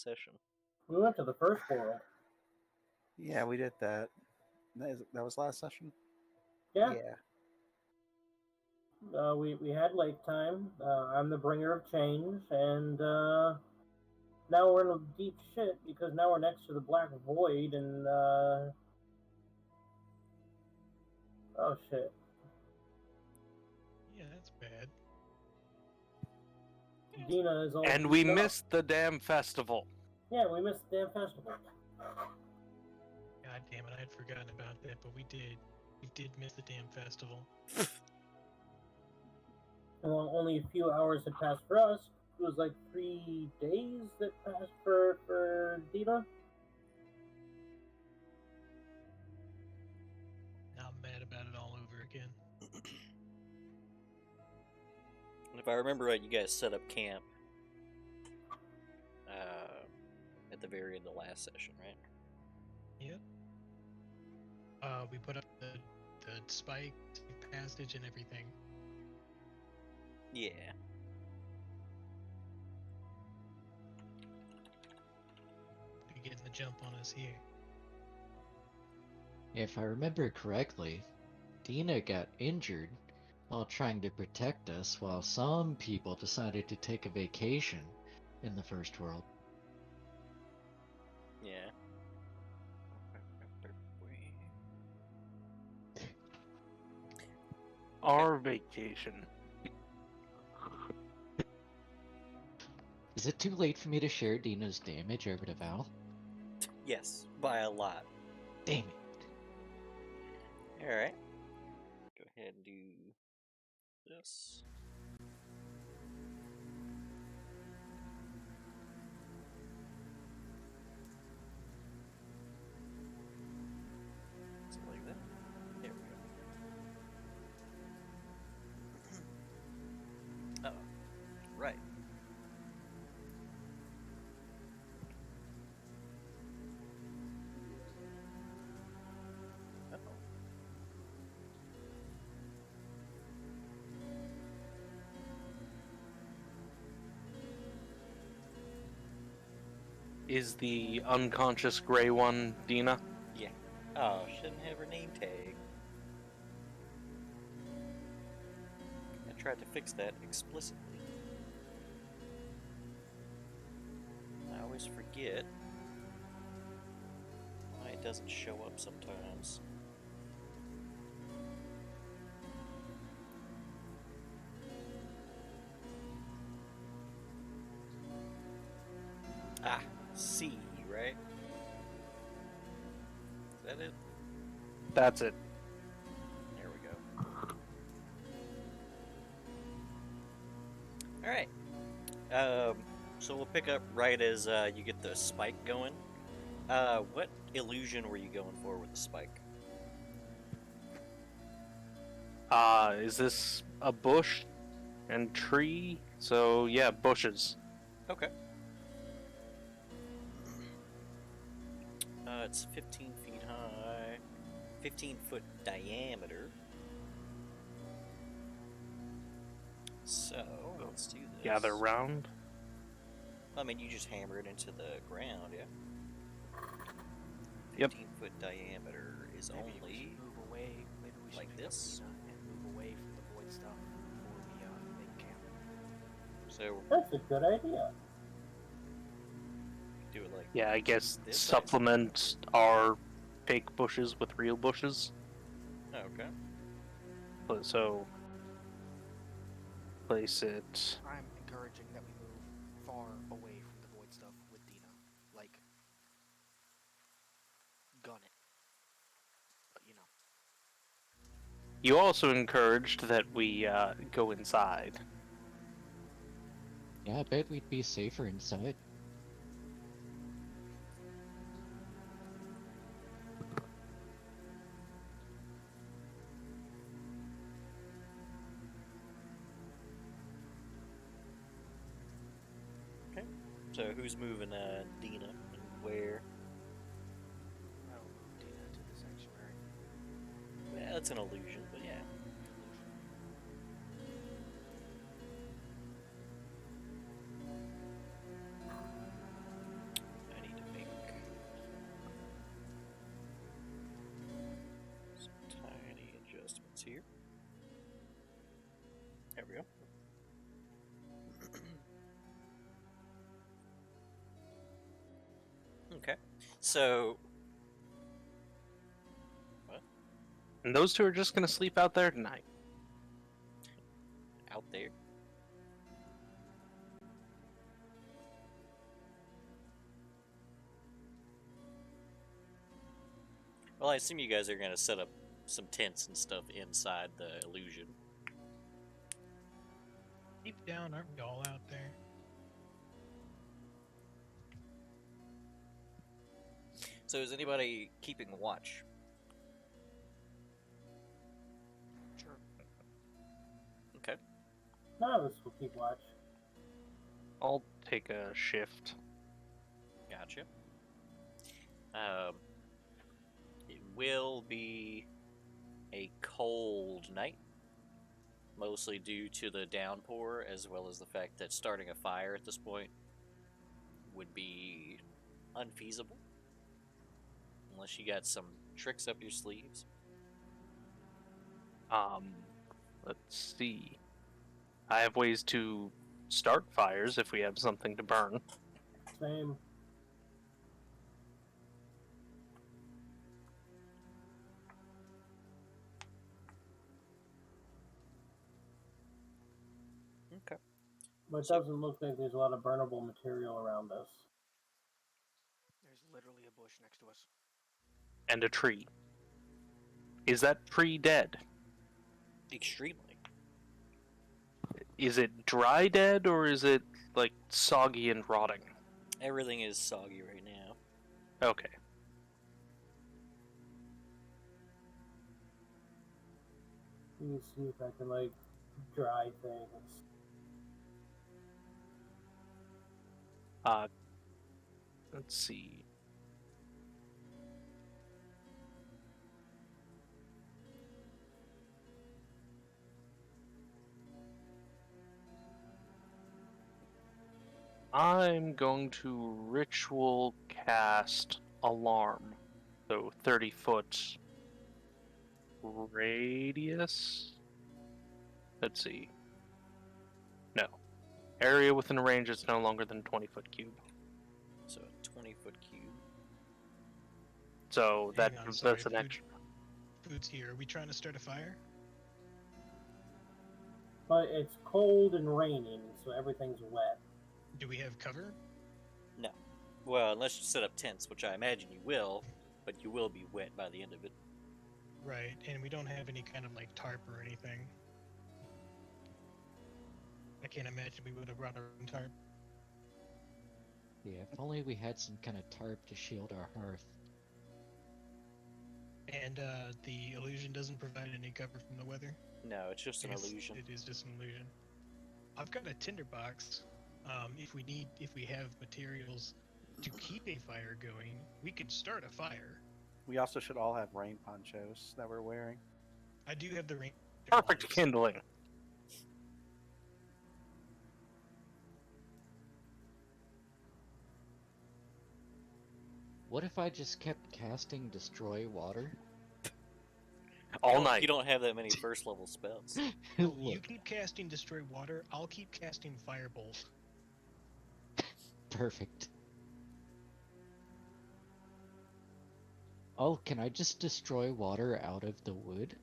session? We went to the first world. Yeah, we did that. That was last session? Yeah. We had lake time. I'm the bringer of change, and now we're in deep shit because now we're next to the black void, and oh shit. Yeah, that's bad. Dina is all. And we missed the damn festival. Yeah, we missed the damn festival. God damn it, I had forgotten about that, but we did. We did miss the damn festival. Well, only a few hours had passed for us. It was like 3 days that passed for Dina. Now I'm mad about it all over again. If I remember right, you guys set up camp at the very end of the last session, right? Yep. We put up the spike, passage, and everything. Yeah. You're getting the jump on us here. If I remember correctly, Dina got injured while trying to protect us, while some people decided to take a vacation in the first world. Yeah. Our vacation. Is it too late for me to share Dina's damage over to Val? Yes, by a lot. Damn it. Alright. Go ahead and do this. Something like that. There we go. Oh, right. Uh-oh. Is the unconscious gray one Dina? Yeah. Oh, shouldn't have her name tag. I tried to fix that explicitly. I always forget why it doesn't show up sometimes. Ah, C, right? Is that it? That's it. There we go. Alright. So we'll pick up right as you get the spike going. What illusion were you going for with the spike? Is this a bush and tree? So yeah, bushes. Okay. It's 15 feet high, 15-foot diameter. So, let's do this. Gather round. I mean, you just hammer it into the ground, yeah? Yep. 15-foot diameter is Maybe we only should move away. Maybe we should like pick this. up Dina and move away from the void stuff before we make camp. So That's a good idea. do it like Yeah, I guess this supplement our fake bushes with real bushes. okay. But so place it. I'm encouraging that we move far away from the void stuff with Dina. Like, gun it. But you know. You also encouraged that we go inside. Yeah, I bet we'd be safer inside. Okay. So who's moving Dina and where? I'll move Dina to the sanctuary. Well, it's an illusion, but yeah. Okay. So, And those two are just gonna sleep out there tonight. out there. Well, I assume you guys are gonna set up some tents and stuff inside the illusion. Deep down, aren't we all out there? So, is anybody keeping watch? Sure. Okay. None of us will keep watch. I'll take a shift. Gotcha. It will be a cold night, mostly due to the downpour, as well as the fact that starting a fire at this point would be unfeasible, unless you got some tricks up your sleeves. Let's see. I have ways to start fires if we have something to burn. Same. Okay. But it So- doesn't look like there's a lot of burnable material around us. There's literally a bush next to us. And a tree. Is that tree dead? Extremely. Is it dry dead or is it like soggy and rotting? Everything is soggy right now. Okay. Let me see if I can, like, dry things. Let's see. I'm going to ritual cast alarm. So 30-foot radius. Let's see. No. Area within range is no longer than 20-foot cube. So a 20-foot cube. So Hang on, that's sorry, an extra. Food's here. Are we trying to start a fire? But it's cold and raining, so everything's wet. Do we have cover? No. Well, unless you set up tents, which I imagine you will, but you will be wet by the end of it. Right, and we don't have any kind of like tarp or anything. I can't imagine we would have brought our own tarp. Yeah, if only we had some kind of tarp to shield our hearth. And the illusion doesn't provide any cover from the weather. No, it's just an Yes, illusion. It is just an illusion. I've got a tinderbox. If we have materials to keep a fire going, we could start a fire. We also should all have rain ponchos that we're wearing. I do have the rain. Perfect kindling. What if I just kept casting Destroy Water? All night. You don't have that many first level spells. You Look, keep casting Destroy Water, I'll keep casting Firebolt. perfect. Oh, can I just destroy water out of the wood?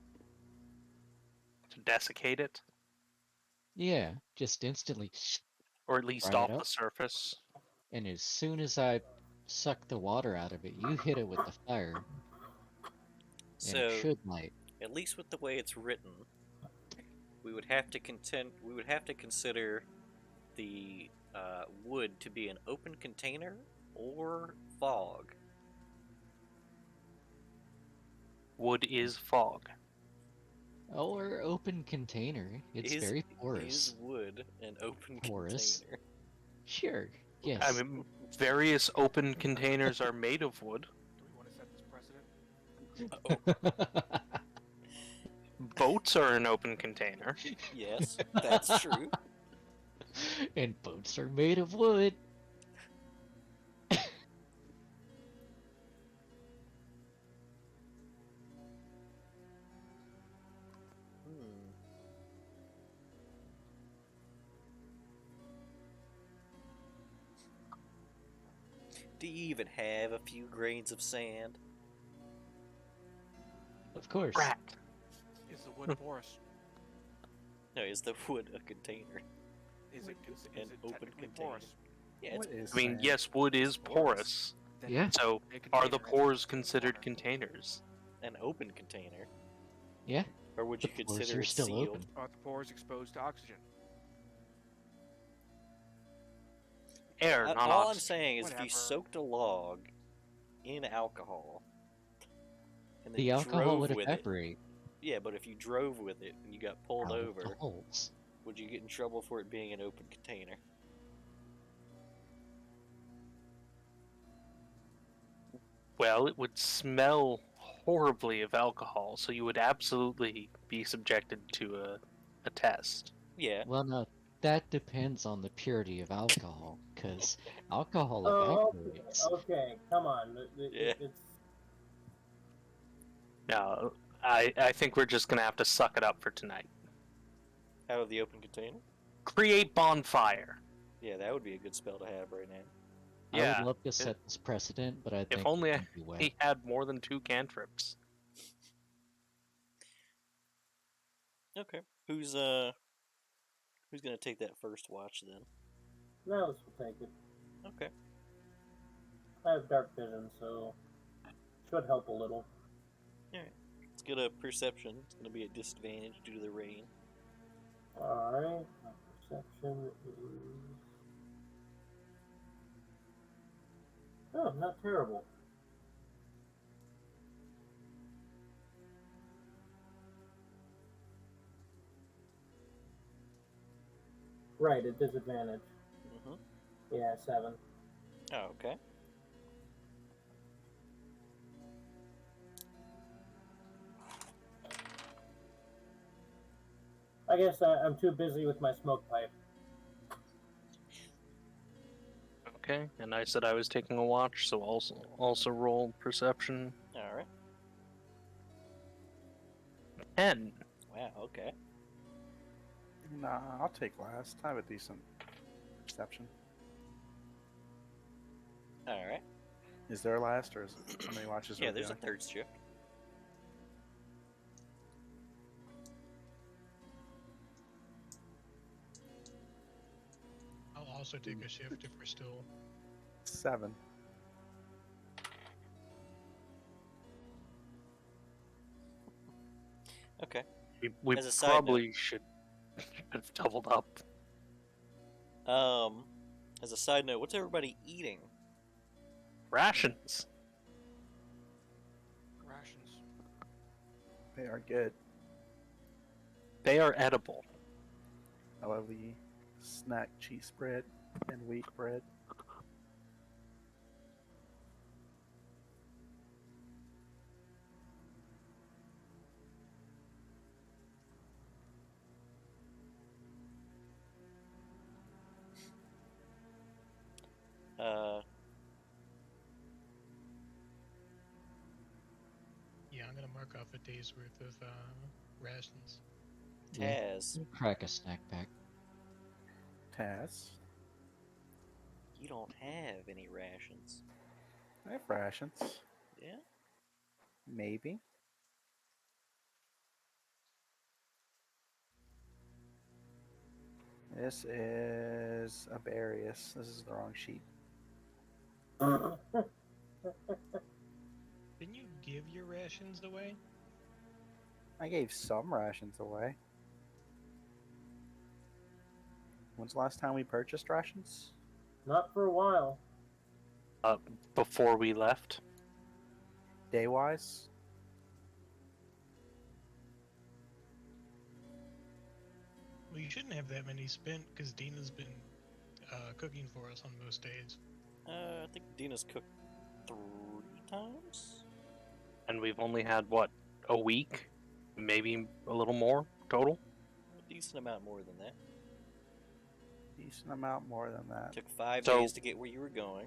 To desiccate it, Yeah, just instantly. or at least Fry off it the up. surface. And as soon as I suck the water out of it, you hit it with the fire, and it So, should light. at least with the way it's written, we would have to consider the wood to be an open container or fog. Wood is fog. Or open container. It's very porous. Is wood an open Porous. container? Sure, yes. I mean, various open containers are made of wood. Do we want to set this precedent? Boats are an open container. Yes, that's true. And boats are made of wood. Hmm. Do you even have a few grains of sand? Of course. Rat. Is the wood porous? No, is the wood a container? Is it An open technically container. porous? Yeah, it's What is I mean, sand? yes, wood is Porous. porous. Then Yeah. So, a are the container is pores water. considered containers? an open container. Yeah. Or would The you pores consider are it still sealed? open. Are the pores exposed to oxygen? Air, not All I'm oxygen. saying is if Whatever. you soaked a log in alcohol and then The alcohol drove would with it, evaporate yeah, but if you drove with it and you got pulled out of over, the holes. would you get in trouble for it being an open container? Well, it would smell horribly of alcohol, so you would absolutely be subjected to a test. Yeah. Well, no, that depends on the purity of alcohol, because alcohol Oh, evaporates. okay. Come on. Yeah. It's No, I think we're just gonna have to suck it up for tonight. Out of the open container? Create bonfire. Yeah, that would be a good spell to have right now. I Yeah. would love to set this precedent, but I think If only it can be wet. he had more than 2 cantrips. Okay. Who's gonna take that first watch then? Nels will take it. Okay. I have dark vision, so should help a little. Let's get a perception. It's gonna be a disadvantage due to the rain. Alright, my perception is... Oh, not terrible. Right, a disadvantage. Mm-hmm. Yeah, 7. Oh, okay. I guess I'm too busy with my smoke pipe. Okay, and I said I was taking a watch, so also roll perception. All right. 10. Wow. Okay. Nah, I'll take last. I have a decent perception. All right. Is there a last, or is it how many watches? Yeah, are we there's a doing? third shift. I'll also take a shift if we're still. 7. Okay. We As a side probably should have doubled up. As a side note, what's everybody eating? Rations. Rations. They are good. They are edible. I love the snack cheese bread and wheat bread. Yeah, I'm gonna mark off a day's worth of rations. Yeah. Taz, Crack a snack pack. Taz. you don't have any rations. I have rations. Yeah? Maybe. This is Abarius. This is the wrong sheet. Didn't you give your rations away? I gave some rations away. When's the last time we purchased rations? Not for a while. Before we left. Day wise? Well, you shouldn't have that many spent because Dina's been cooking for us on most days. I think Dina's cooked 3 times? And we've only had, what, a week? Maybe a little more total? A decent amount more than that. Decent amount more than that. Took 5 So- days to get where you were going.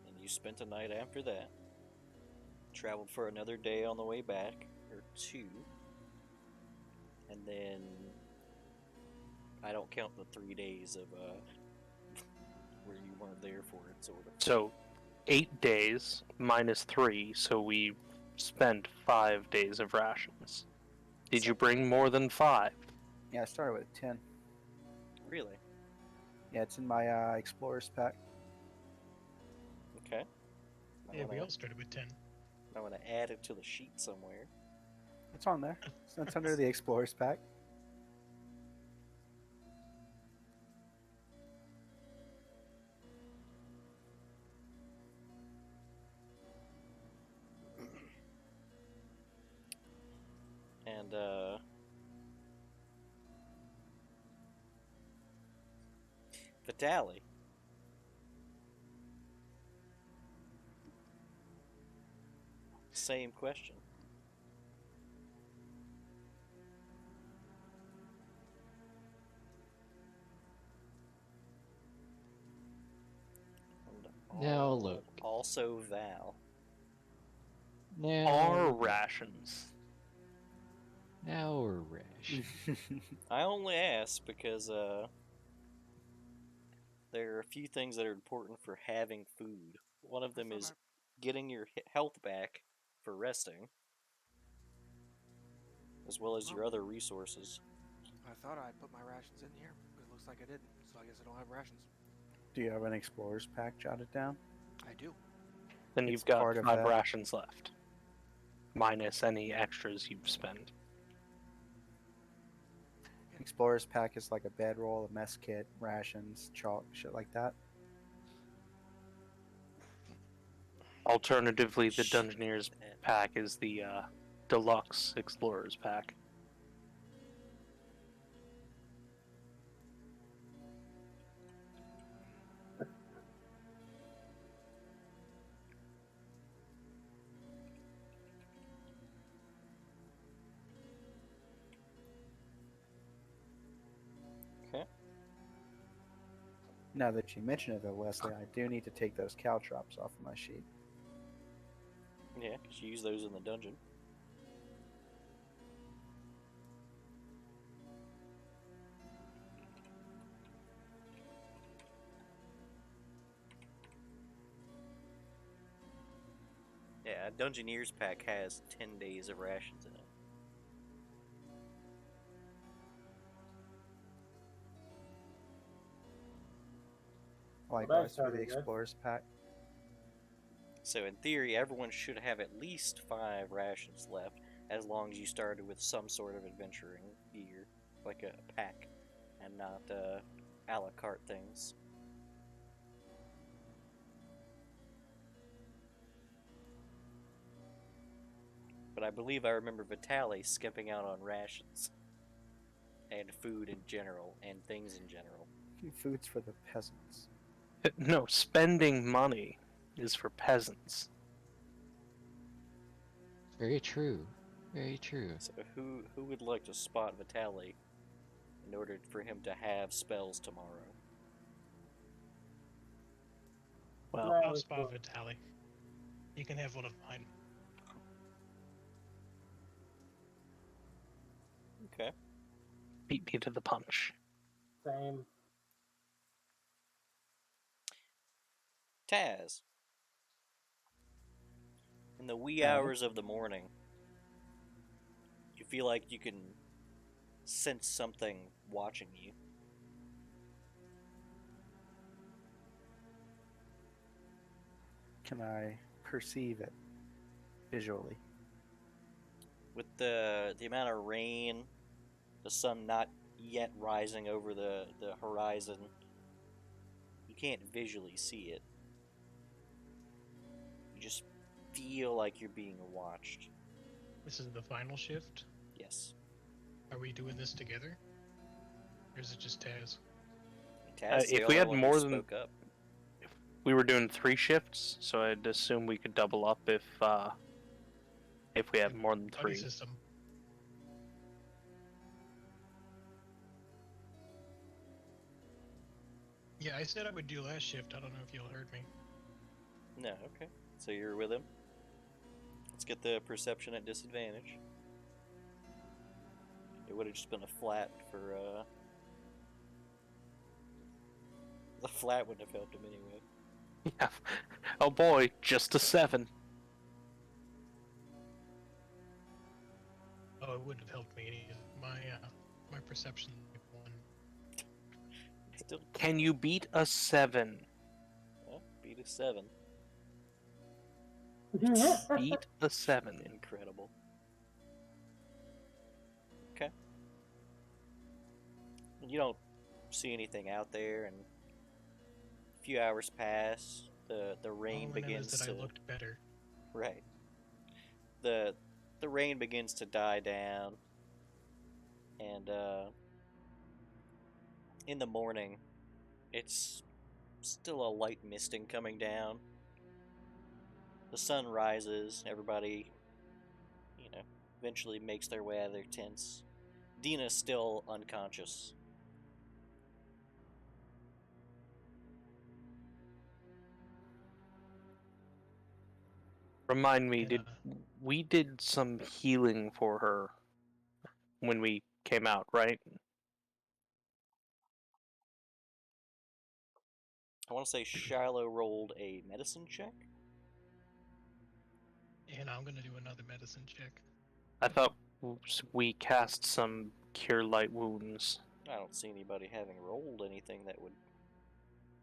And you spent a night after that. Traveled for another day on the way back, or 2. And then I don't count the 3 days of where you weren't there for it, sort of. So 8 days minus 3, so we spent 5 days of rations. Did you bring more than 5? Yeah, I started with 10. Really? Yeah, it's in my Explorer's pack. Okay. Yeah, we all started with 10. I want to add it to the sheet somewhere. It's on there. It's under the Explorer's pack. And Vitali. Same question. And Now look. Also Val. Now, Our rations. now we're rash. I only ask because there are a few things that are important for having food. One of them is getting your health back for resting, as well as your other resources. I thought I put my rations in here, but it looks like I didn't, so I guess I don't have rations. Do you have an Explorer's pack jotted down? I do. Then It's you've got part of 5 that. rations left, minus any extras you've spent. Explorer's pack is like a bedroll, a mess kit, rations, chalk, shit like that. Alternatively, the Dungeoneer's pack is the Deluxe Explorer's pack. Okay. Now that you mention it, though, Wesley, I do need to take those caltrops off of my sheet. Yeah, because you use those in the dungeon. Yeah, a Dungeoneer's pack has 10 days of rations in it. Likewise for the started with. Explorer's pack. So in theory, everyone should have at least 5 rations left, as long as you started with some sort of adventuring gear, like a pack, and not a la carte things. But I believe I remember Vitali skipping out on rations. And food in general, and things in general. Food's for the peasants. No, spending money is for peasants. Very true. Very true. So who would like to spot Vitali in order for him to have spells tomorrow? Well, I'll spot Vitali. You can have one of mine. Okay. beat me to the punch. Same. Taz. In the wee hours of the morning, you feel like you can sense something watching you. Can I perceive it visually? With the amount of rain, the sun not yet rising over the horizon, you can't visually see it. You just feel like you're being watched. This is the final shift. Yes. Are we doing this together? Or is it just Taz? Taz, If the we only had one more who than- spoke up. We were doing 3 shifts, so I'd assume we could double up if we have more than Buddy 3. system. Yeah, I said I would do last shift. I don't know if y'all heard me. No, okay. So you're with him. Let's get the perception at disadvantage. It would have just been a flat for, The flat wouldn't have helped him anyway. Yeah. Oh boy, just a 7. Oh, it wouldn't have helped me any. My perception like 1. Still, Can you beat a 7? beat a 7. Beat a 7. Incredible. Okay. You don't see anything out there, and a few hours pass. The rain All I know is begins that to I looked better. right. The rain begins to die down, and in the morning, it's still a light misting coming down. The sun rises. Everybody, eventually makes their way out of their tents. Dina's still unconscious. Remind me, And, we did some healing for her when we came out, right? I want to say Shiloh rolled a medicine check. and I'm gonna do another medicine check. I thought we cast some cure light wounds. I don't see anybody having rolled anything that would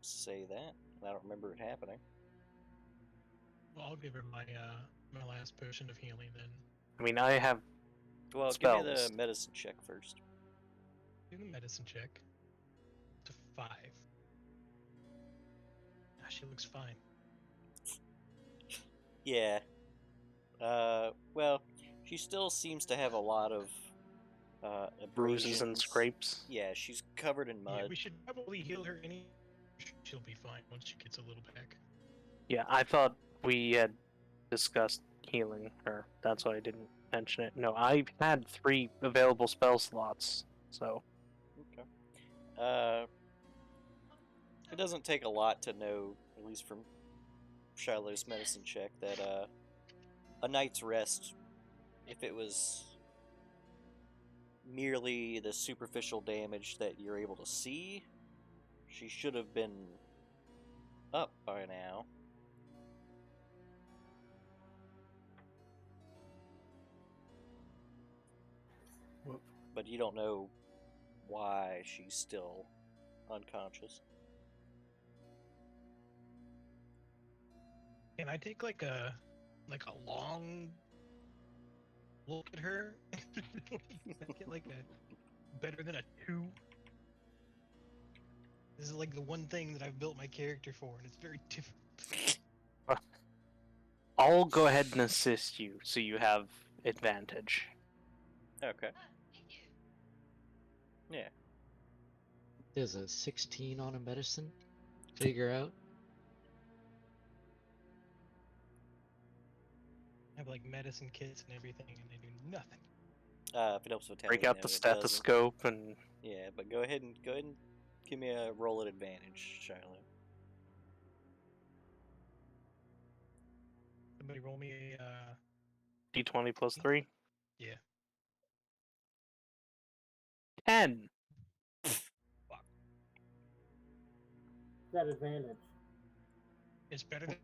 say that. I don't remember it happening. Well, I'll give her my my last potion of healing then. I mean, I have Well, spells. give me the medicine check first. Do the medicine check. To 5. Ah, she looks fine. Yeah. Well, she still seems to have a lot of bruises and abrasions. scrapes. Yeah, she's covered in mud. Yeah, we should probably heal her she'll be fine once she gets a little back. Yeah, I thought we had discussed healing her. That's why I didn't mention it. No, I've had 3 available spell slots, so. Okay. It doesn't take a lot to know, at least from Shiloh's medicine check, that a night's rest, if it was merely the superficial damage that you're able to see, she should have been up by now. Whoop. But you don't know why she's still unconscious. Can I take like a long look at her? I get like a better than a 2. This is like the one thing that I've built my character for, and it's very difficult. I'll go ahead and assist you so you have advantage. Okay. Yeah. There's a 16 on a medicine. Figure out. I have like medicine kits and everything, and they do nothing. If it helps with Break tally, out no, the it doesn't. stethoscope and Yeah, but go ahead and give me a roll at advantage, Shiloh. Somebody roll me a d20 plus 3. yeah. 10. That advantage. It's better than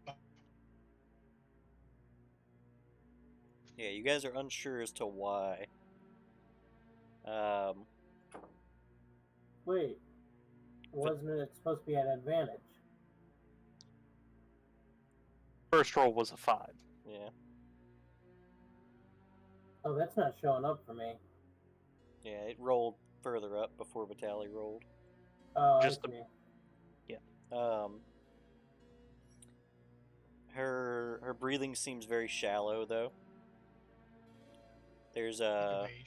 Yeah, you guys are unsure as to why. Wait, wasn't it supposed to be an advantage? First roll was a 5. Yeah. Oh, that's not showing up for me. Yeah, it rolled further up before Vitaly rolled. Oh, Just I the- see. Her breathing seems very shallow though. There's Either a way, we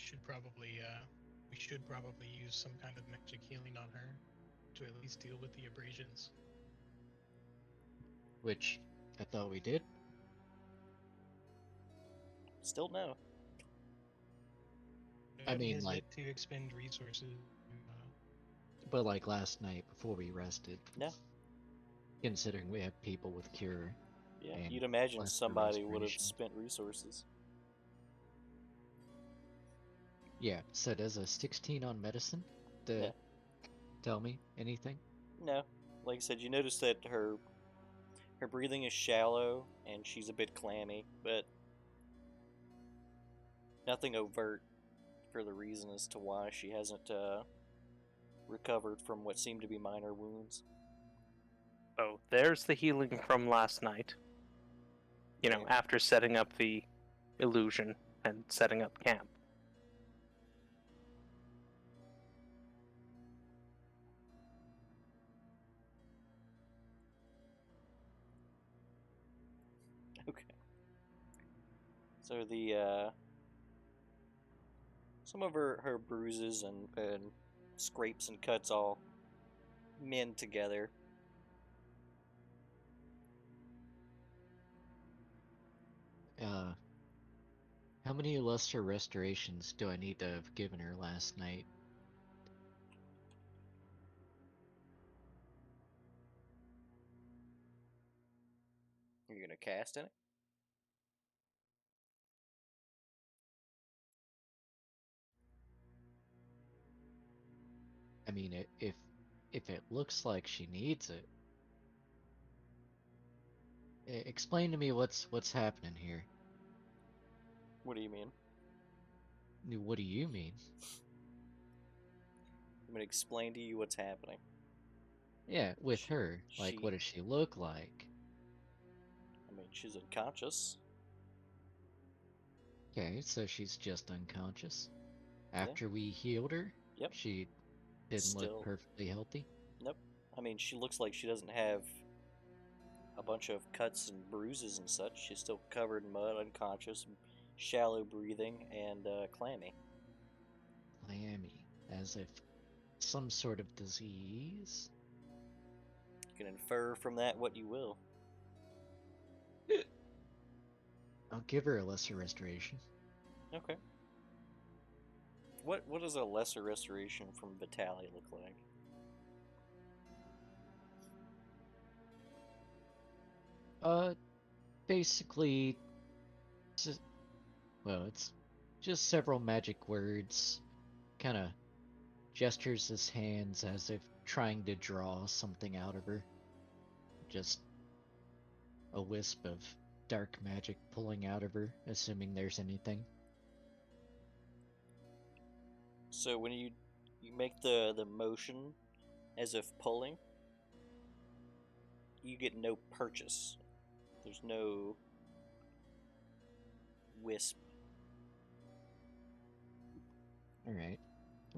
should probably use some kind of magic healing on her to at least deal with the abrasions. Which I thought we did. still no. I Nobody mean, has like- yet to expend resources. But like last night before we rested. No. Considering we have people with cure. Yeah, And you'd imagine less somebody would have restoration. spent resources. Yeah, so there's a 16 on medicine. To Yeah. tell me anything? No, like I said, you notice that her Her breathing is shallow, and she's a bit clammy, but nothing overt for the reason as to why she hasn't recovered from what seem to be minor wounds. Oh, there's the healing from last night. You know, Okay. after setting up the illusion and setting up camp. Okay. So some of her bruises and scrapes and cuts all mend together. How many lesser restorations do I need to have given her last night? You're gonna cast in it? I mean, if it looks like she needs it, explain to me what's happening here. What do you mean? What do you mean? I'm gonna explain to you what's happening. Yeah, with her. Like, what She, does she look like? I mean, she's unconscious. Okay, so she's just unconscious. Yeah. After we healed her, Yep. she didn't look Still, perfectly healthy. nope. I mean, she looks like she doesn't have a bunch of cuts and bruises and such. She's still covered in mud, unconscious, shallow breathing, and clammy. Clammy, as if some sort of disease. You can infer from that what you will. I'll give her a lesser restoration. Okay. What does a lesser restoration from Vitaly look like? Basically, well, it's just several magic words, kind of gestures his hands as if trying to draw something out of her. Just a wisp of dark magic pulling out of her, assuming there's anything. So when you make the motion as if pulling, you get no purchase. There's no wisp. Alright,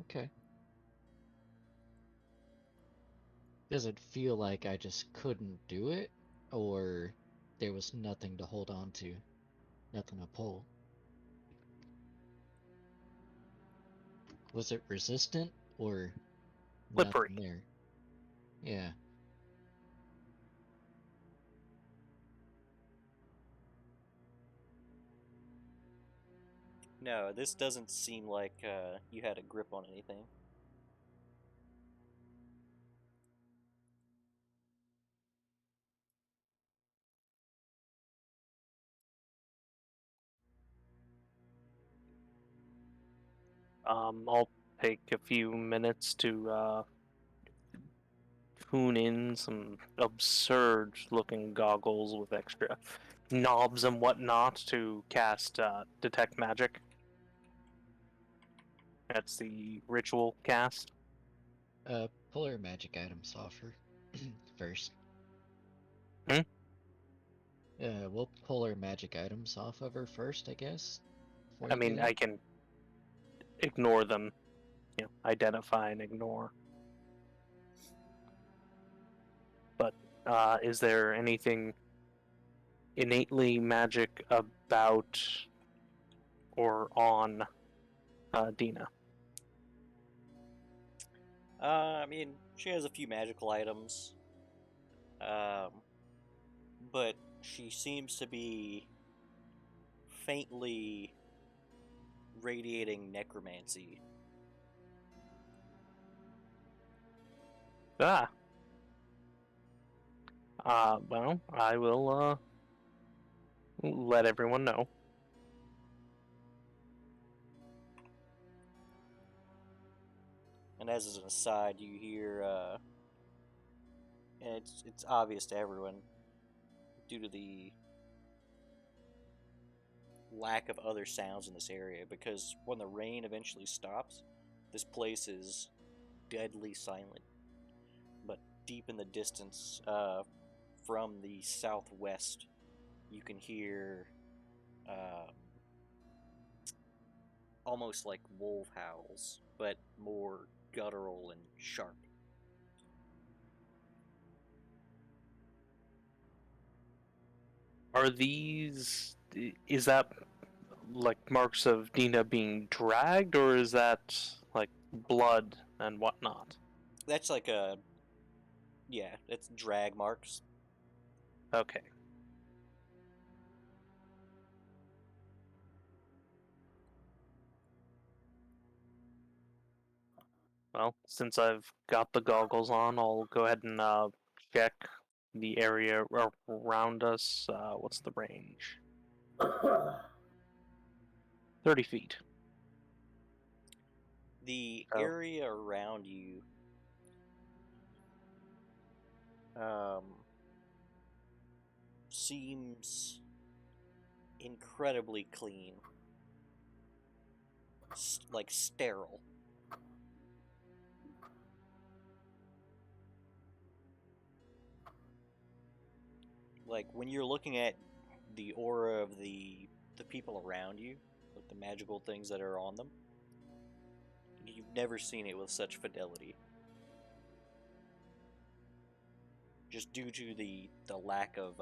okay. Does it feel like I just couldn't do it? Or there was nothing to hold on to? Nothing to pull? Was it resistant? Or nothing Slippery. there? Yeah. No, this doesn't seem like you had a grip on anything. I'll take a few minutes to tune in some absurd looking goggles with extra knobs and whatnot to cast Detect Magic. That's the ritual cast. Pull her magic items off her first. Hmm? We'll pull her magic items off of her first, I guess. Before I you do mean, that. I can ignore them, you know, identify and ignore. But is there anything innately magic about or on Dina? I mean, she has a few magical items, um, but she seems to be faintly radiating necromancy. Ah. Well, I will let everyone know. And as an aside, you hear, and it's obvious to everyone, due to the lack of other sounds in this area, because when the rain eventually stops, this place is deadly silent. But deep in the distance, from the southwest, you can hear almost like wolf howls, but more guttural and sharp. Are these? Is that like marks of Dina being dragged, or is that like blood and whatnot? That's like yeah, it's drag marks. Okay. Well, since I've got the goggles on, I'll go ahead and check the area around us. What's the range? 30 feet. The Oh. area around you seems incredibly clean, like sterile. Like when you're looking at the aura of the people around you, like the magical things that are on them, you've never seen it with such fidelity. Just due to the lack of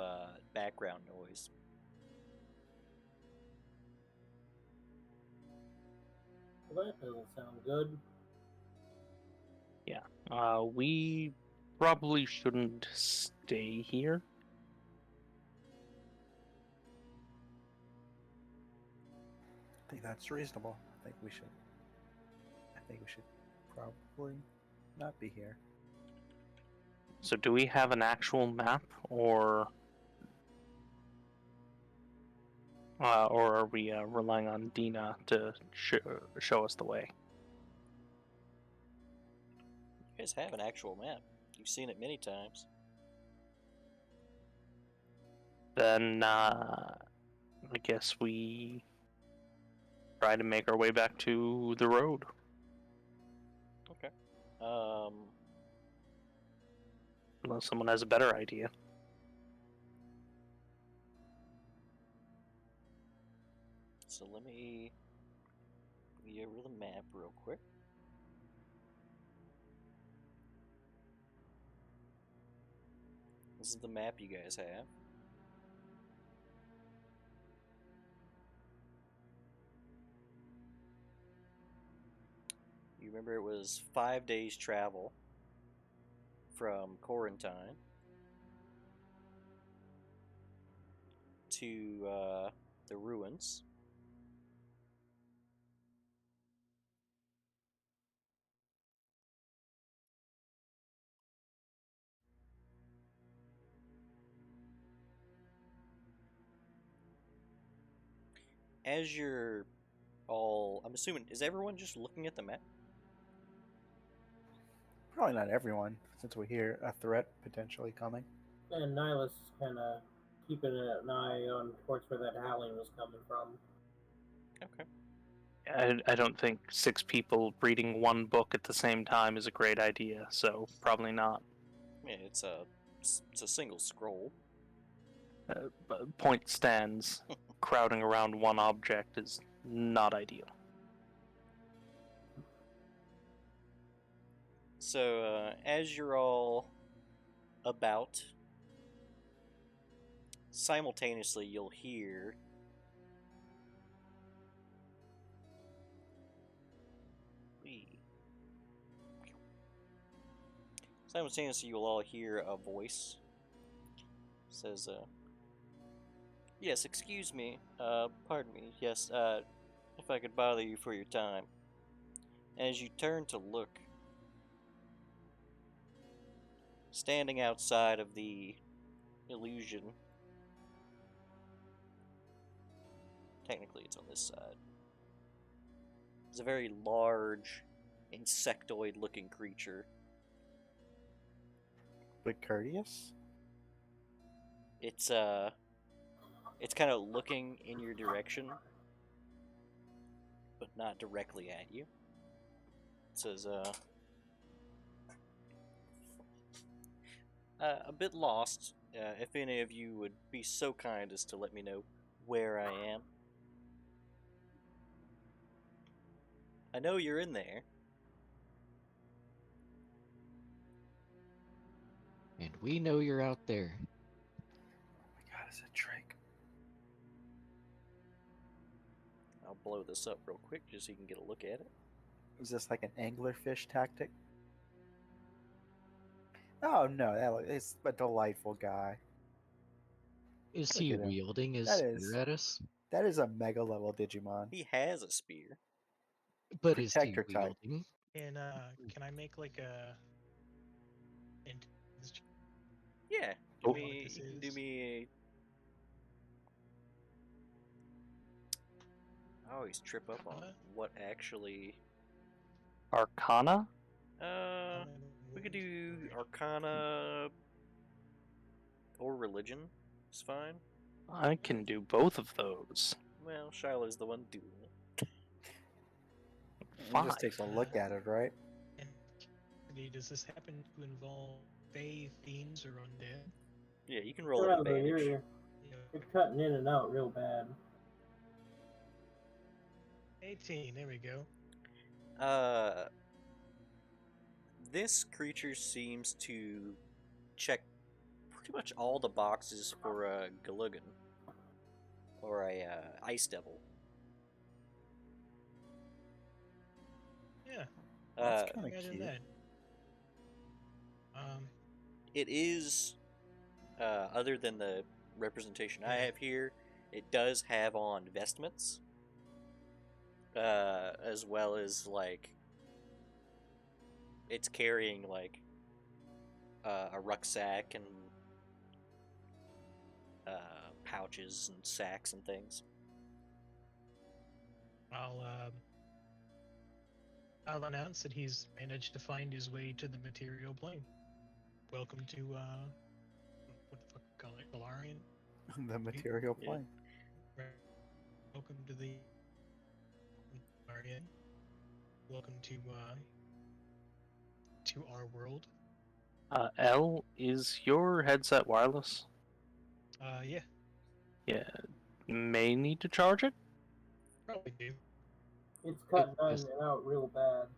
background noise. Well, that doesn't sound good. Yeah. We probably shouldn't stay here. I think that's reasonable. I think we should probably not be here. So do we have an actual map, or are we relying on Dina to show us the way? You guys have an actual map. You've seen it many times. Then I guess we try to make our way back to the road. Okay. Unless someone has a better idea. So let me go over the map real quick. This is the map you guys have. You remember it was 5 days travel from Quarantine to the ruins. As you're all, I'm assuming, is everyone just looking at the map? Probably not everyone, since we hear a threat potentially coming. And Nihilus is kind of keeping an eye on towards where that howling was coming from. Okay. I don't think 6 people reading one book at the same time is a great idea, so probably not. Yeah, it's a single scroll. Point stands. Crowding around one object is not ideal. So as you're all about, simultaneously you'll hear simultaneously you'll all hear a voice. It says, yes, excuse me, pardon me, yes, if I could bother you for your time. As you turn to look, standing outside of the illusion, technically it's on this side, it's a very large, insectoid-looking creature. But courteous? It's kind of looking in your direction, but not directly at you. It says, a bit lost. If any of you would be so kind as to let me know where I am. I know you're in there. And we know you're out there. Oh my god, is it Drake? I'll blow this up real quick just so you can get a look at it. Is this like an anglerfish tactic? Oh no, it's a delightful guy. Is Look he at him. wielding his That spear is- at us? That is a mega level Digimon. He has a spear. But is he Protector type. wielding? And can I make like a Yeah, Oh. you can do me I always trip up on Arcana? what actually. Arcana? We could do Arcana or Religion. It's fine. I can do both of those. Well, Shiloh's the one doing it. He Five. just takes a look at it, right? And does this happen to involve fae, fiends, or undead? Yeah, you can roll at Remember, advantage. you're cutting in and out real bad. 18. There we go. This creature seems to check pretty much all the boxes for a Galugan or a Ice Devil. Yeah. That's kind of Imagine cute. that. It is, other than the representation I have here, it does have on vestments, as well as like it's carrying like a rucksack and pouches and sacks and things. I'll announce that he's managed to find his way to the material plane. Welcome to what the fuck we call it, Galarian. The material Yeah. plane. Right. Welcome to the Galarian. Welcome to our world. L, is your headset wireless? Yeah, Yeah. May need to charge it? probably do. It's cutting in just- and out real bad.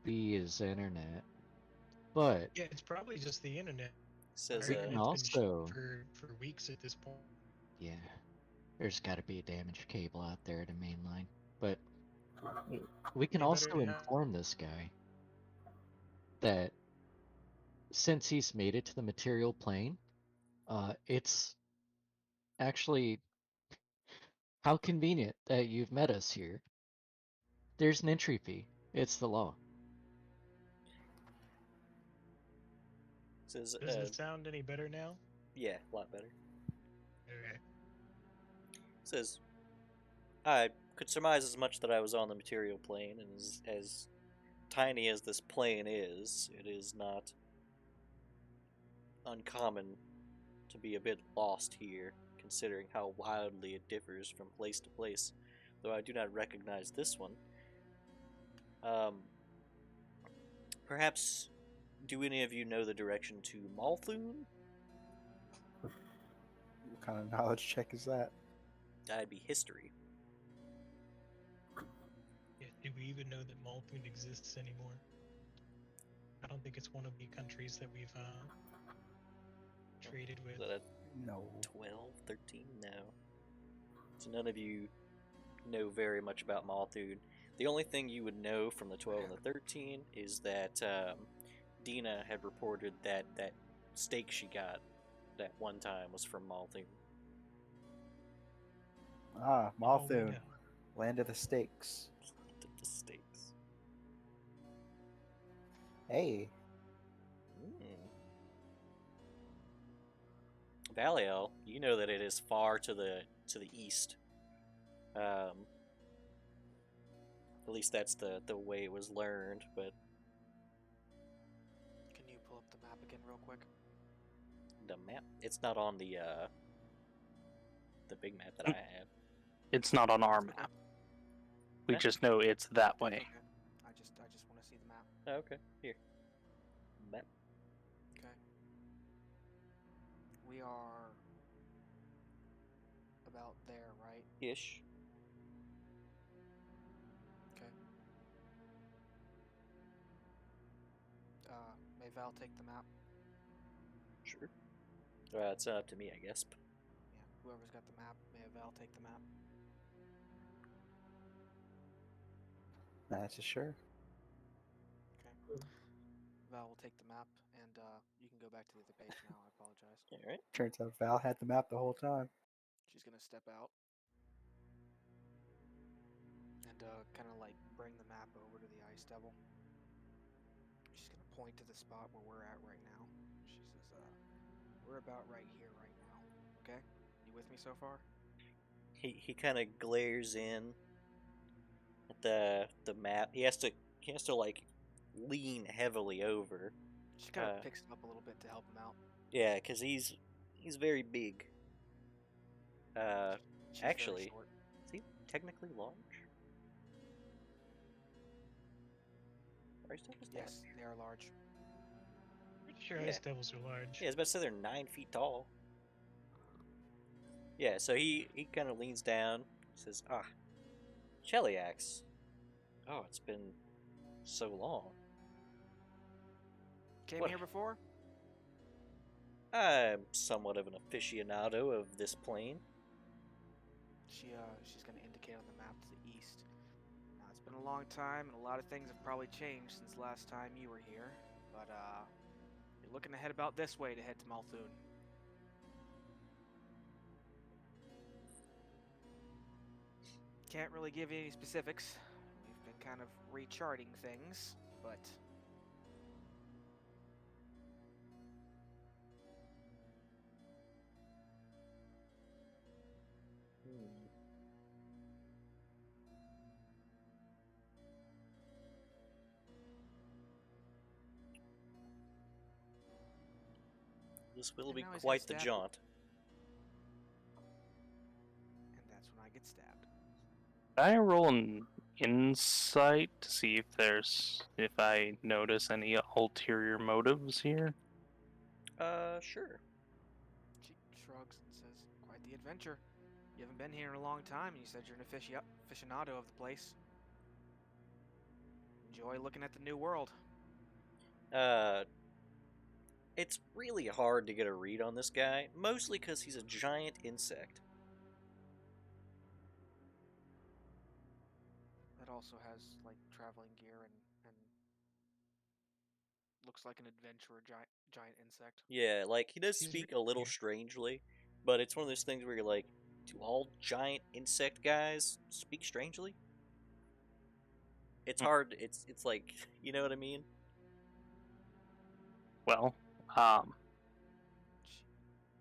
Be his internet. But Yeah, it's probably just the internet. Says we Our can internet's been also, shit for weeks at this point. yeah, there's got to be a damaged cable out there to mainline. But we can Yeah, also better to have- inform this guy that since he's made it to the material plane, it's actually how convenient that you've met us here. There's an entry fee. It's the law. says Doesn't it sound any better now? yeah, a lot better. Okay. Says I could surmise as much that I was on the material plane, and as tiny as this plane is, it is not uncommon to be a bit lost here, considering how wildly it differs from place to place, though I do not recognize this one. Perhaps, do any of you know the direction to Malthun? What kind of knowledge check is that? That'd be history. Yeah, do we even know that Malthun exists anymore? I don't think it's one of the countries that we've traded with. Is that No. a 12, 13? No. So none of you know very much about Malthun. The only thing you would know from the 12 and the 13 is that Dina had reported that that steak she got that one time was from Malthun. Ah, All we Malthun, know. land of the steaks. The steaks. Hey, Valiel, you know that it is far to the east. At least that's the way it was learned, but Can you pull up the map again real quick? random map. It's not on the big map that I have. It's not on our map. We Huh? just know it's that way. Okay. I just want to see the map. Oh, okay, here. Map. Okay. We are about there, right? Ish. Okay. May Val take the map? Sure. It's up to me, I guess. Yeah. Whoever's got the map, may Val take the map. That's a sure. Okay. Val will take the map, and you can go back to the other page now. I apologize. All right. Turns out Val had the map the whole time. She's gonna step out and kind of like bring the map over to the ice devil. She's gonna point to the spot where we're at right now. She says, "We're about right here right now. Okay, you with me so far?" He kind of glares in at the map. He has to like lean heavily over. She kind of picks it up a little bit to help him out. Yeah, because he's very big. She's Actually, very short. is he technically large? Or is that just Yes, they are large. Pretty sure Yeah. ice devils are large. Yeah, I was about to say they're 9 feet tall. Yeah, so he kind of leans down, says, Cheliax. Oh, it's been so long. Came What? here before? I'm somewhat of an aficionado of this plane. She's gonna indicate on the map to the east. Now it's been a long time, and a lot of things have probably changed since last time you were here. But you're looking to head about this way to head to Malthun. Can't really give you any specifics. We've been kind of recharting things, but This will And be now he's quite the gonna stab jaunt. and that's when I get stabbed. Can I roll an insight to see if I notice any ulterior motives here? Sure. She shrugs and says, "Quite the adventure. You haven't been here in a long time, and you said you're an aficionado of the place. Enjoy looking at the new world." It's really hard to get a read on this guy, mostly because he's a giant insect. That also has like traveling gear and looks like an adventurer giant insect. Yeah, like he does He's speak a really little weird. strangely, but it's one of those things where you're like, do all giant insect guys speak strangely? It's hard. It's like, you know what I mean? Well,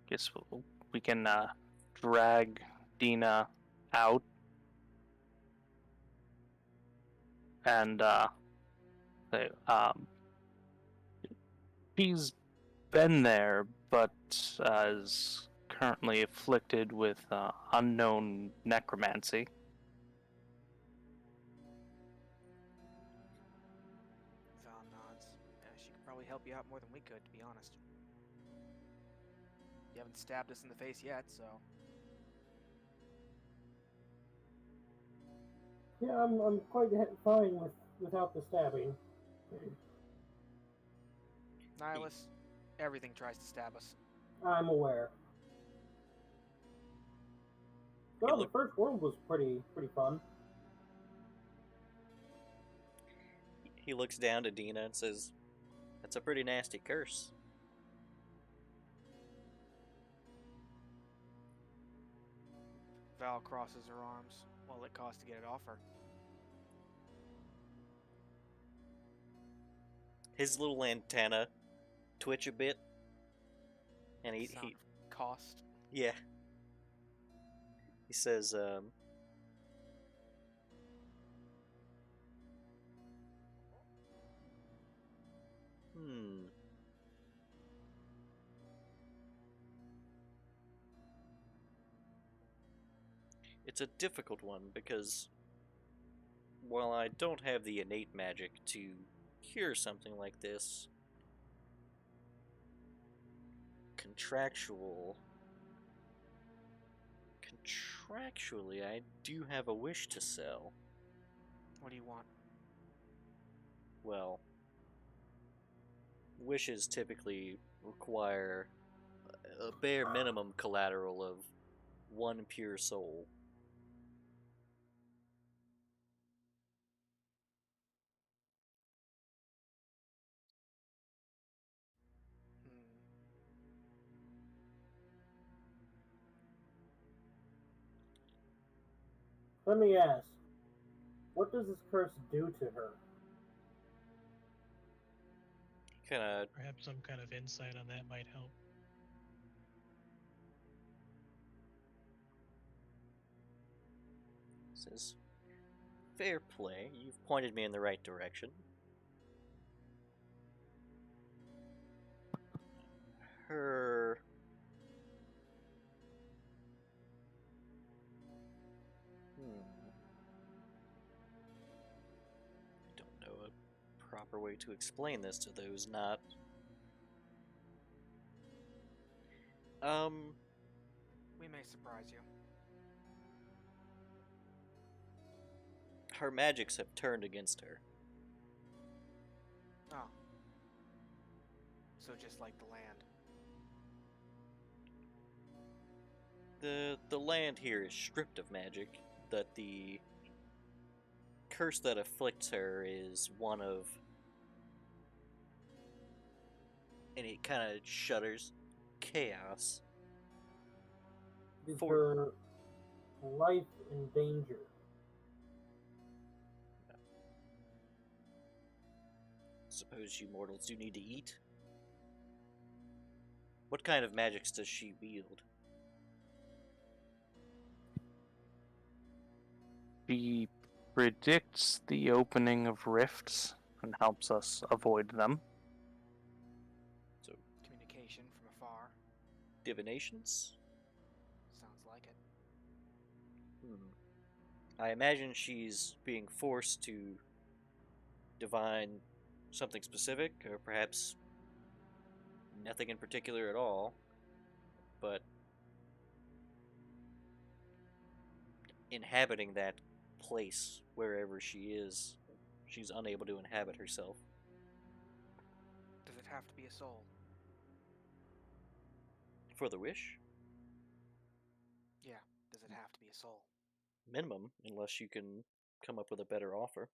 guess we can drag Dina out and say, she's been there, but is currently afflicted with unknown necromancy. Val nods. Yeah, she could probably help you out more than we could, to be honest. You haven't stabbed us in the face yet, so Yeah, I'm quite fine without the stabbing. Nihilus, everything tries to stab us. I'm aware. Well, the look- first world was pretty fun. He looks down to Dina and says, "That's a pretty nasty curse." Val crosses her arms. Well, it costs to get it off her. His little antenna twitch a bit, and Sound of cost. yeah. He says, it's a difficult one because while I don't have the innate magic to cure something like this, contractually, I do have a wish to sell. What do you want? Well, wishes typically require a bare minimum collateral of one pure soul. Hmm. Let me ask, what does this curse do to her? Kind of Perhaps some kind of insight on that might help. says, fair play, you've pointed me in the right direction. Her... I don't know a proper way to explain this to those not... We may surprise you. Her magics have turned against her. Oh. So just like the land. The land here is stripped of magic, that the curse that afflicts her is one of... And it kind of shudders. Chaos. Is For- her life in danger? Suppose you mortals do need to eat? What kind of magics does she wield? She predicts the opening of rifts and helps us avoid them. So, Communication from afar. divinations? Sounds like it. I imagine she's being forced to divine something specific, or perhaps nothing in particular at all, but inhabiting that place wherever she is, she's unable to inhabit herself. Does it have to be a soul? For the wish? Yeah. Does it have to be a soul? Minimum, unless you can come up with a better offer.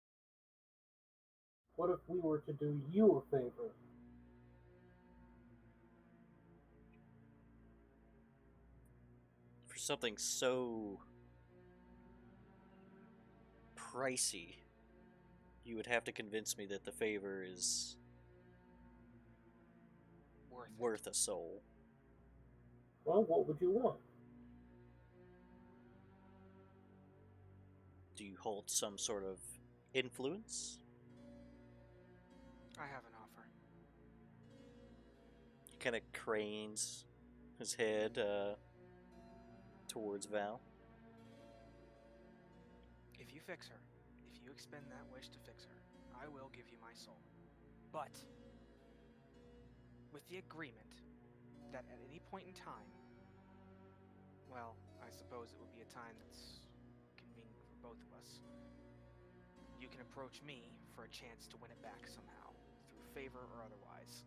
What if we were to do you a favor? For something so pricey, you would have to convince me that the favor is worth a soul. Well, what would you want? Do you hold some sort of influence? I have an offer. He kind of cranes his head towards Val. If you fix her, if you expend that wish to fix her, I will give you my soul. But with the agreement that at any point in time, well, I suppose it would be a time that's convenient for both of us, you can approach me for a chance to win it back somehow, through favor or otherwise.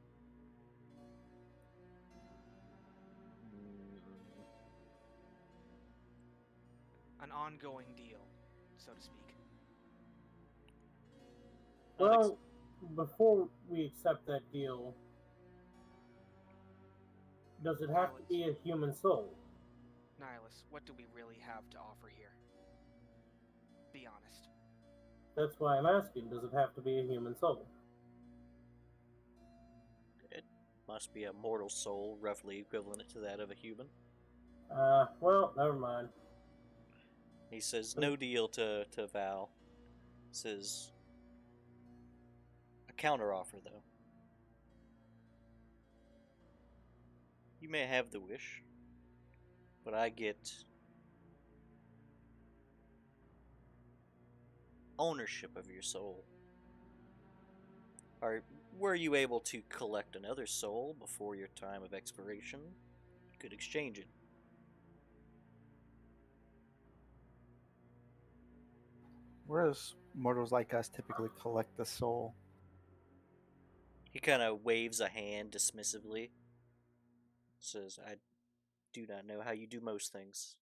An ongoing deal, so to speak. Well, before we accept that deal, does it have to be a human soul? Nihilus, what do we really have to offer here? Be honest. That's why I'm asking, does it have to be a human soul? It must be a mortal soul, roughly equivalent to that of a human. Well, never mind. He says no deal to Val. Says a counteroffer though. You may have the wish, but I get ownership of your soul? Were you able to collect another soul before your time of expiration? You could exchange it. Whereas mortals like us typically collect the soul. He kind of waves a hand dismissively. Says, I do not know how you do most things.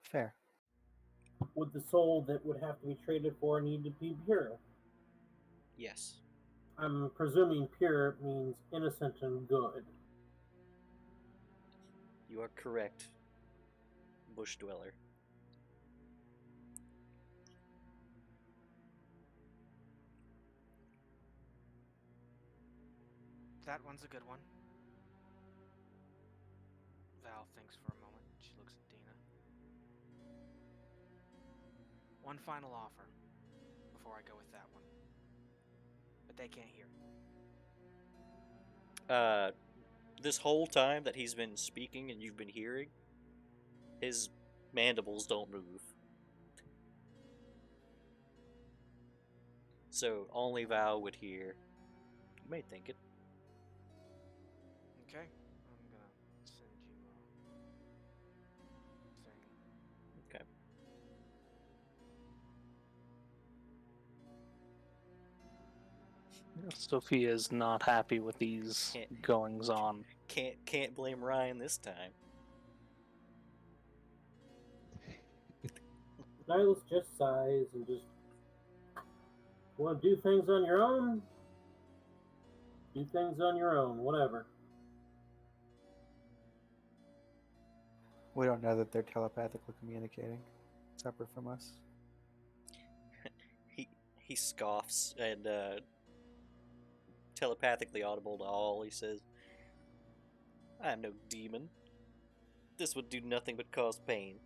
Fair. Would the soul that would have to be traded for need to be pure? Yes. I'm presuming pure means innocent and good. You are correct, bush dweller. That one's a good one. Val thinks for a moment. She looks at Dina. One final offer before I go with that one. But they can't hear. This whole time that he's been speaking and you've been hearing, his mandibles don't move. So only Val would hear. You may think it. Okay. I'm gonna send you a thing. Okay. Sophia is not happy with these goings on. Can't blame Ryan this time. Nihilus just sighs and just want to do things on your own? Do things on your own, whatever. We don't know that they're telepathically communicating, separate from us. He scoffs and telepathically audible to all, he says, I am no demon. This would do nothing but cause pain.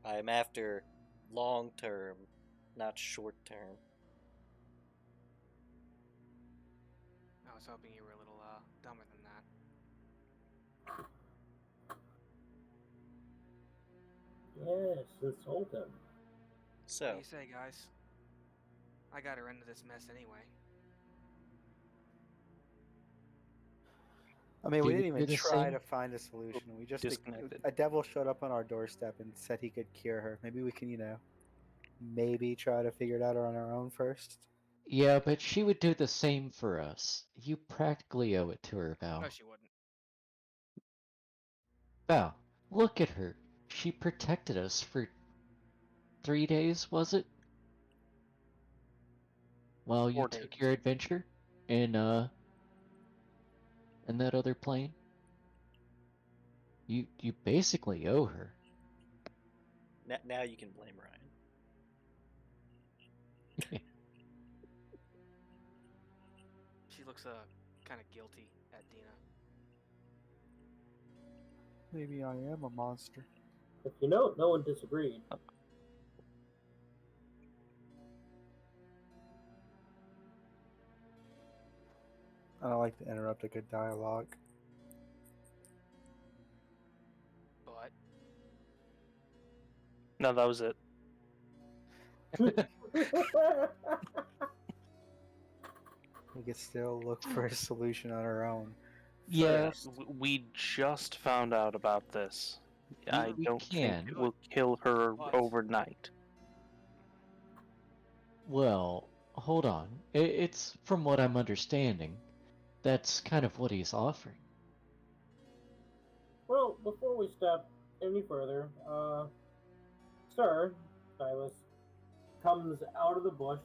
I am after long term, not short term. I was hoping you were a little dumber than that. Yes, insult him. What So, do you say, guys? I got her into this mess anyway. I mean, we Do didn't you even do the try same? to find a solution. We just Disconnected. a devil showed up on our doorstep and said he could cure her. Maybe we can, maybe try to figure it out on our own first. Yeah, but she would do the same for us. You practically owe it to her, Val. No, she wouldn't. Val, look at her. She protected us for 3 days, was it? While you 4 took days. your adventure in that other plane? You basically owe her. now you can blame Ryan. She looks kind of guilty at Dina. Maybe I am a monster. If you know, no one disagreed. I don't like to interrupt a good dialogue. But No, that was it. We could still look for a solution on our own. Yeah, We just found out about this. I we don't can. think we'll kill her But- overnight. Well, hold on. It's from what I'm understanding. That's kind of what he's offering. Well, before we step any further, sir, Silas, comes out of the bush.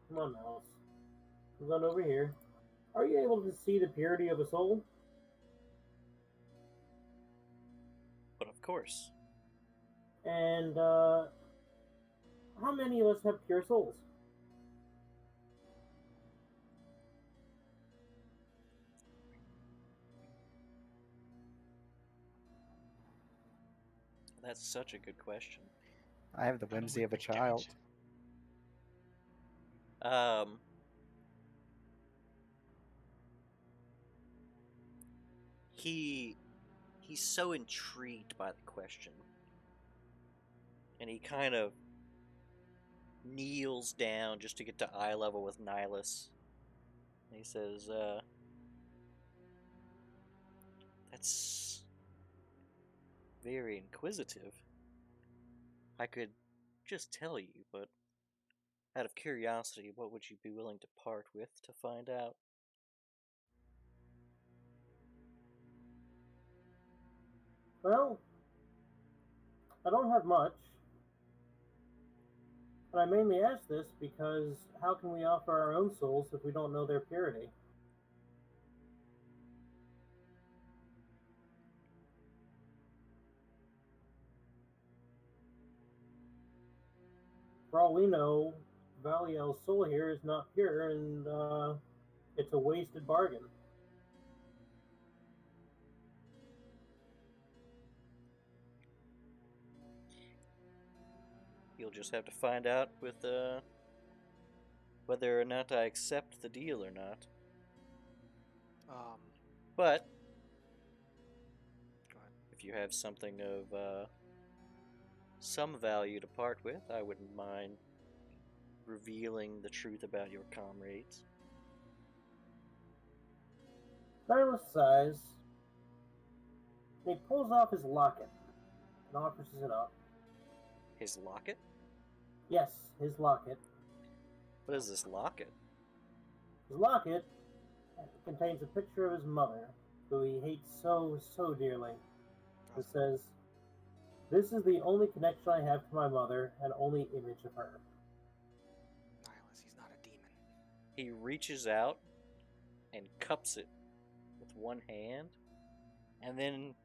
Come on, Alice. Comes on over here. Are you able to see the purity of a soul? But of course. And, how many of us have pure souls? That's such a good question. I have the I don't whimsy like of a the child. count. He's so intrigued by the question. and he kind of kneels down just to get to eye level with Nihilus. And he says, that's very inquisitive. I could just tell you, but out of curiosity, what would you be willing to part with to find out? Well, I don't have much. And I mainly ask this because how can we offer our own souls if we don't know their purity? For all we know, Valiel's soul here is not pure, and it's a wasted bargain. You'll just have to find out with whether or not I accept the deal or not. But Go ahead. if you have something of some value to part with, I wouldn't mind revealing the truth about your comrades. Nihilus sighs. And he pulls off his locket and offers it up. His locket? Yes, his locket. What is this locket? His locket contains a picture of his mother, who he hates so, so dearly. It says, "This is the only connection I have to my mother and only image of her." Nihilus, he's not a demon. He reaches out and cups it with one hand, and then,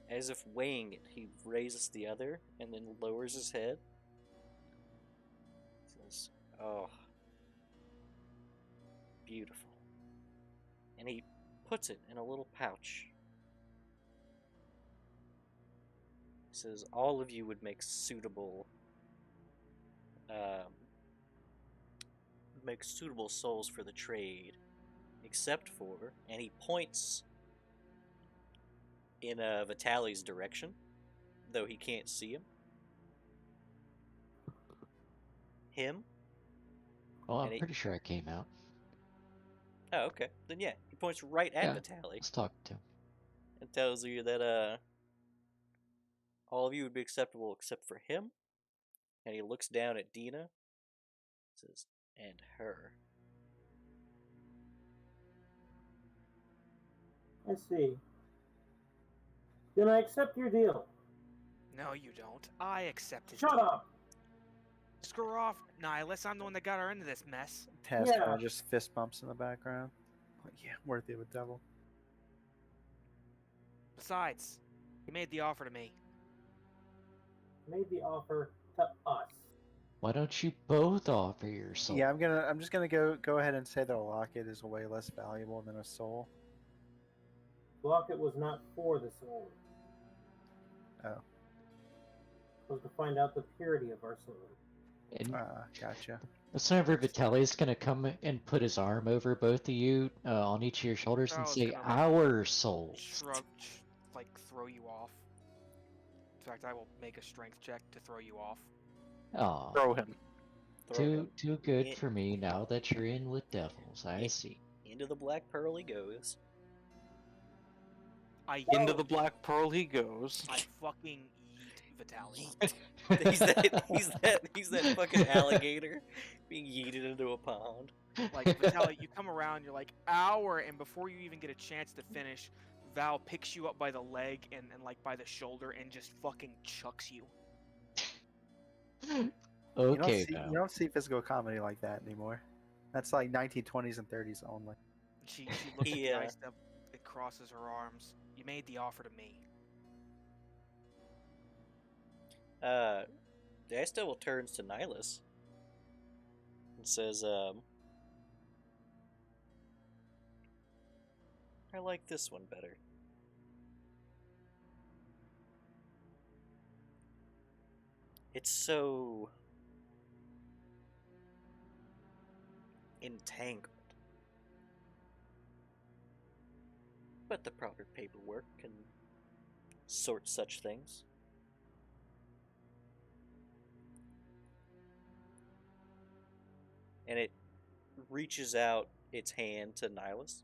as if weighing it, he raises the other and then lowers his head. Says, "Oh, beautiful." And he puts it in a little pouch. He says, "All of you would make suitable souls for the trade, except for," and he points in Vitali's direction, though he can't see him. Him. Well, I'm And pretty sure I came out. Oh, okay. Then yeah, he points right at Yeah. Vitali Let's talk to him. and tells you that all of you would be acceptable except for him. And he looks down at Dina, says, "And her." I see. Then I accept your deal. No, you don't. I accept his Shut deal. up! Screw off, Nihilus. I'm the one that got her into this mess. Taz Yeah. kind of just fist bumps in the background. Like, yeah, worthy of a devil. Besides, he made the offer to me. Made the offer to us. Why don't you both offer your soul? Yeah, I'm just gonna go ahead and say that a locket is way less valuable than a soul. The locket was not for the soul. Oh. It was to find out the purity of our soul. And Gotcha. that's whenever Vitali's gonna come and put his arm over both of you on each of your shoulders and Charles say, gonna, like, "Our souls." Shrug, like, throw you off. In fact, I will make a strength check to throw you off. Aw, Throw him. too good in- for me now that you're in with devils. I see. Into the Black Pearl he goes. Into the Black Pearl he goes. I fucking yeet Vitali. He's that fucking alligator being yeeted into a pond. Like, Vitali, you come around, you're like, "Ow," and before you even get a chance to finish, Val picks you up by the leg and like by the shoulder and just fucking chucks you. Okay, you Val. don't see physical comedy like that anymore. That's like 1920s and 30s only. She looks at the Yeah. ice step, it crosses her arms. You made the offer to me. The Ice Devil turns to Nihilus and says, "I like this one better." It's so entangled. But the proper paperwork can sort such things. and it reaches out its hand to Nihilus.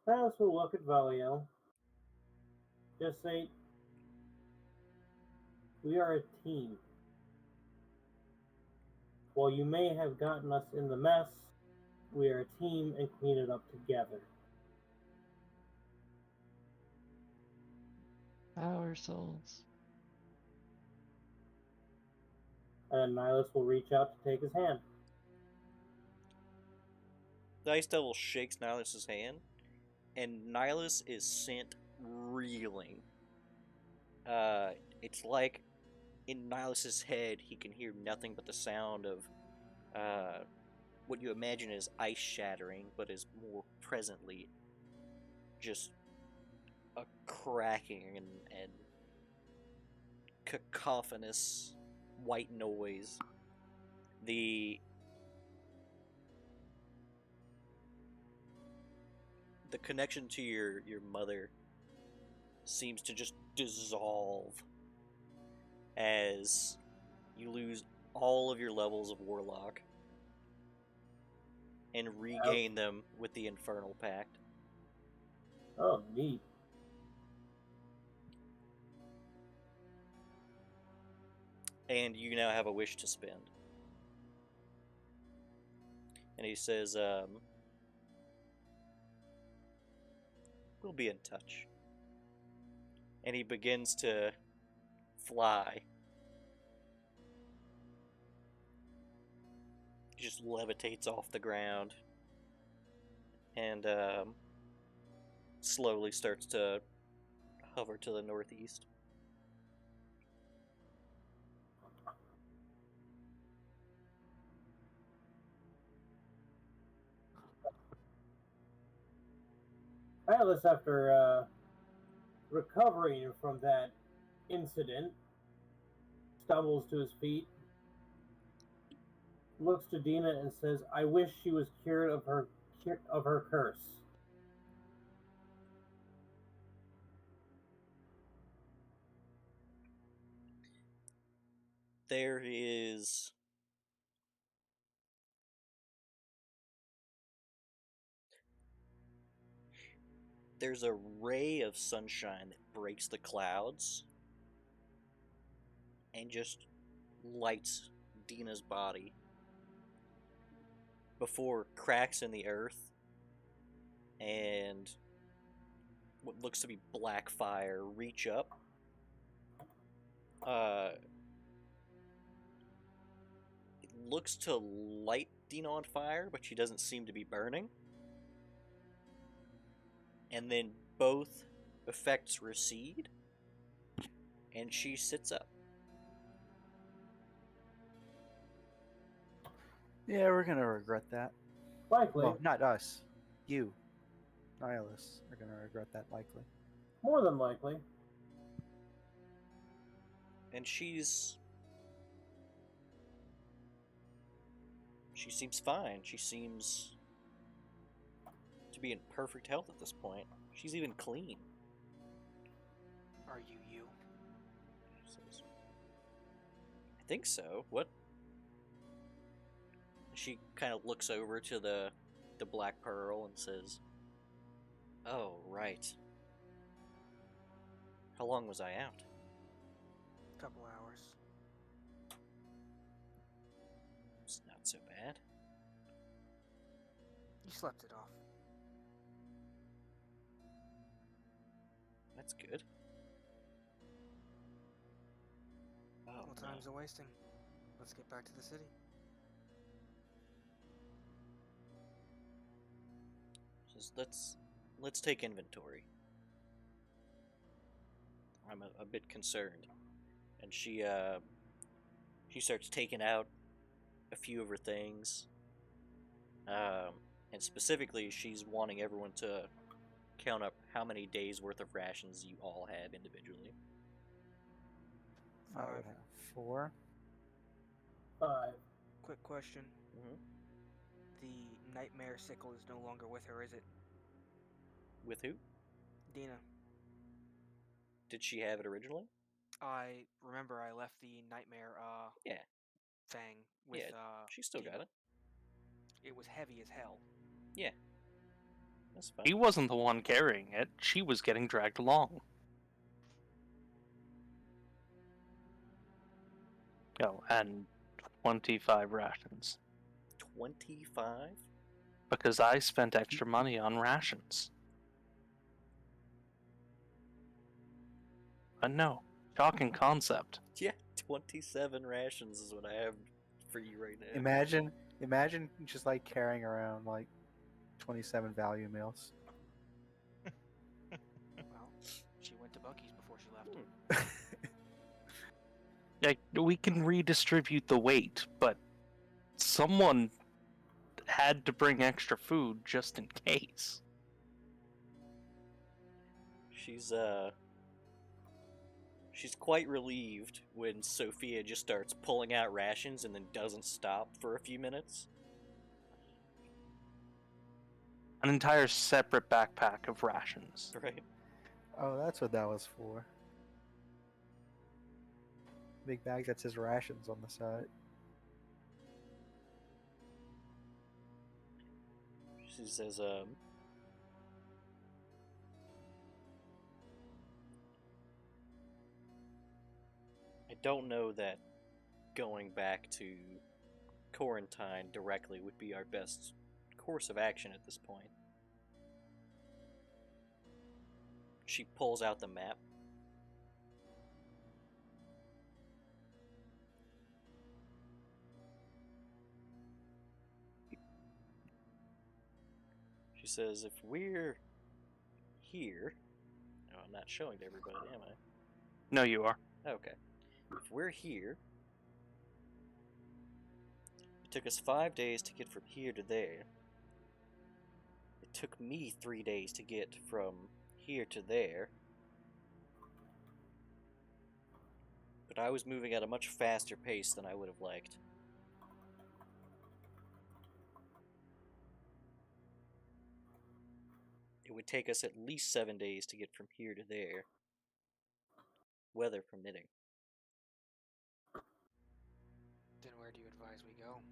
Nihilus will look at Valiel. Just say, we are a team. While you may have gotten us in the mess, we are a team and clean it up together. Our souls. And Nihilus will reach out to take his hand. The Ice Devil shakes Nihilus' hand, and Nihilus is sent reeling. It's like in Nihilus' head, he can hear nothing but the sound of what you imagine is ice shattering, but is more presently just a cracking and cacophonous white noise. The connection to your mother seems to just dissolve as you lose all of your levels of Warlock and regain them with the Infernal Pact. Oh, neat. And you now have a wish to spend. And he says, we'll be in touch. And he begins to fly. He just levitates off the ground and slowly starts to hover to the northeast. Nihilus, after recovering from that incident, stumbles to his feet, looks to Dina and says, I wish she was cured of her curse. There's a ray of sunshine that breaks the clouds and just lights Dina's body before cracks in the earth and what looks to be black fire reach up. It looks to light Dina on fire, but she doesn't seem to be burning. And then both effects recede, and she sits up. Yeah, we're gonna regret that. Likely. Well, not us. You, Nihilus, are gonna regret that likely. More than likely. And she seems fine. She seems to be in perfect health at this point. She's even clean. Are you you? She says, I think so. What? She kind of looks over to the Black Pearl and says, oh, right. How long was I out? Couple hours. It's not so bad. You slept it off. That's good. Oh, Well, time's a wasting. Let's get back to the city. Just let's take inventory. I'm a bit concerned, and she starts taking out a few of her things, and specifically she's wanting everyone to count up how many days worth of rations you all have individually. I would 5. have 4. 5. Quick question. Mm-hmm. The nightmare sickle is no longer with her, is it? With who? Dina. Did she have it originally? I remember I left the nightmare Yeah. thing with Yeah, she still got Dina. it. It was heavy as hell. Yeah. That's fine. He wasn't the one carrying it. She was getting dragged along. Oh, and 25 rations. 25? Because I spent extra money on rations. But no, shocking concept. Yeah, 27 rations is what I have for you right now. Imagine just like carrying around like 27 value meals. Well, she went to Bucky's before she left. Like, we can redistribute the weight, but someone had to bring extra food just in case. She's quite relieved when Sophia just starts pulling out rations and then doesn't stop for a few minutes. An entire separate backpack of rations. Right? Oh, that's what that was for. Big bag that says rations on the side. She says, I don't know that going back to quarantine directly would be our best course of action at this point. She pulls out the map. She says, if we're here... No, I'm not showing to everybody, am I? No, you are. Okay. If we're here... It took us 5 days to get from here to there. It took me 3 days to get from here to there. But I was moving at a much faster pace than I would have liked. It would take us at least 7 days to get from here to there, weather permitting. Then where do you advise we go?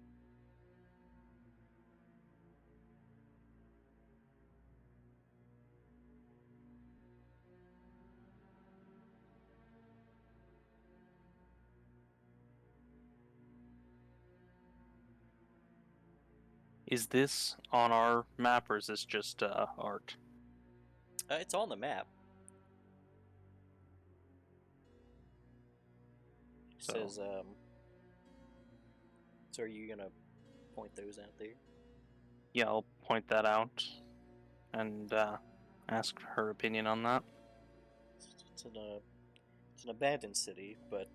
Is this on our map or is this just art? It's on the map. It So- says, so are you gonna point those out there? Yeah, I'll point that out and ask her opinion on that. It's an abandoned city, but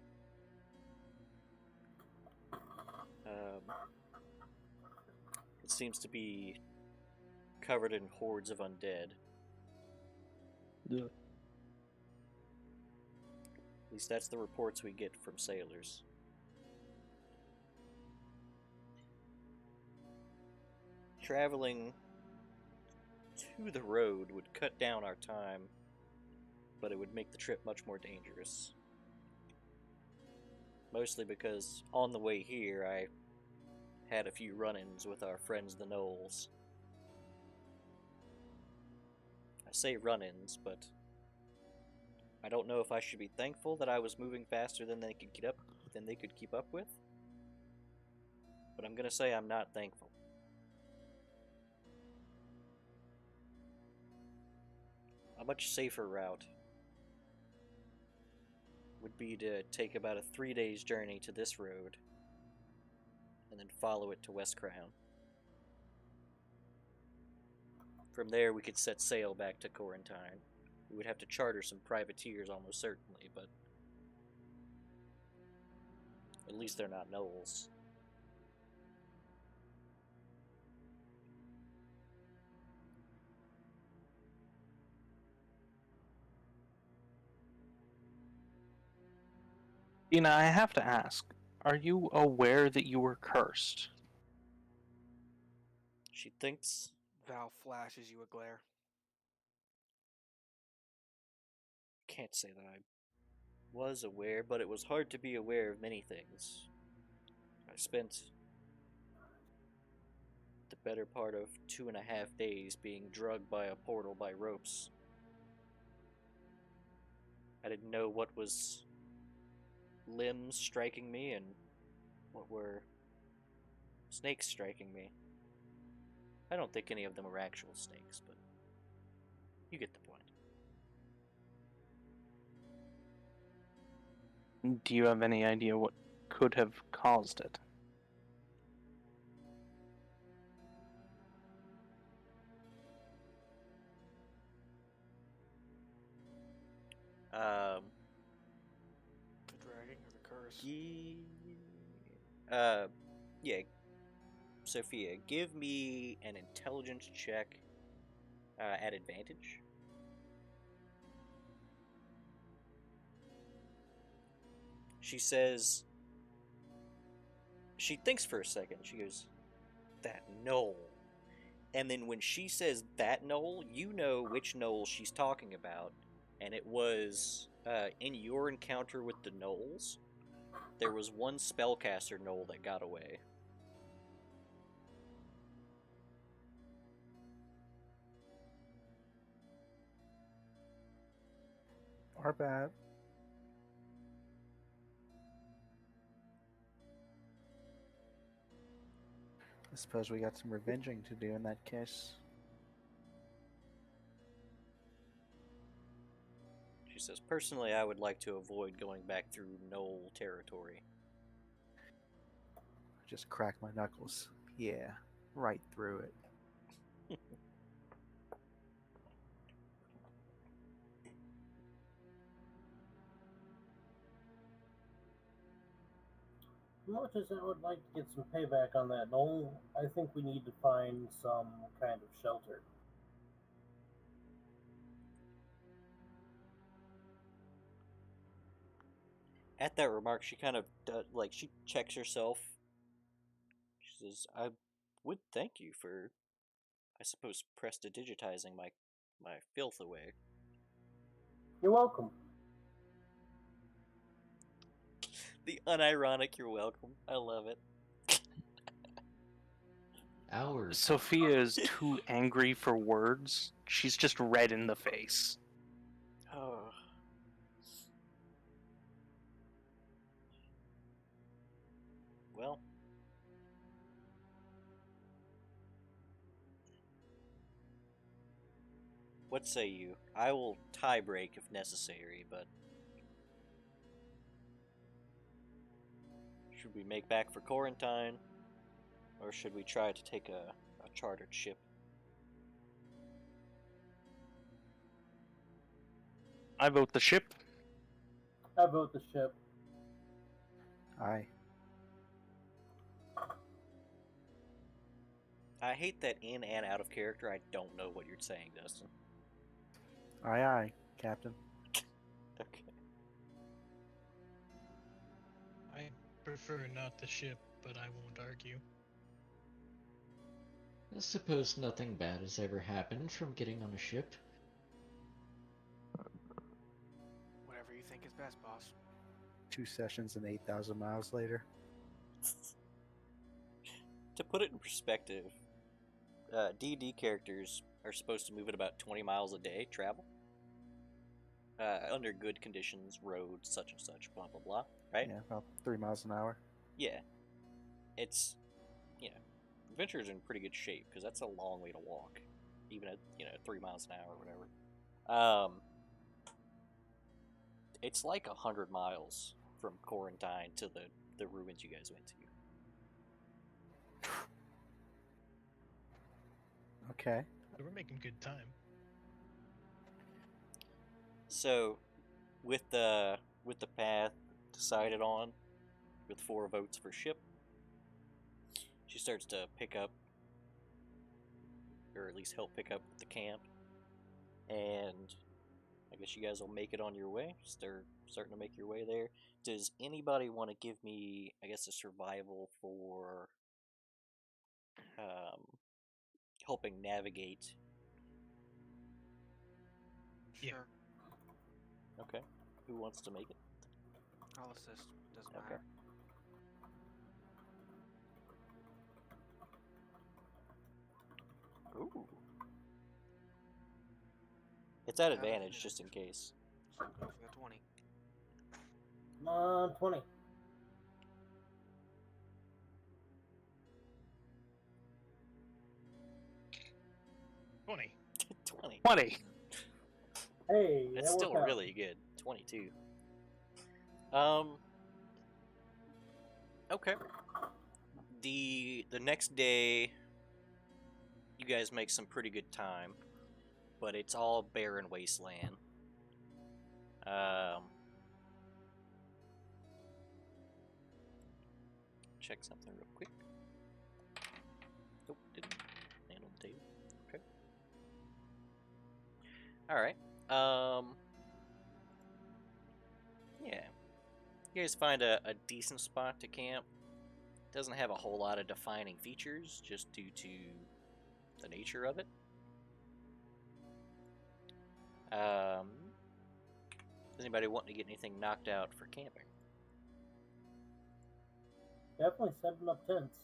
it seems to be covered in hordes of undead. Yeah. At least that's the reports we get from sailors. Traveling to the road would cut down our time, but it would make the trip much more dangerous. Mostly because on the way here I had a few run-ins with our friends the Knolls. I say run-ins, but I don't know if I should be thankful that I was moving faster than they could keep up with. But I'm gonna say I'm not thankful. A much safer route would be to take about a 3 days journey to this road and then follow it to West Crown. From there we could set sail back to Quarantine. We would have to charter some privateers almost certainly, but at least they're not Knolls. Dina, I have to ask, are you aware that you were cursed? She thinks Val flashes you a glare. can't say that I was aware, but it was hard to be aware of many things. I spent the better part of 2.5 days being drugged by a portal by ropes. I didn't know what was limbs striking me and what were snakes striking me. I don't think any of them were actual snakes, but you get the point. Do you have any idea what could have caused it? The dragging or the curse? Yeah. Sophia, give me an intelligence check at advantage. She says, she thinks for a second. She goes, that knoll. And then when she says that knoll, you know which knoll she's talking about. And it was in your encounter with the gnolls, there was one spellcaster gnoll that got away. Our bad. I suppose we got some revenging to do in that case. She says, personally, I would like to avoid going back through gnoll territory. Just crack my knuckles. Yeah, right through it. As much as I would like to get some payback on that knoll, I think we need to find some kind of shelter. At that remark, she kind of she checks herself. She says, "I would thank you for, I suppose, prestidigitizing my filth away." You're welcome. The unironic "you're welcome." I love it. Hours. Sophia is too angry for words. She's just red in the face. Oh. Well. What say you? I will tie break if necessary, but should we make back for quarantine? Or should we try to take a chartered ship? I vote the ship. I vote the ship. Aye. I hate that in and out of character I don't know what you're saying, Dustin. Aye, aye, Captain. Okay. I prefer not the ship, but I won't argue. I suppose nothing bad has ever happened from getting on a ship. Whatever you think is best, boss. 2 sessions and 8,000 miles later. To put it in perspective, D&D characters are supposed to move at about 20 miles a day travel. Under good conditions, roads, such and such, blah, blah, blah, right? Yeah, about 3 miles an hour. Yeah. It's, Adventure's in pretty good shape, because that's a long way to walk, even at, 3 miles an hour or whatever. It's like 100 miles from Quarantine to the ruins you guys went to. Okay. So we're making good time. So, with the path decided on, with 4 votes for ship, she starts to pick up, or at least help pick up the camp, and I guess you guys will make it on your way. Start starting to make your way there. Does anybody want to give me, I guess, a survival for helping navigate? Yeah. Sure. Okay. Who wants to make it? I'll assist. Doesn't Okay. matter. Ooh. It's at I have advantage, just in case. So go for the 20. Come on, 20. Twenty. 20. 20. Hey, It's that still worked out. really good. 22. Okay. The next day, you guys make some pretty good time, but it's all barren wasteland. Check something real quick. Nope, didn't land on the table. Okay. All right. Yeah. You guys find a decent spot to camp. Doesn't have a whole lot of defining features, just due to the nature of it. Does anybody want to get anything knocked out for camping? Definitely setting up tents.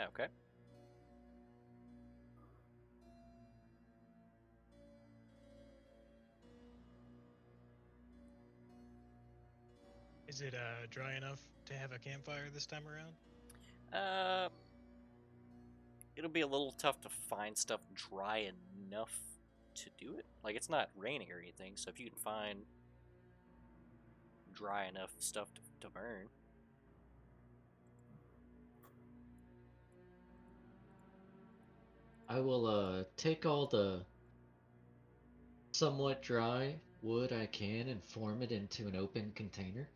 Okay. Is it dry enough to have a campfire this time around? It'll be a little tough to find stuff dry enough to do it. Like, it's not raining or anything, so if you can find dry enough stuff to burn. I will take all the somewhat dry wood I can and form it into an open container.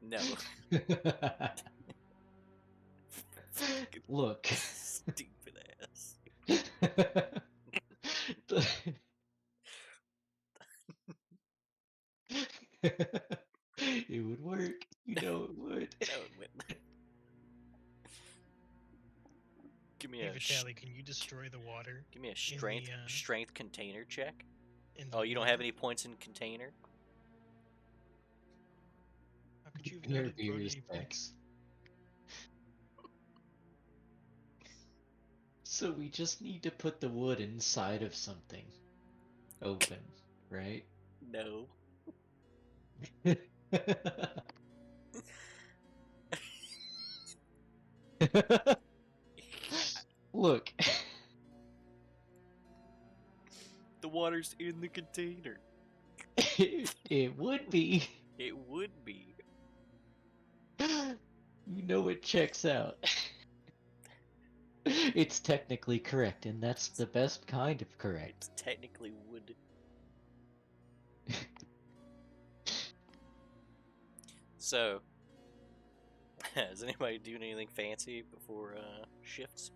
No. Look. Stupid ass. It would work. You know it would. You know it went. Give me Hey, a Vitaly, can you destroy the water? give me a in strength container check. in the Oh, you don't have wood? any points in container? How could you have Here, not be brought any respect. points? So we just need to put the wood inside of something open, right? No. Look. The water's in the container. It would be. It would be. You know it checks out. It's technically correct, and that's the best kind of correct. It's technically wood. So, is anybody doing anything fancy before shifts?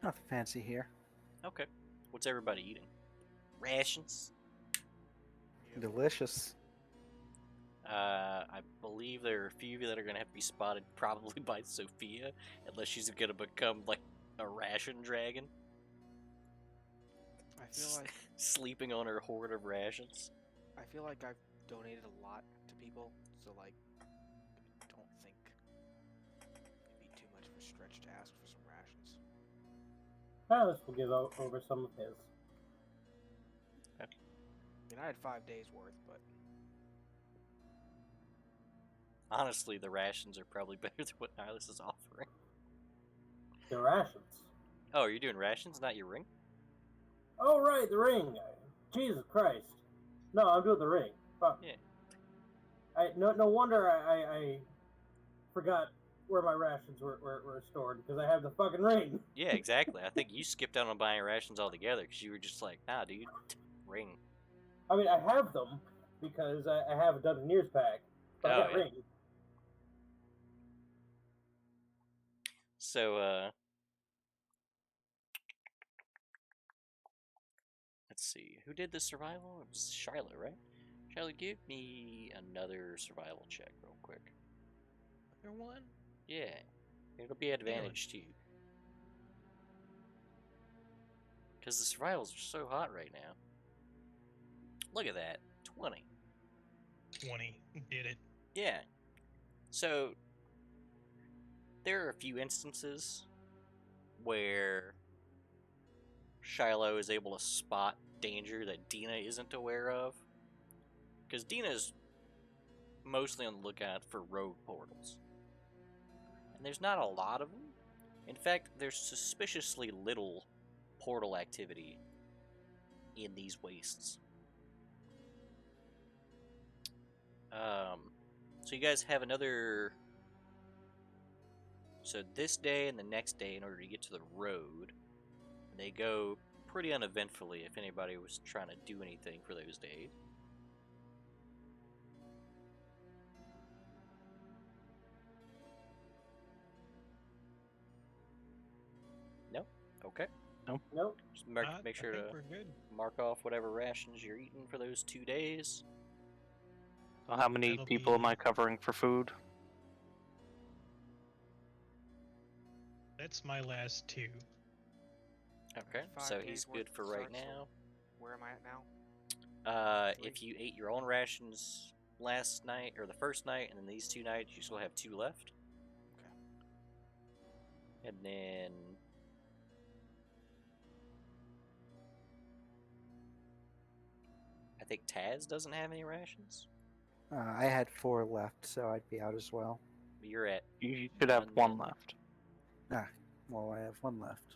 Nothing fancy here. Okay. What's everybody eating? Rations? Delicious. I believe there are a few that are going to have to be spotted probably by Sophia, unless she's going to become like a ration dragon. I feel like Sleeping on her hoard of rations. I've donated a lot to people, so like I don't think it'd be too much of a stretch to ask for some rations. Silas will give over some of his. I mean, I had 5 days worth, but Honestly, the rations are probably better than what Nihilus is offering. The rations. Oh, are you doing rations, not your ring? Oh, right, the ring. Jesus Christ. No, I'm doing the ring. Fuck. Yeah. No wonder I forgot where my rations were stored, because I have the fucking ring. Yeah, exactly. I think you skipped out on buying rations altogether because you were just like, nah, dude, ring. I mean, I have them, because I have a Dungeoneer's pack, but I Oh, got yeah. ring. So, let's see. Who did the survival? It was Charlotte, right? Charlotte, give me another survival check real quick. Another one? Yeah. It'll be advantage to you. Because the survivals are so hot right now. Look at that. 20. 20. Did it. Yeah. So, there are a few instances where Shiloh is able to spot danger that Dina isn't aware of. Because Dina's mostly on the lookout for rogue portals. And there's not a lot of them. In fact, there's suspiciously little portal activity in these wastes. So you guys have another... So this day and the next day in order to get to the road. And they go pretty uneventfully if anybody was trying to do anything for those days. No? Okay. Nope. Just make I sure think to we're good. mark off whatever rations you're eating for those 2 days. So how many That'll people am be- I covering for food? That's my last 2. Okay, 5 so days he's worth good for right starts, so now. Where am I at now? If you ate your own rations last night or the first night, and then these 2 nights, you still have 2 left. Okay. And then I think Taz doesn't have any rations. I had 4 left, so I'd be out as well. You're at You should have None one then. left. Well, I have 1 left.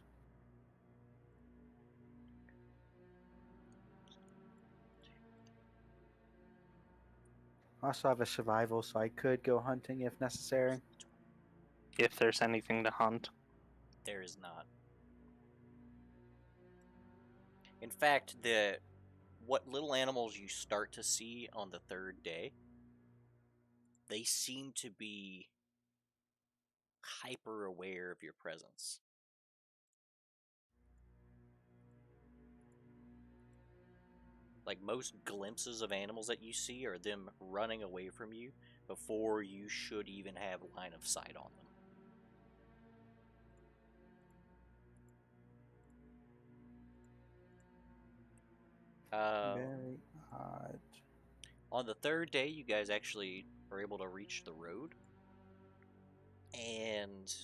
I also have a survival, so I could go hunting if necessary. If there's anything to hunt. There is not. In fact, what little animals you start to see on the 3rd day, they seem to be hyper aware of your presence. Like most glimpses of animals that you see are them running away from you before you should even have line of sight on them. Very odd. On the 3rd day, you guys actually are able to reach the road, and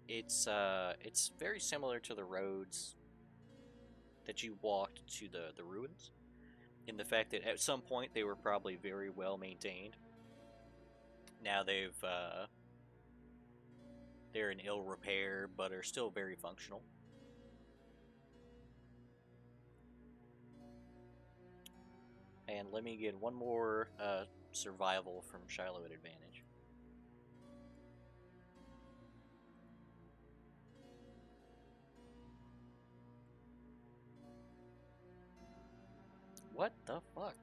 it's very similar to the roads that you walked to the ruins, in the fact that at some point they were probably very well maintained. Now they're in ill repair, but are still very functional. And let me get one more survival from Shiloh at advantage. What the fuck?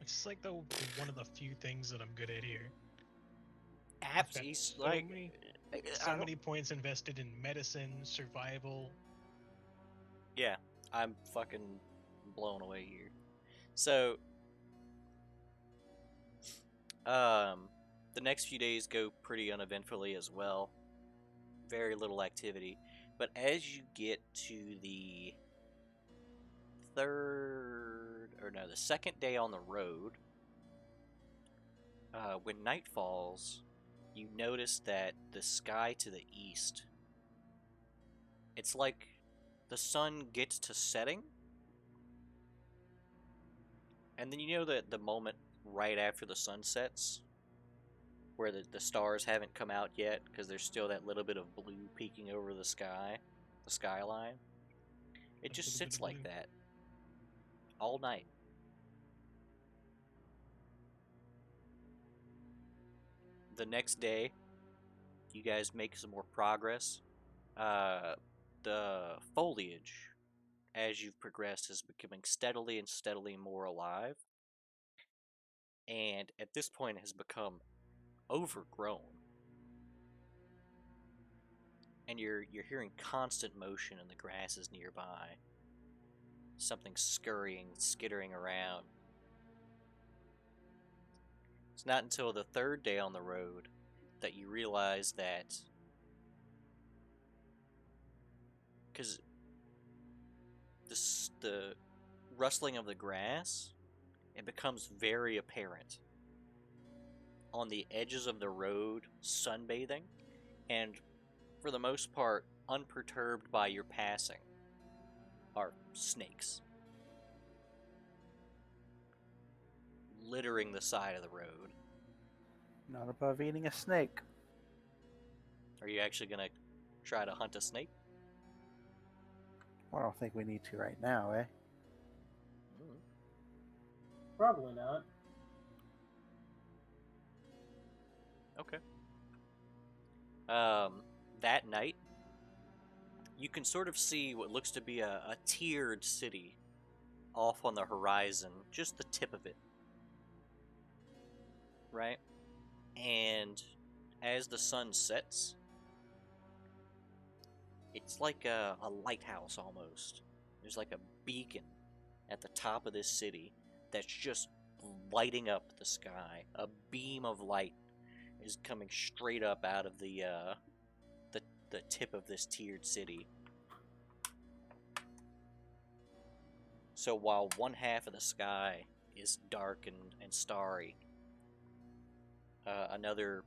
It's like the one of the few things that I'm good at here. Apps, got he's so like... many- I So don't- many points invested in medicine, survival. Yeah, I'm fucking blown away here. So, the next few days go pretty uneventfully as well. Very little activity. But as you get to the the 2nd day on the road, when night falls, you notice that the sky to the east, it's like the sun gets to setting, and then you know that the moment right after the sun sets, where the stars haven't come out yet because there's still that little bit of blue peeking over the sky, the skyline. It A just little bit sits of like blue. that all night. The next day, you guys make some more progress. The foliage, as you've progressed, is becoming steadily and steadily more alive, and at this point has become overgrown. And you're hearing constant motion in the grasses nearby. Something scurrying, skittering around. It's not until the 3rd day on the road that you realize that the rustling of the grass, it becomes very apparent on the edges of the road, sunbathing, and for the most part, unperturbed by your passing, are snakes. Littering the side of the road. Not above eating a snake. Are you actually going to try to hunt a snake? Well, I don't think we need to right now, eh? Mm. Probably not. Okay. That night, you can sort of see what looks to be a tiered city off on the horizon, just the tip of it. Right? And as the sun sets, it's like a lighthouse almost. There's like a beacon at the top of this city that's just lighting up the sky. A beam of light is coming straight up out of the tip of this tiered city. So while one half of the sky is dark and starry, another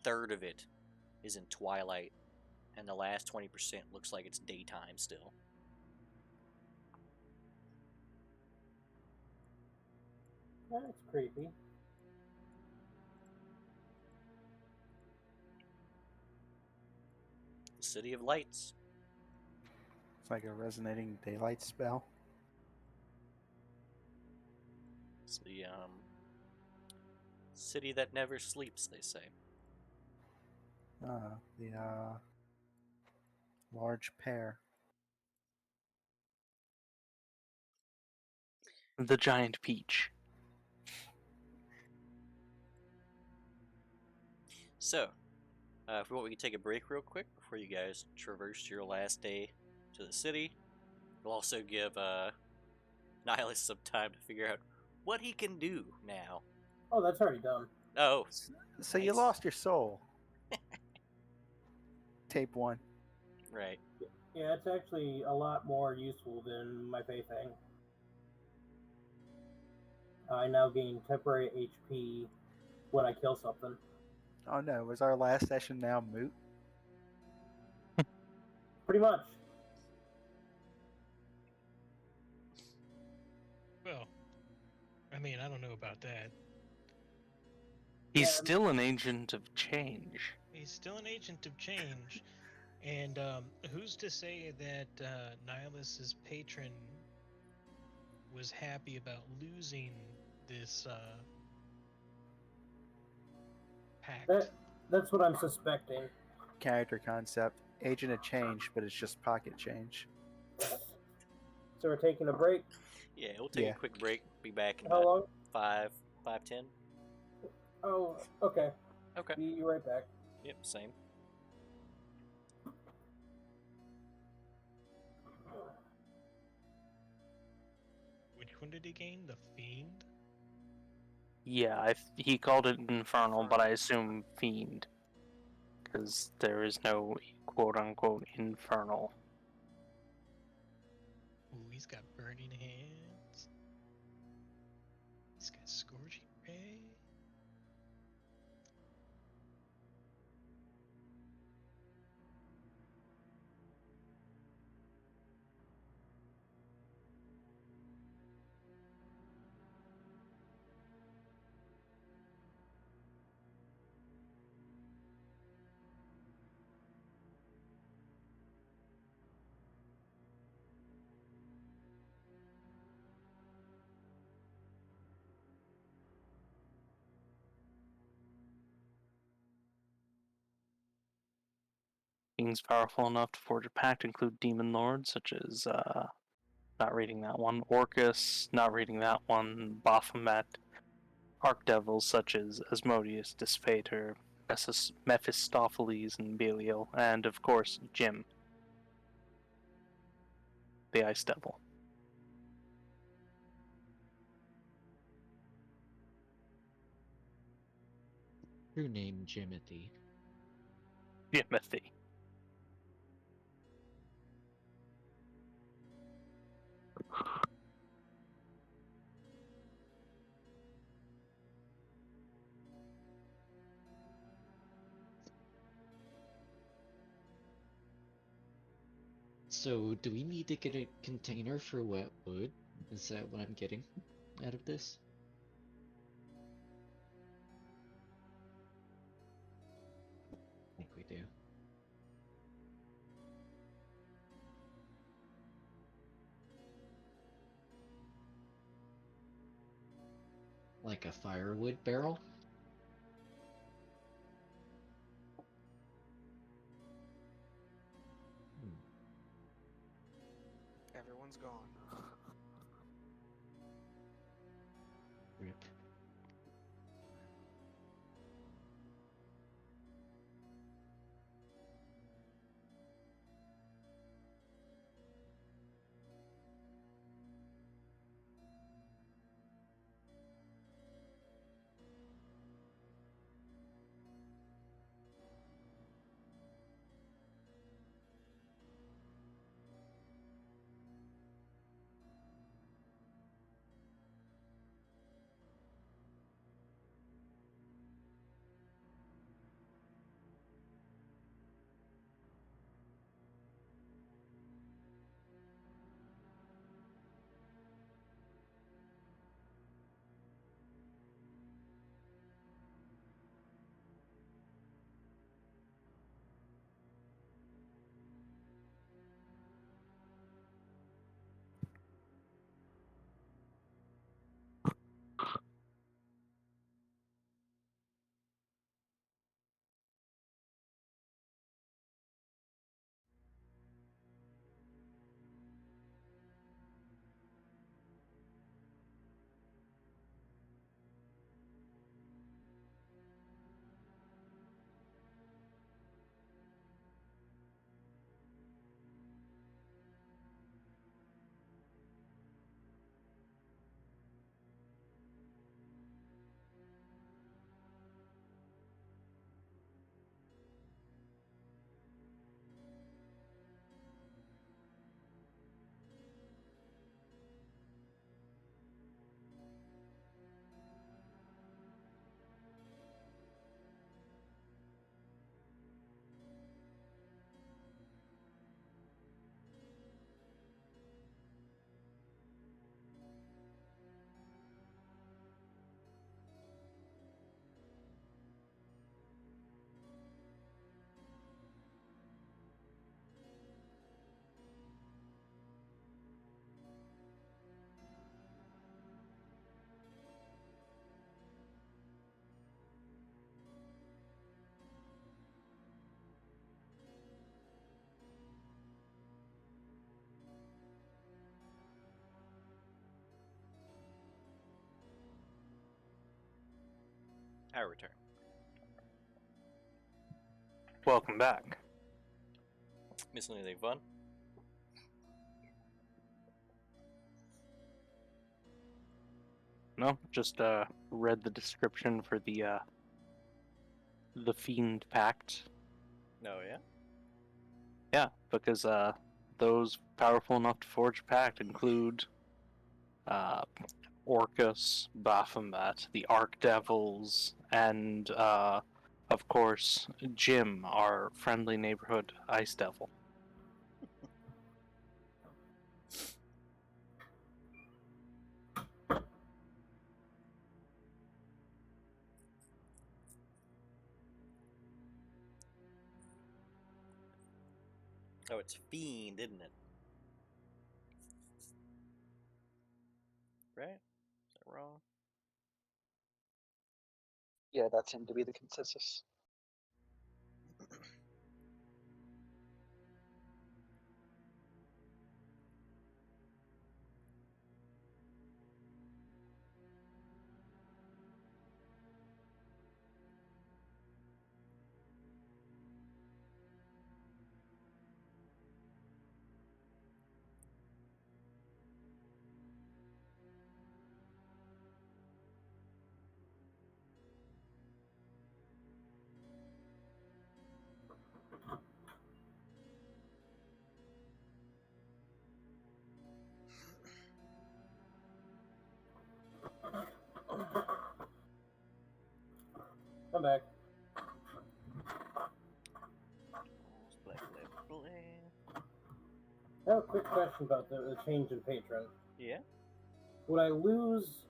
third of it is in twilight, and the last 20% looks like it's daytime still. That's creepy. The City of Lights. It's like a resonating daylight spell. It's the city that never sleeps, they say. The large pear. The giant peach. So, if we want, we can take a break real quick before you guys traverse your last day to the city. We'll also give Nihilus some time to figure out what he can do now. Oh, that's already done. Oh, So you nice. lost your soul. Tape 1. Right. Yeah, it's actually a lot more useful than my faith thing. I now gain temporary HP when I kill something. Oh no, was our last session now moot? Pretty much. Well, I mean, I don't know about that. He's Yeah, still an agent of change. He's still an agent of change, and who's to say that Nihilus's patron was happy about losing this pact? That's what I'm suspecting. Character concept. Agent of change, but it's just pocket change. So we're taking a break. Yeah, we'll take Yeah. a quick break. Be back in How long? about 5:10. Oh, okay. Okay. Be right back. Yep, same. Which one did he gain? The Fiend? Yeah, he called it infernal, but I assume fiend. Because there is no quote-unquote infernal. Ooh, he's got burning hands. He's got scorching ray. Beings powerful enough to forge a pact include demon lords, such as, not reading that one, Orcus, not reading that one, Baphomet, archdevils such as Asmodeus, Dispater, Mephistopheles, and Belial, and of course, Jim, the Ice Devil. True name Jimothy. Jimothy. So, do we need to get a container for wet wood? Is that what I'm getting out of this? I think we do. Like a firewood barrel? Everyone's gone. Rip. I return. Welcome back. Missing anything fun? No, just read the description for the Fiend Pact. No, yeah? Yeah, because those powerful enough to forge a pact include Orcus, Baphomet, the Archdevils, and of course Jim, our friendly neighborhood ice devil. Oh, it's Fiend, isn't it? Right? Is that wrong? Yeah, that seemed to be the consensus. I'm back. Blah, blah, blah. I have a quick question about the change in patron. Yeah. Would I lose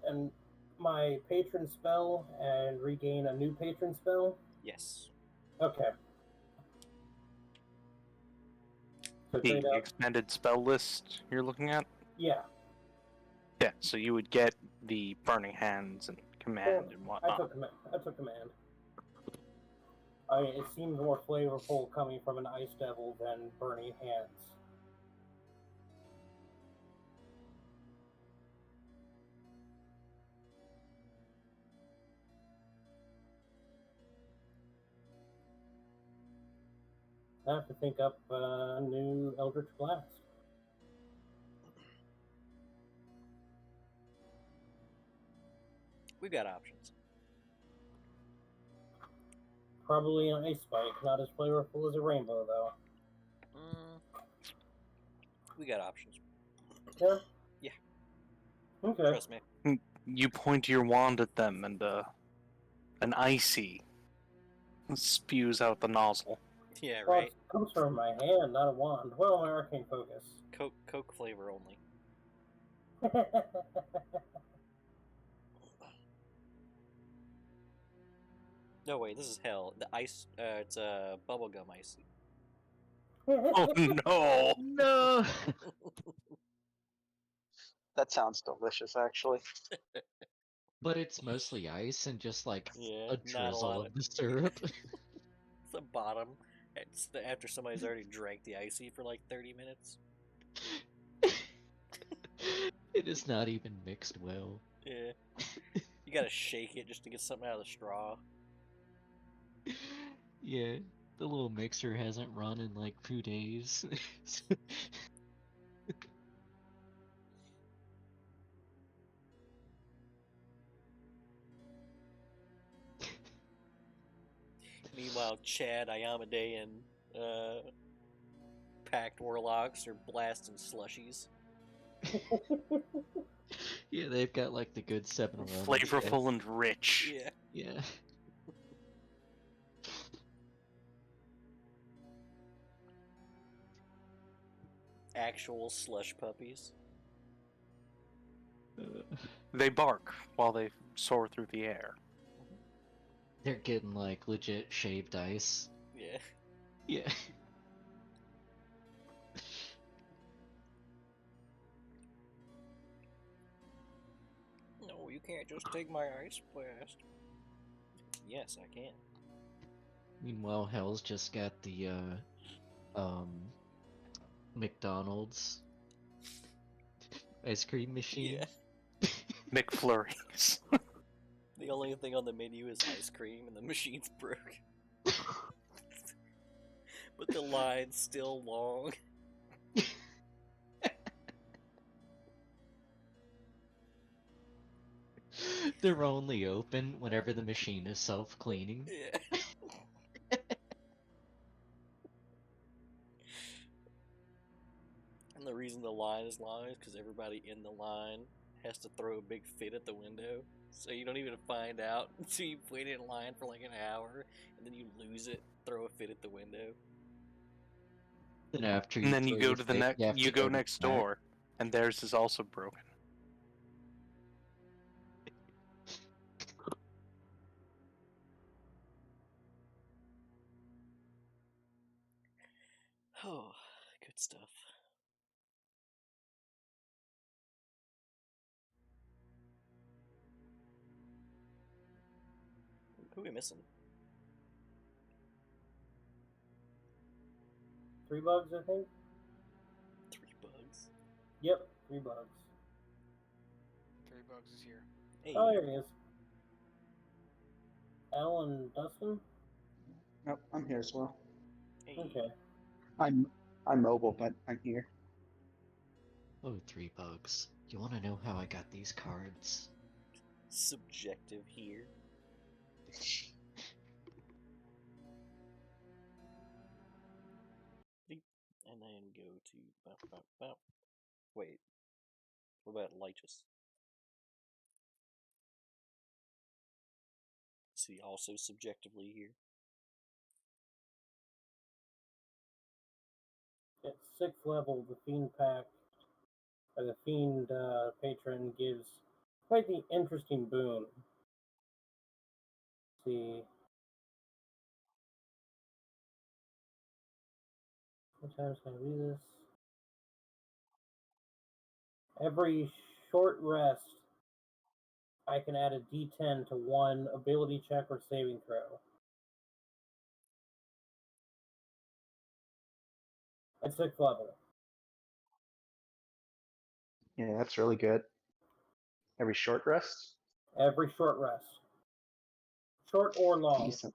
my patron spell and regain a new patron spell? Yes. Okay. So The trade out. extended spell list you're looking at? Yeah. Yeah, so you would get the Burning Hands and Command and I whatnot. took command. It seems more flavorful coming from an Ice Devil than Burning Hands. I have to think up a new Eldritch Blast. We've got options. Probably an Ice Spike, not as flavorful as a Rainbow, though. We got options. Yeah? Yeah. Okay. Trust me. You point your wand at them and an icy spews out the nozzle. Yeah, Well, right. it comes from my hand, not a wand. Well, my arcane focus. Coke flavor only. No, wait, this is hell. The ice, it's bubblegum icy. Oh no! No. That sounds delicious, actually. But it's mostly ice and just like Yeah, a not a lot drizzle of the syrup. It's the bottom. It's after somebody's already drank the icy for like 30 minutes. It is not even mixed well. Yeah. You gotta shake it just to get something out of the straw. Yeah, the little mixer hasn't run in like 2 days. Meanwhile, Chad, Ayamade, and Packed Warlocks are blasting slushies. Yeah, they've got like the good 7-Eleven. Flavorful and rich. Yeah. Yeah. Actual slush puppies. They bark while they soar through the air. They're getting like legit shaved ice. Yeah. Yeah. No, you can't just take my ice blast. Yes, I can. Meanwhile, Hell's just got the McDonald's ice cream machine. Yeah. McFlurries. The only thing on the menu is ice cream, and the machine's broke. But the line's still long. They're only open whenever the machine is self-cleaning. Yeah. And the reason the line is long is because everybody in the line has to throw a big fit at the window. So you don't even find out until you've waited in line for like an hour, and then you lose it, throw a fit at the window. Then after And then you throw go your to the fit, next. have You to go to next the back. door, and theirs is also broken. Oh, good stuff. Who are we missing? 3 bugs, I think? 3 bugs. Yep, 3 bugs. 3 bugs is here. Hey. Oh, there he is. Alan Dustin? Nope, I'm here as well. Hey. Okay. I'm mobile, but I'm here. Oh, 3 bugs. You want to know how I got these cards? Subjective here. And then go to... Wait. What about Lychus? Is he also subjectively here? It's 6th level, the Fiend Pack, or the Fiend Patron gives quite the interesting boon. Let's see. What times can I do this? Every short rest, I can add a D10 to one ability check or saving throw. At 6th level. Yeah, that's really good. Every short rest? Every short rest. Short or long. Decent.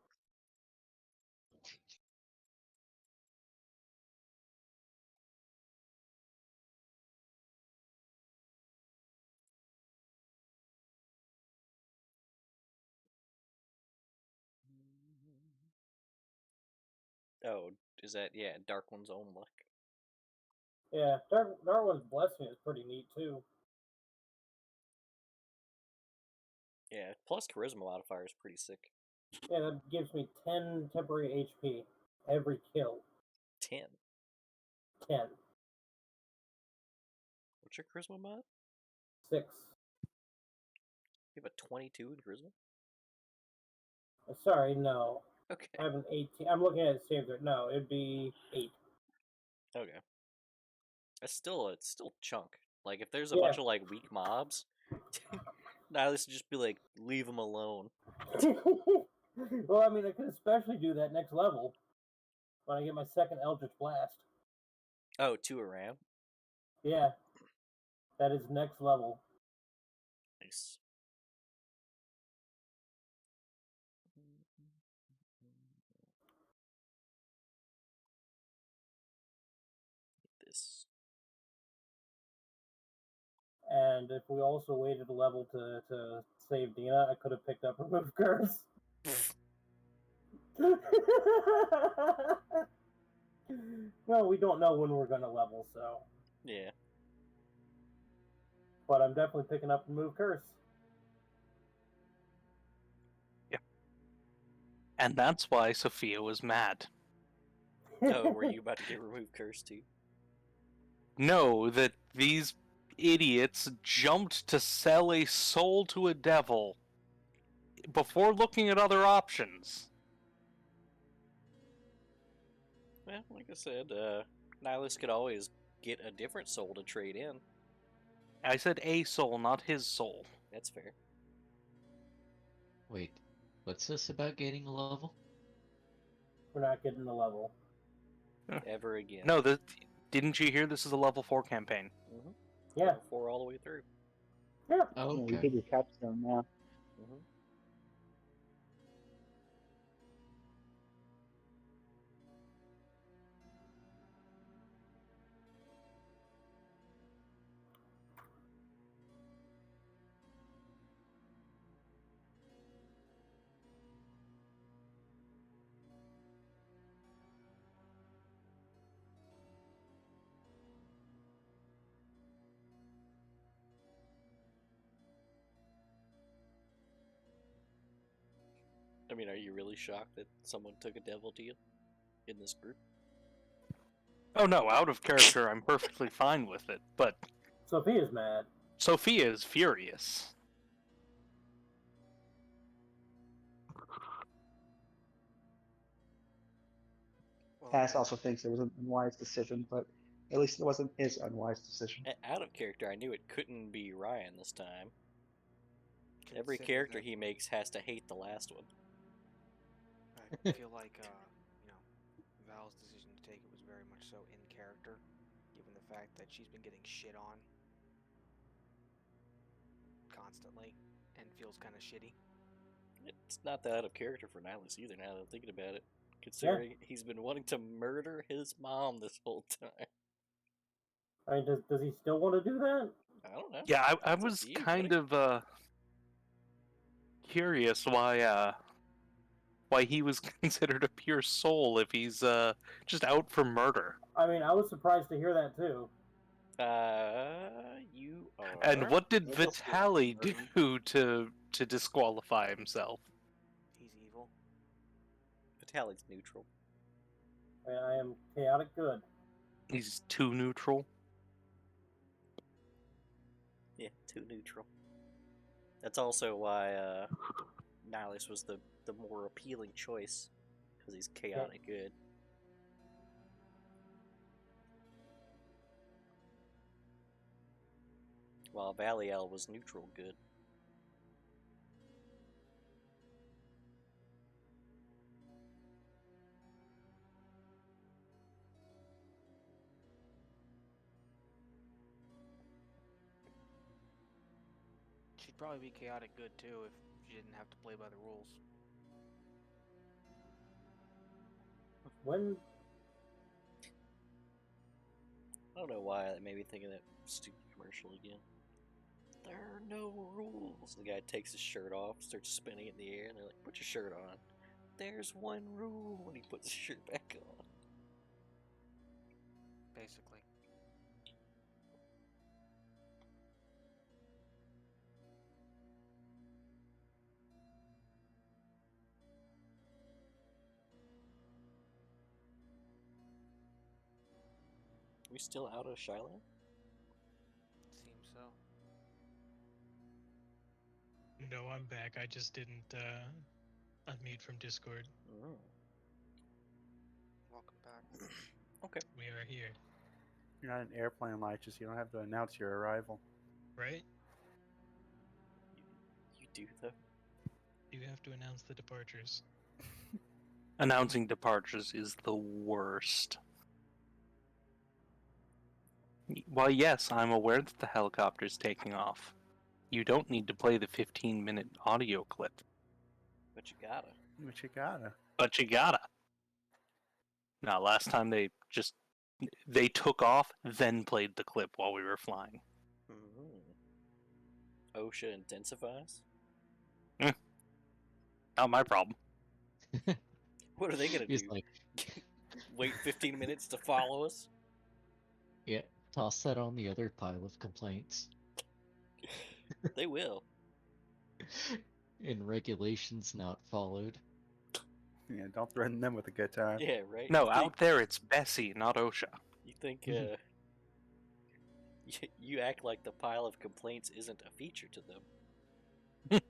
Oh, is that, yeah, Dark One's own luck. Yeah, Darwin's Blessing is pretty neat too. Yeah, plus Charisma modifier is pretty sick. Yeah, that gives me 10 temporary HP every kill. 10. 10. What's your Charisma mod? 6. You have a 22 in Charisma? Sorry, no. Okay. I have an 18. I'm looking at it saved there. No, it'd be 8. Okay. It's still chunk. Like, if there's a Yeah. bunch of, like, weak mobs, Nihilus would just be like, leave them alone. Well, I mean, I could especially do that next level when I get my second Eldritch Blast. Oh, 2 around? Yeah. That is next level. Nice. This. And if we also waited a level to save Dina, I could have picked up Remove Curse. Well, we don't know when we're going to level, so. Yeah. But I'm definitely picking up Remove Curse. Yeah. And that's why Sophia was mad. Oh, were you about to get removed curse too? No, that these idiots jumped to sell a soul to a devil before looking at other options. Well, like I said, Nihilus could always get a different soul to trade in. I said a soul, not his soul. That's fair. Wait, what's this about gaining a level? We're not getting the level. Ever again. No, didn't you hear this is a level 4 campaign? Mm-hmm. Yeah. Level 4 all the way through. Yeah. Oh, Yeah, you okay. hit your capstone now. Mm-hmm. I mean, are you really shocked that someone took a devil deal in this group? Oh no, out of character, I'm perfectly fine with it, but Sophia's mad. Sophia is furious. Well, Cass also thinks it was an unwise decision, but at least it wasn't his unwise decision. Out of character, I knew it couldn't be Ryan this time. Every consider character that- he makes has to hate the last one. I feel like, Val's decision to take it was very much so in character, given the fact that she's been getting shit on constantly and feels kind of shitty. It's not that out of character for Nihilus either, now that I'm thinking about it. Considering he's been wanting to murder his mom this whole time. I mean, does he still want to do that? I don't know. Yeah, I It's up was to you, kind buddy. of curious why he was considered a pure soul if he's just out for murder. I mean, I was surprised to hear that too. You are. And what did Maybe he'll still Vitaly murder do to disqualify himself? He's evil. Vitalik's neutral. I am chaotic good. He's too neutral. Yeah, too neutral. That's also why Nihilus was the more appealing choice, because he's chaotic good. While Valiel was neutral good. She'd probably be chaotic good too if she didn't have to play by the rules. When I don't know why that made me think of that stupid commercial again. There are no rules. The guy takes his shirt off, starts spinning it in the air, and they're like, "Put your shirt on." There's one rule when he puts his shirt back on. Basically. We still out of Shiloh? Seems so. No, I'm back. I just didn't unmute from Discord. Mm. Welcome back. Okay. We are here, You're not an airplane Lychus. You don't have to announce your arrival. right? You do, though. You have to announce the departures. Announcing departures is the worst. While yes, I'm aware that the helicopter's taking off. You don't need to play the 15-minute audio clip. But you gotta. But you gotta. But you gotta. Now, last time they took off, then played the clip while we were flying. Mm-hmm. OSHA intensifies? Not my problem. What are they gonna He's do? like, Wait 15 minutes to follow us? yeah, toss that on the other pile of complaints. They will. And regulations not followed. Yeah, don't threaten them with a good time. Yeah, right? No, out there it's Bessie, not OSHA. You think you act like the pile of complaints isn't a feature to them,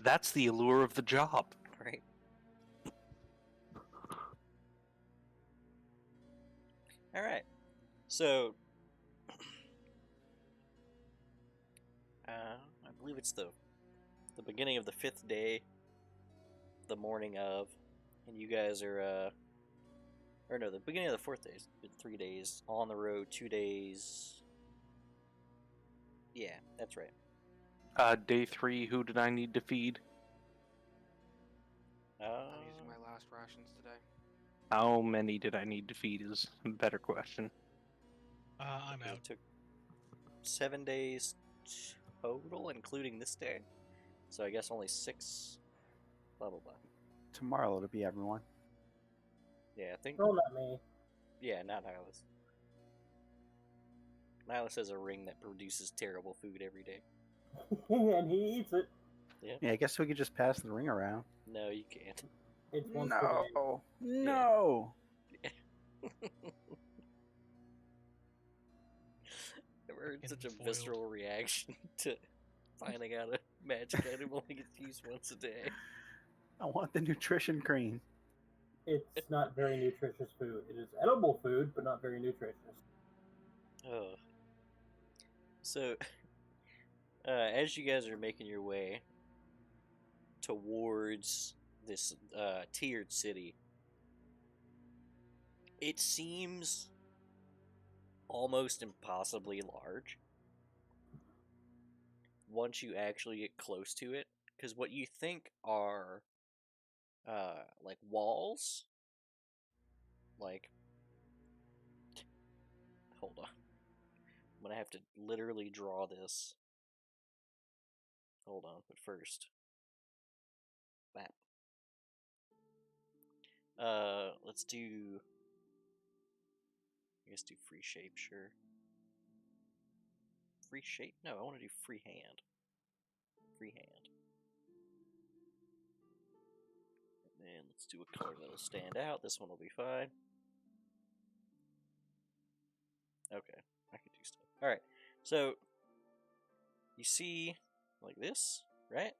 That's the allure of the job. right? All right. So, I believe it's the beginning of the 5th day, the morning of, and you guys are or no, the beginning of the 4th day. It's been 3 days on the road, 2 days. Yeah, that's right. Day 3, who did I need to feed? I'm using my last rations today. How many did I need to feed is a better question. I'm It out. took 7 days total, including this day. So I guess only 6. Blah blah blah. Tomorrow it'll be everyone. Yeah, I think. oh, not me. Yeah, not Nihilus. Nihilus has a ring that produces terrible food every day. And he eats it. Yeah, I guess we could just pass the ring around. No, you can't. It's once per day. No. I've heard such a Foiled. visceral reaction to finding out a magic item only gets used once a day. I want the nutrition cream. It's not very nutritious food. It is edible food, but not very nutritious. Oh. So, as you guys are making your way towards this tiered city, it seems almost impossibly large once you actually get close to it, because what you think are like walls, like, hold on, I'm gonna have to literally draw this. Hold on, but first, map. Let's do. I guess do free shape, sure. Free shape? No, I want to do free hand. Free hand. And then let's do a color that'll stand out. This one will be fine. Okay, I can do stuff. All right, so you see like this, right?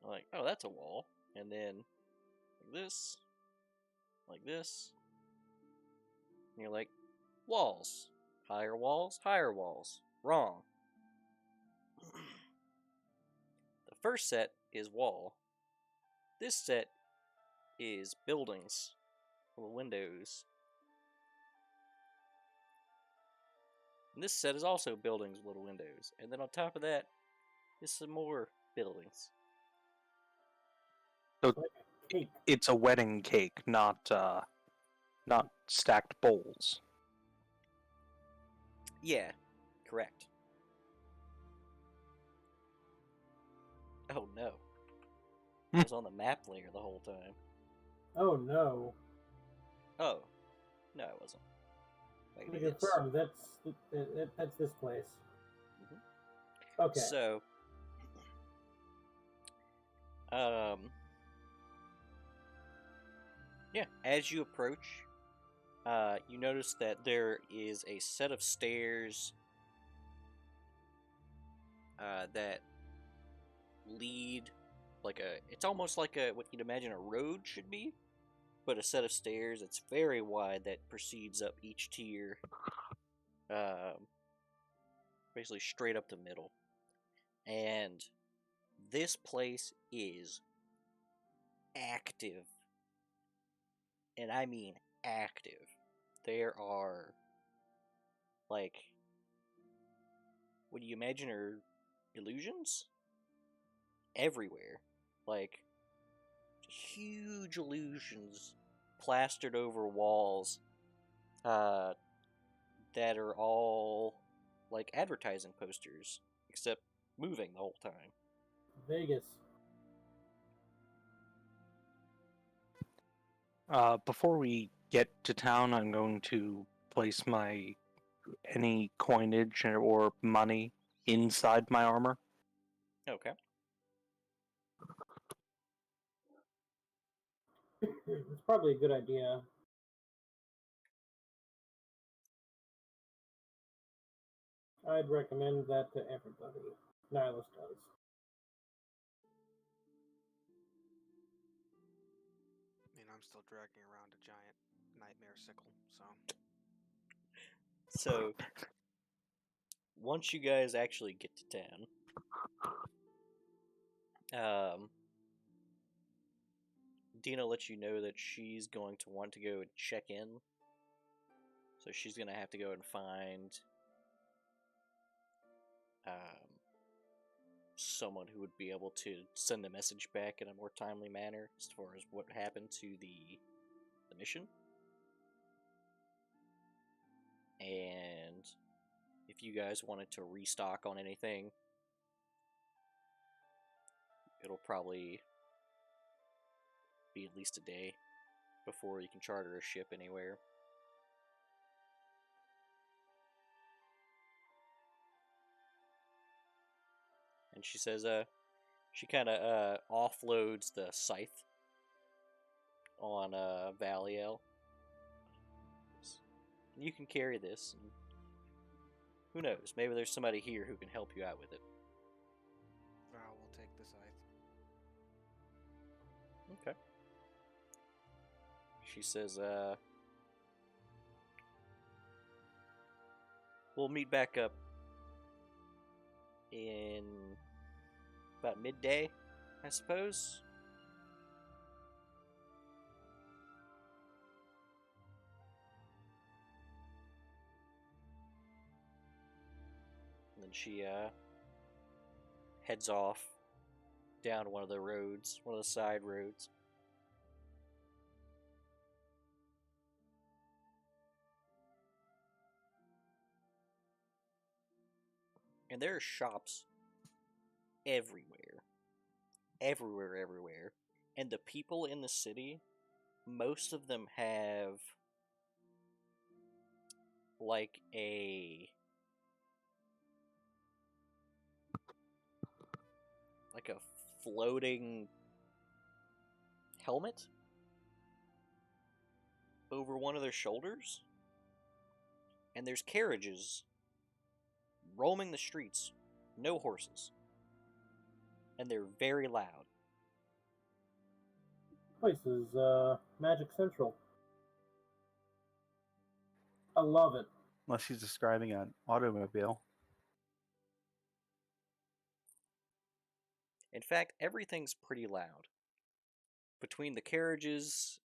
I'm like, oh, that's a wall, and then like this, like this, and you're like, walls, higher walls, higher walls. Wrong. The first set is wall. This set is buildings, little windows. And this set is also buildings with little windows. And then on top of that is some more buildings. So Like a cake. it's a wedding cake, not stacked bowls. Yeah, correct. Oh no. I was on the map layer the whole time. Oh no. Oh. No, I wasn't. Let Maybe me this. confirm, that's this place. Okay. So, yeah, as you approach, you notice that there is a set of stairs that lead it's almost like what you'd imagine a road should be, but a set of stairs that's very wide that proceeds up each tier, basically straight up the middle. And this place is active. And I mean active. There are, like, what do you imagine are illusions? Everywhere. Like, huge illusions plastered over walls that are all like advertising posters, except moving the whole time. Vegas. Before we get to town, I'm going to place any coinage or money inside my armor. Okay. It's probably a good idea. I'd recommend that to everybody. Nihilus does. I mean, I'm still dragging around a giant nightmare sickle, so. So, once you guys actually get to town, Dina lets you know that she's going to want to go and check in. So she's going to have to go and find someone who would be able to send a message back in a more timely manner as far as what happened to the mission. And if you guys wanted to restock on anything, it'll probably be at least a day before you can charter a ship anywhere. And she says, she kind of offloads the scythe on Valiel. You can carry this, and who knows? Maybe there's somebody here who can help you out with it. Val will take the scythe. Okay. She says, we'll meet back up in about midday, I suppose. And then she heads off down one of the roads, one of the side roads. And there are shops everywhere. Everywhere. And the people in the city, most of them have like a floating helmet over one of their shoulders. and there's carriages roaming the streets, no horses, and they're very loud. Place is Magic Central. I love it. Unless she's describing an automobile. In fact, everything's pretty loud. Between the carriages,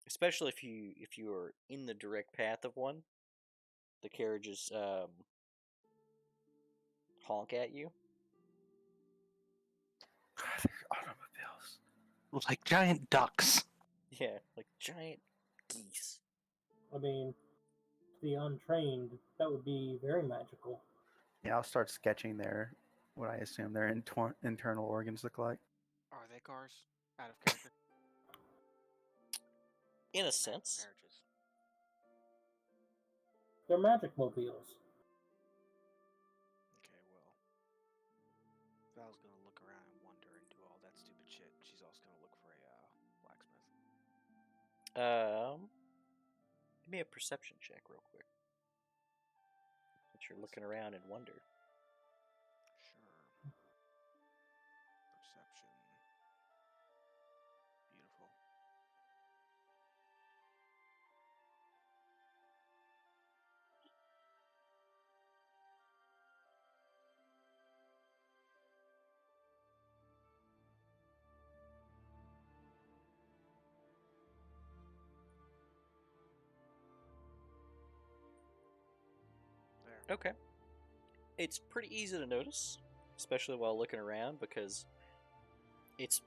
especially if you are in the direct path of one, the carriages honk at you. God, they're automobiles. Like giant ducks. Yeah, like giant geese. I mean, to the untrained, that would be very magical. Yeah, I'll start sketching what I assume their internal organs look like. Are they cars? Out of character? In a sense. Carriages. They're magic mobiles. Okay, well. Val's gonna look around and wonder and do all that stupid shit. She's also gonna look for a blacksmith. Give me a perception check real quick. Since you're looking around and wonder. Sure. Perception. Beautiful. There. Okay. It's pretty easy to notice, especially while looking around, because it's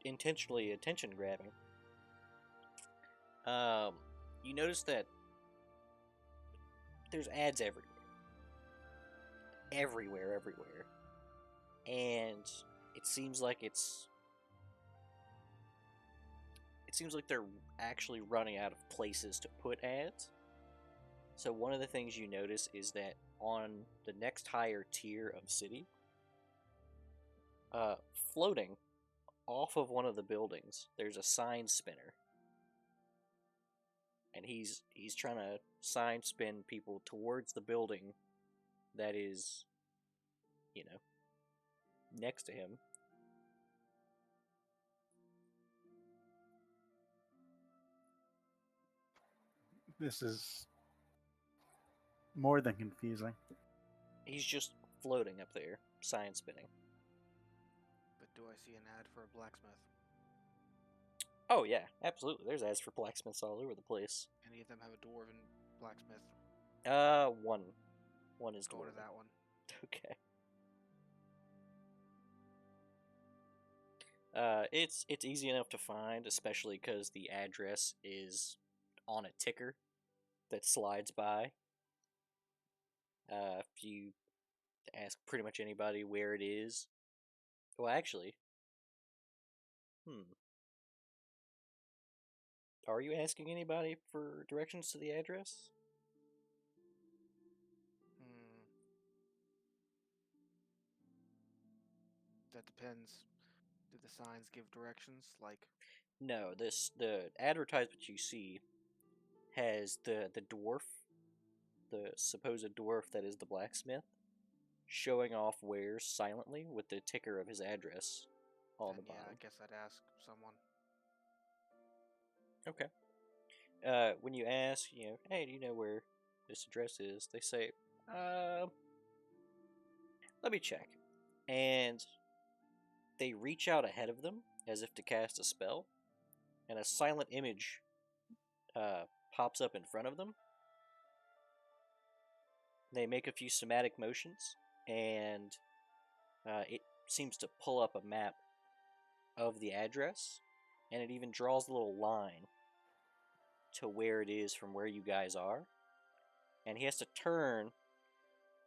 intentionally attention grabbing. You notice that there's ads everywhere. Everywhere. And it seems like they're actually running out of places to put ads. So one of the things you notice is that on the next higher tier of city, floating off of one of the buildings, there's a sign spinner. And he's trying to sign spin people towards the building that is, next to him. This is more than confusing. He's just floating up there, sign spinning. But do I see an ad for a blacksmith? Oh yeah, absolutely. There's ads for blacksmiths all over the place. Any of them have a dwarven blacksmith? One is Go dwarven. to that one. Okay. It's easy enough to find, especially because the address is on a ticker that slides by. If you ask pretty much anybody where it is, well, actually, are you asking anybody for directions to the address? That depends. Do the signs give directions? Like, No, the advertisement you see has the dwarf, the supposed dwarf that is the blacksmith, showing off wares silently with the ticker of his address on then the bottom. Yeah, I guess I'd ask someone. Okay. When you ask, hey, do you know where this address is? They say, let me check. And they reach out ahead of them as if to cast a spell, and a silent image pops up in front of them. They make a few somatic motions, and it seems to pull up a map of the address, and it even draws a little line to where it is from where you guys are. And he has to turn,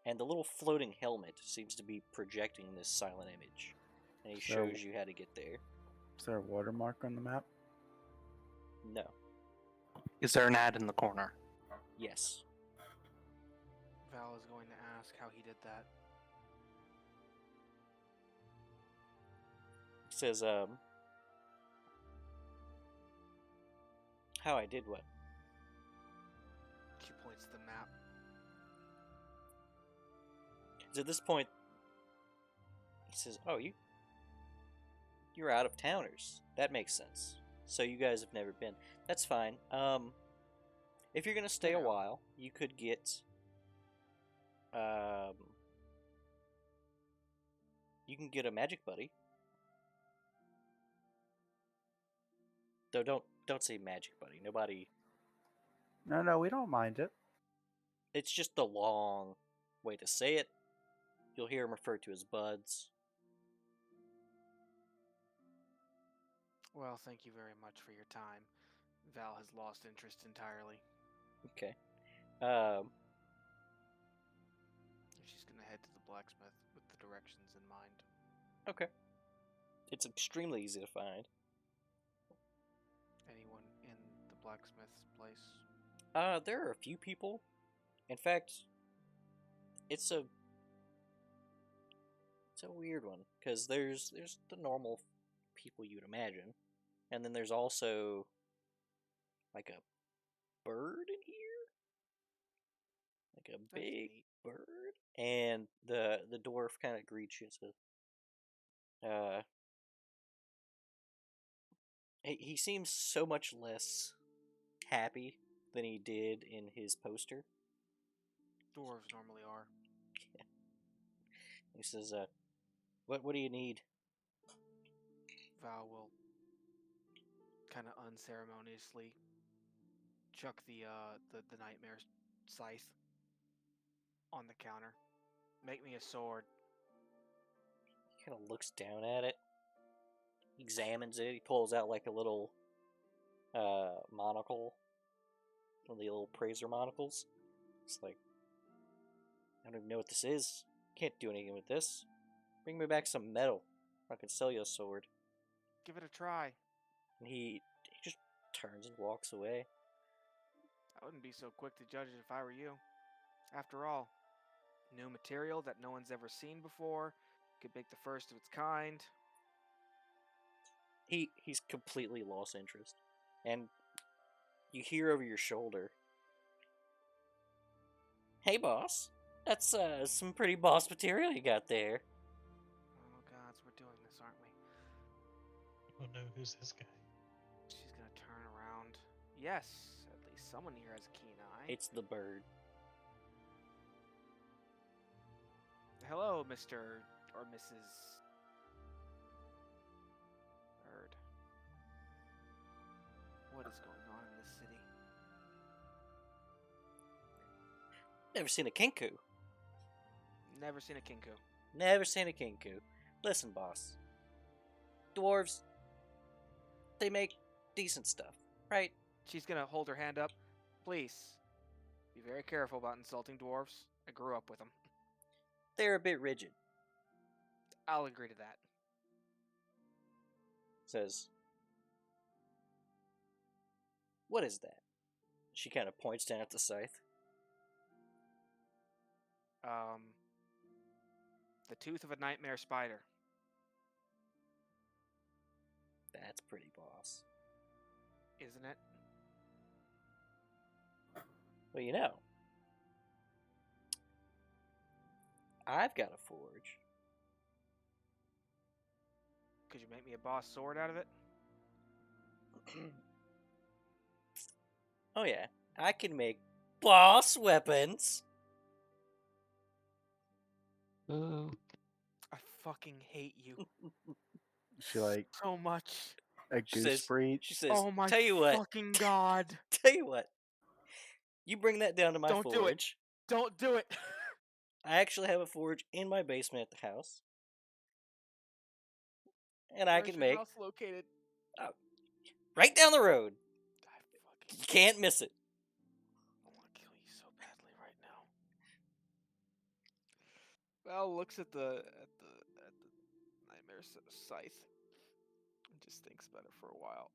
and the little floating helmet seems to be projecting this silent image. And he shows you how to get there. Is there a watermark on the map? No. Is there an ad in the corner? Yes. Val is going to ask how he did that. He says, how I did what? at this point, he says, "Oh, you're out of towners. That makes sense. So you guys have never been. That's fine. If you're gonna stay a while, you could get you can get a magic buddy. Though don't say magic buddy. Nobody. No, we don't mind it. It's just the long way to say it. You'll hear him referred to as buds. Well, thank you very much for your time. Val has lost interest entirely. Okay. She's gonna head to the blacksmith with the directions in mind. Okay. It's extremely easy to find. Anyone in the blacksmith's place? There are a few people. In fact, it's a weird one because there's the normal people you'd imagine, and then there's also like a bird in here, like a big bird, and the dwarf kind of greets you. Says, he seems so much less happy than he did in his poster. Dwarves normally are. He says, what do you need? Val will kind of unceremoniously chuck the nightmare scythe on the counter. Make me a sword. He kind of looks down at it, examines it. He pulls out like a little monocle, one of the little praiser monocles. It's like, I don't even know what this is. Can't do anything with this. Bring me back some metal. I can sell you a sword. Give it a try. And he just turns and walks away. I wouldn't be so quick to judge it if I were you. After all, new material that no one's ever seen before, could make the first of its kind. He's completely lost interest. And you hear over your shoulder, "Hey boss, that's some pretty boss material you got there." Oh gods, we're doing this, aren't we? Oh no, who's this guy? She's gonna turn around. Yes, at least someone here has a keen eye. It's the bird. Hello, Mr. or Mrs. Bird. What is going on in this city? Never seen a kinku. Never seen a kinku. Never seen a kinku. Listen, boss. Dwarves, they make decent stuff, right? She's gonna hold her hand up. Please, be very careful about insulting dwarves. I grew up with them. They're a bit rigid. I'll agree to that. Says, "What is that?" She kind of points down at the scythe. The tooth of a nightmare spider. That's pretty, boss. Isn't it? Well, you know, I've got a forge. Could you make me a boss sword out of it? Oh yeah, I can make boss weapons. I fucking hate you She like so much. a She goose says, breed. She says, Oh my tell you what, fucking god. tell you what, you bring that down to my Don't do it. forge. Don't do it. I actually have a forge in my basement at the house. And I Where's can your make house located? right down the road. I fucking You can't miss it. I want to kill you so badly right now. Val looks at the nightmare scythe and just thinks about it for a while.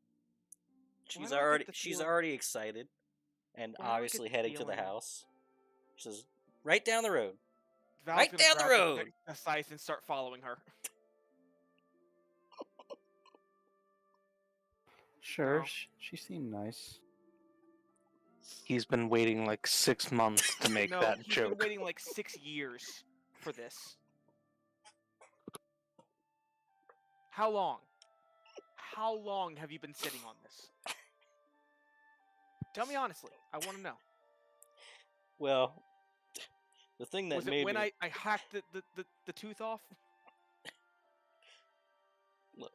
She's do I get already the she's feeling- already excited and Why do I get obviously the heading to the feeling- house. She says, right down the road. Val's Right gonna down the grab road. the scythe and start following her. Sure, No. she seemed nice. He's been waiting like 6 months to make No, that he's been joke. waiting like 6 years. for this? How long? How long have you been sitting on this? Tell me honestly. I want to know. Well, the thing that Was made it when me... I hacked the tooth off? Look,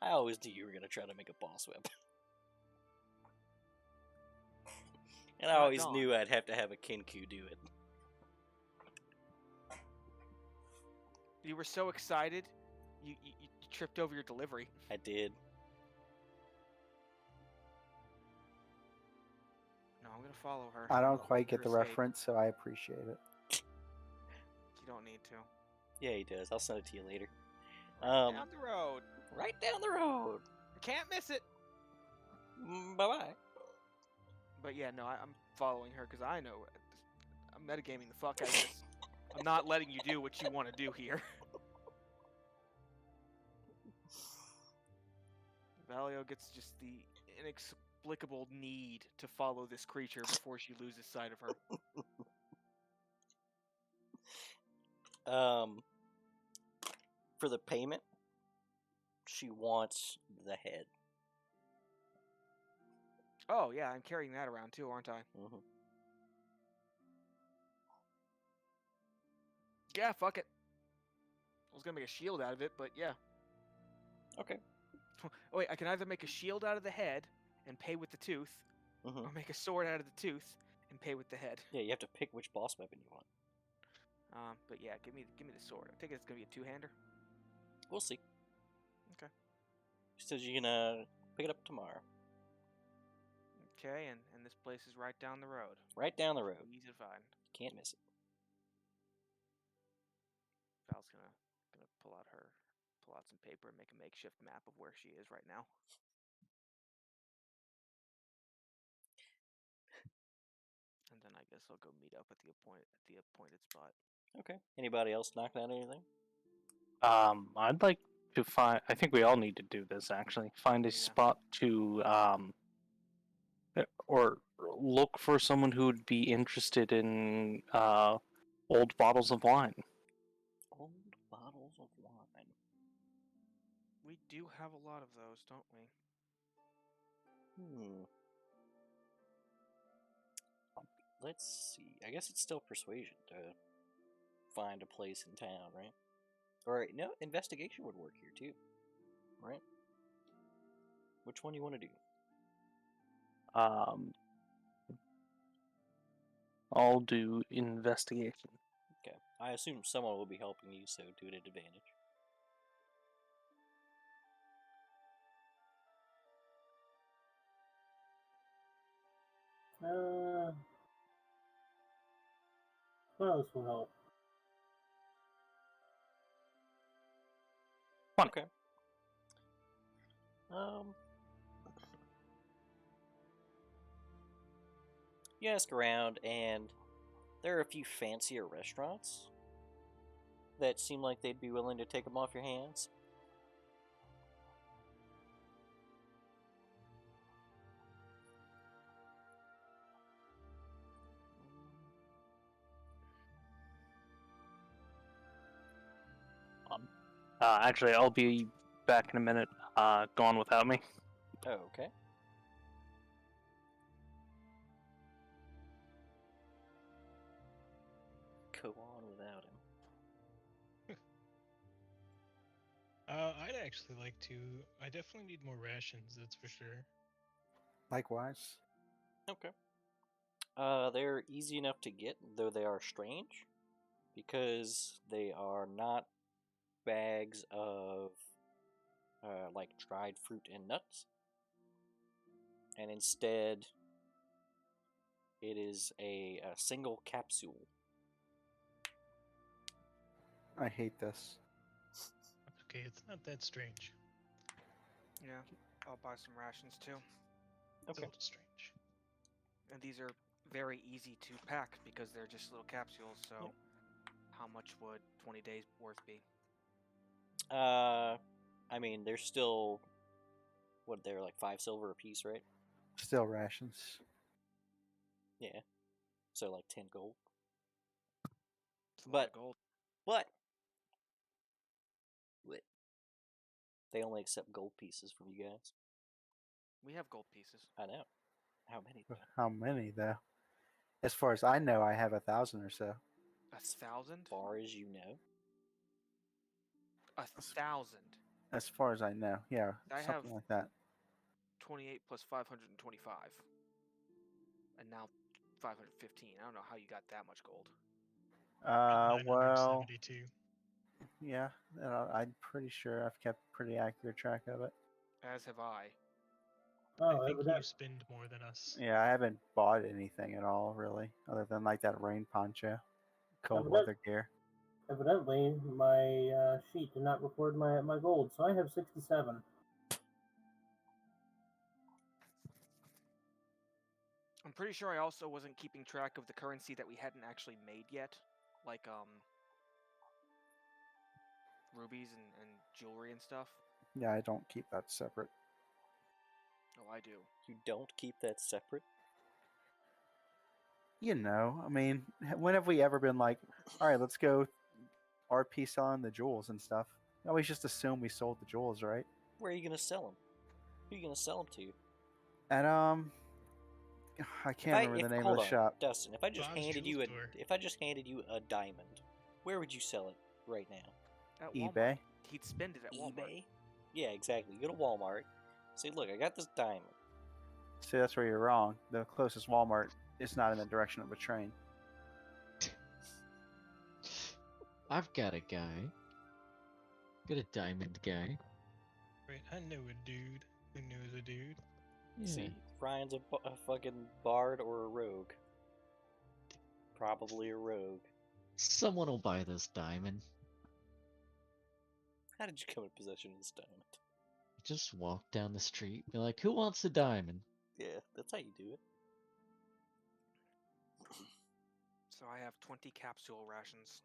I always knew you were going to try to make a boss web. And I always knew I'd have to have a Kinku do it. You were so excited, you tripped over your delivery. I did. No, I'm gonna follow her. I I'm don't gonna quite let get her the escape. reference, so I appreciate it. You don't need to. Yeah, he does. I'll send it to you later. Right down the road. Right down the road. I can't miss it. Bye-bye. But yeah, no, I'm following her because I know I'm metagaming the fuck out of this. I'm not letting you do what you want to do here. Valio gets just the inexplicable need to follow this creature before she loses sight of her. For the payment, she wants the head. Oh yeah, I'm carrying that around too, aren't I? Mm-hmm. Yeah, fuck it. I was gonna make a shield out of it, but yeah. Okay. Oh, wait, I can either make a shield out of the head and pay with the tooth, Mm-hmm. or make a sword out of the tooth and pay with the head. Yeah, you have to pick which boss weapon you want. But yeah, give me the sword. I think it's gonna be a two-hander. We'll see. Okay. She says you're gonna pick it up tomorrow. Okay, and this place is right down the road. Right down the road. Easy to find. Can't miss it. Val's gonna pull out some paper and make a makeshift map of where she is right now. And then I guess I'll go meet up at the appointed spot. Okay. Anybody else knocking out anything? I'd like to find. I think we all need to do this actually. Find a Yeah. spot to or look for someone who would be interested in old bottles of wine. Old bottles of wine. We do have a lot of those, don't we? Let's see. I guess it's still persuasion to find a place in town, right? Or no, investigation would work here too, right? Which one do you want to do? I'll do investigation. Okay. I assume someone will be helping you, so do it at advantage. What else will help? Okay. You ask around, and there are a few fancier restaurants that seem like they'd be willing to take them off your hands. Actually, I'll be back in a minute. Go on without me. Okay. Go on without him. I'd actually like to. I definitely need more rations, that's for sure. Likewise. Okay. They're easy enough to get, though they are strange, because they are not bags of like dried fruit and nuts, and instead it is a single capsule. I hate this. Okay, it's not that strange. Yeah, I'll buy some rations too. It's a Okay. little strange. And these are very easy to pack because they're just little capsules, so Yep. how much would 20 days worth be? I mean, they're still, what, they're like 5 silver a piece, right? Still rations. Yeah. So like 10 gold. It's a lot of But- gold. But they only accept gold pieces from you guys. We have gold pieces. I know. How many? though? How many though? As far as I know, I have 1,000 or so. 1,000? As far as you know. 1,000. As far as I know, yeah, I have something like that. 28 plus 525. And now 515. I don't know how you got that much gold. Well, 972. yeah, I'm pretty sure I've kept pretty accurate track of it. As have I. Oh, I think evidently. you spend more than us. Yeah, I haven't bought anything at all really, other than like that rain poncho, cold but weather gear. Evidently, my sheet did not record my gold, so I have 67. I'm pretty sure I also wasn't keeping track of the currency that we hadn't actually made yet. Like, rubies and jewelry and stuff. Yeah, I don't keep that separate. Oh, I do. You don't keep that separate? You know, I mean, when have we ever been like, all right, let's go RP selling the jewels and stuff? We always just assume we sold the jewels, right? Where are you going to sell them? Who are you going to sell them to? And I can't remember the name of the shop. Dustin, if I just Bob's handed Jewel you Store. if I just handed you a diamond, where would you sell it right now? At Walmart. eBay. He'd spend it at Walmart. eBay? Yeah, exactly. You go to Walmart. Say, look, I got this diamond. See, that's where you're wrong. The closest Walmart is not in the direction of a train. I've got a guy. Got a diamond guy. Wait, I know a dude who knows a dude. Yeah. See, Ryan's a fucking bard or a rogue. Probably a rogue. Someone will buy this diamond. How did you come in possession of this diamond? Just walk down the street, be like, "Who wants a diamond?" Yeah, that's how you do it. So I have 20 capsule rations.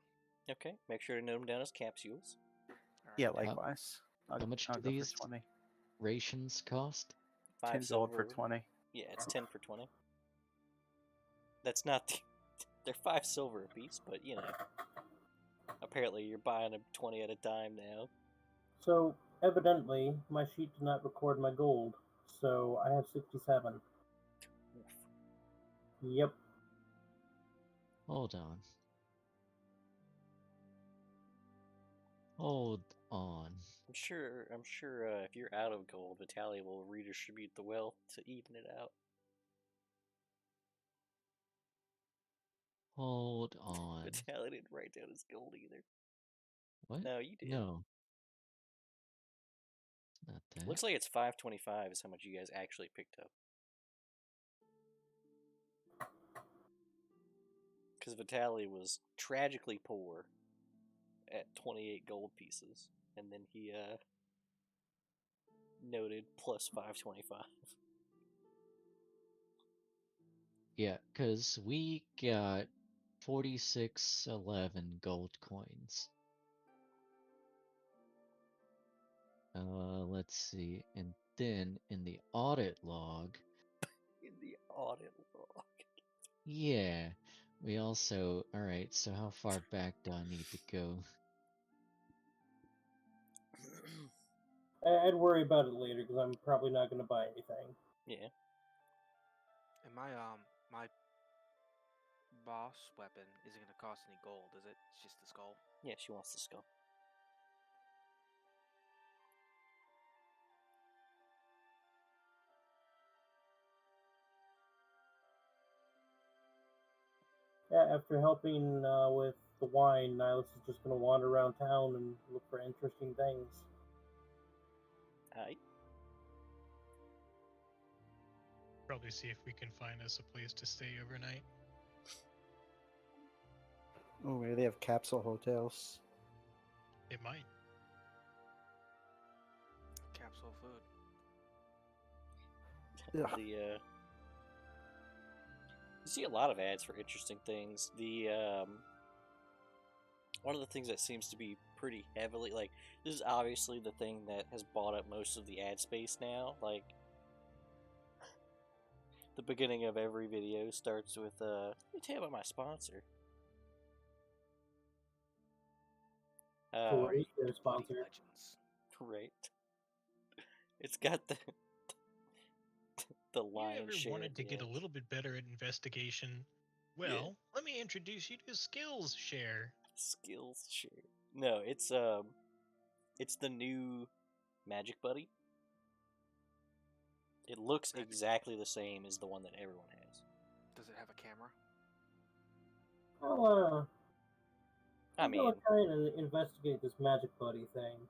Okay, make sure to note them down as capsules. Alright. Yeah, likewise. How much I'll do go these for 20? rations cost? 5 10 gold for silver. 20. Yeah, it's 10 for 20. That's not the... They're 5 silver apiece, but you know. Apparently you're buying them 20 at a time now. So, evidently, my sheet did not record my gold, so I have 67. Yep. Hold on. Hold on. I'm sure if you're out of gold, Vitalia will redistribute the wealth to even it out. Hold on. Vitalia didn't write down his gold either. What? No, you did. No. Not that. Looks like it's 525 is how much you guys actually picked up. Because Vitaly was tragically poor at 28 gold pieces. And then he noted plus 525. Yeah, because we got 4611 gold coins. Let's see. And then in the audit log. In the audit log. Yeah. We also. Alright, so how far back do I need to go? I'd worry about it later because I'm probably not going to buy anything. Yeah. And my boss weapon isn't gonna cost any gold, is it? It's just the skull. Yeah, she wants the skull. Yeah, after helping with the wine, Nihilus is just going to wander around town and look for interesting things. Aight. Probably see if we can find us a place to stay overnight. Oh, maybe they have capsule hotels. It might. Capsule food. Ugh. You see a lot of ads for interesting things. One of the things that seems to be pretty heavily, like, this is obviously the thing that has bought up most of the ad space now. Like, the beginning of every video starts with, let me tell you about my sponsor. Great, their Buddy sponsor. Legends. Right. It's got the You lion's ever share. wanted of to the get a ads. little bit better at investigation? Well, let me introduce you to Skills Share. Skills share. No, it's the new Magic Buddy. It looks exactly the same as the one that everyone has. Does it have a camera? I'm gonna try and investigate this Magic Buddy thing.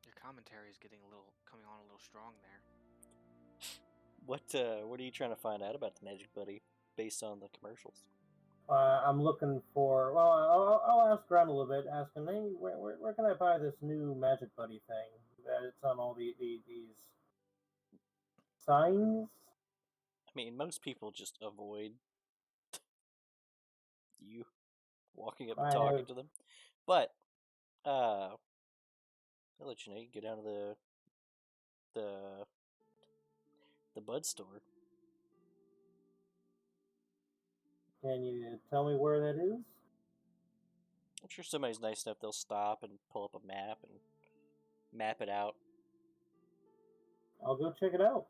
Your commentary is coming on a little strong there. What are you trying to find out about the Magic Buddy based on the commercials? I'm looking for. Well, I'll ask around a little bit, asking, hey, where can I buy this new Magic Buddy thing? That it's on all these signs. I mean, most people just avoid you walking up and talking to them. But I'll let you know. You go down to the bud store. Can you tell me where that is? I'm sure somebody's nice enough. They'll stop and pull up a map and map it out. I'll go check it out.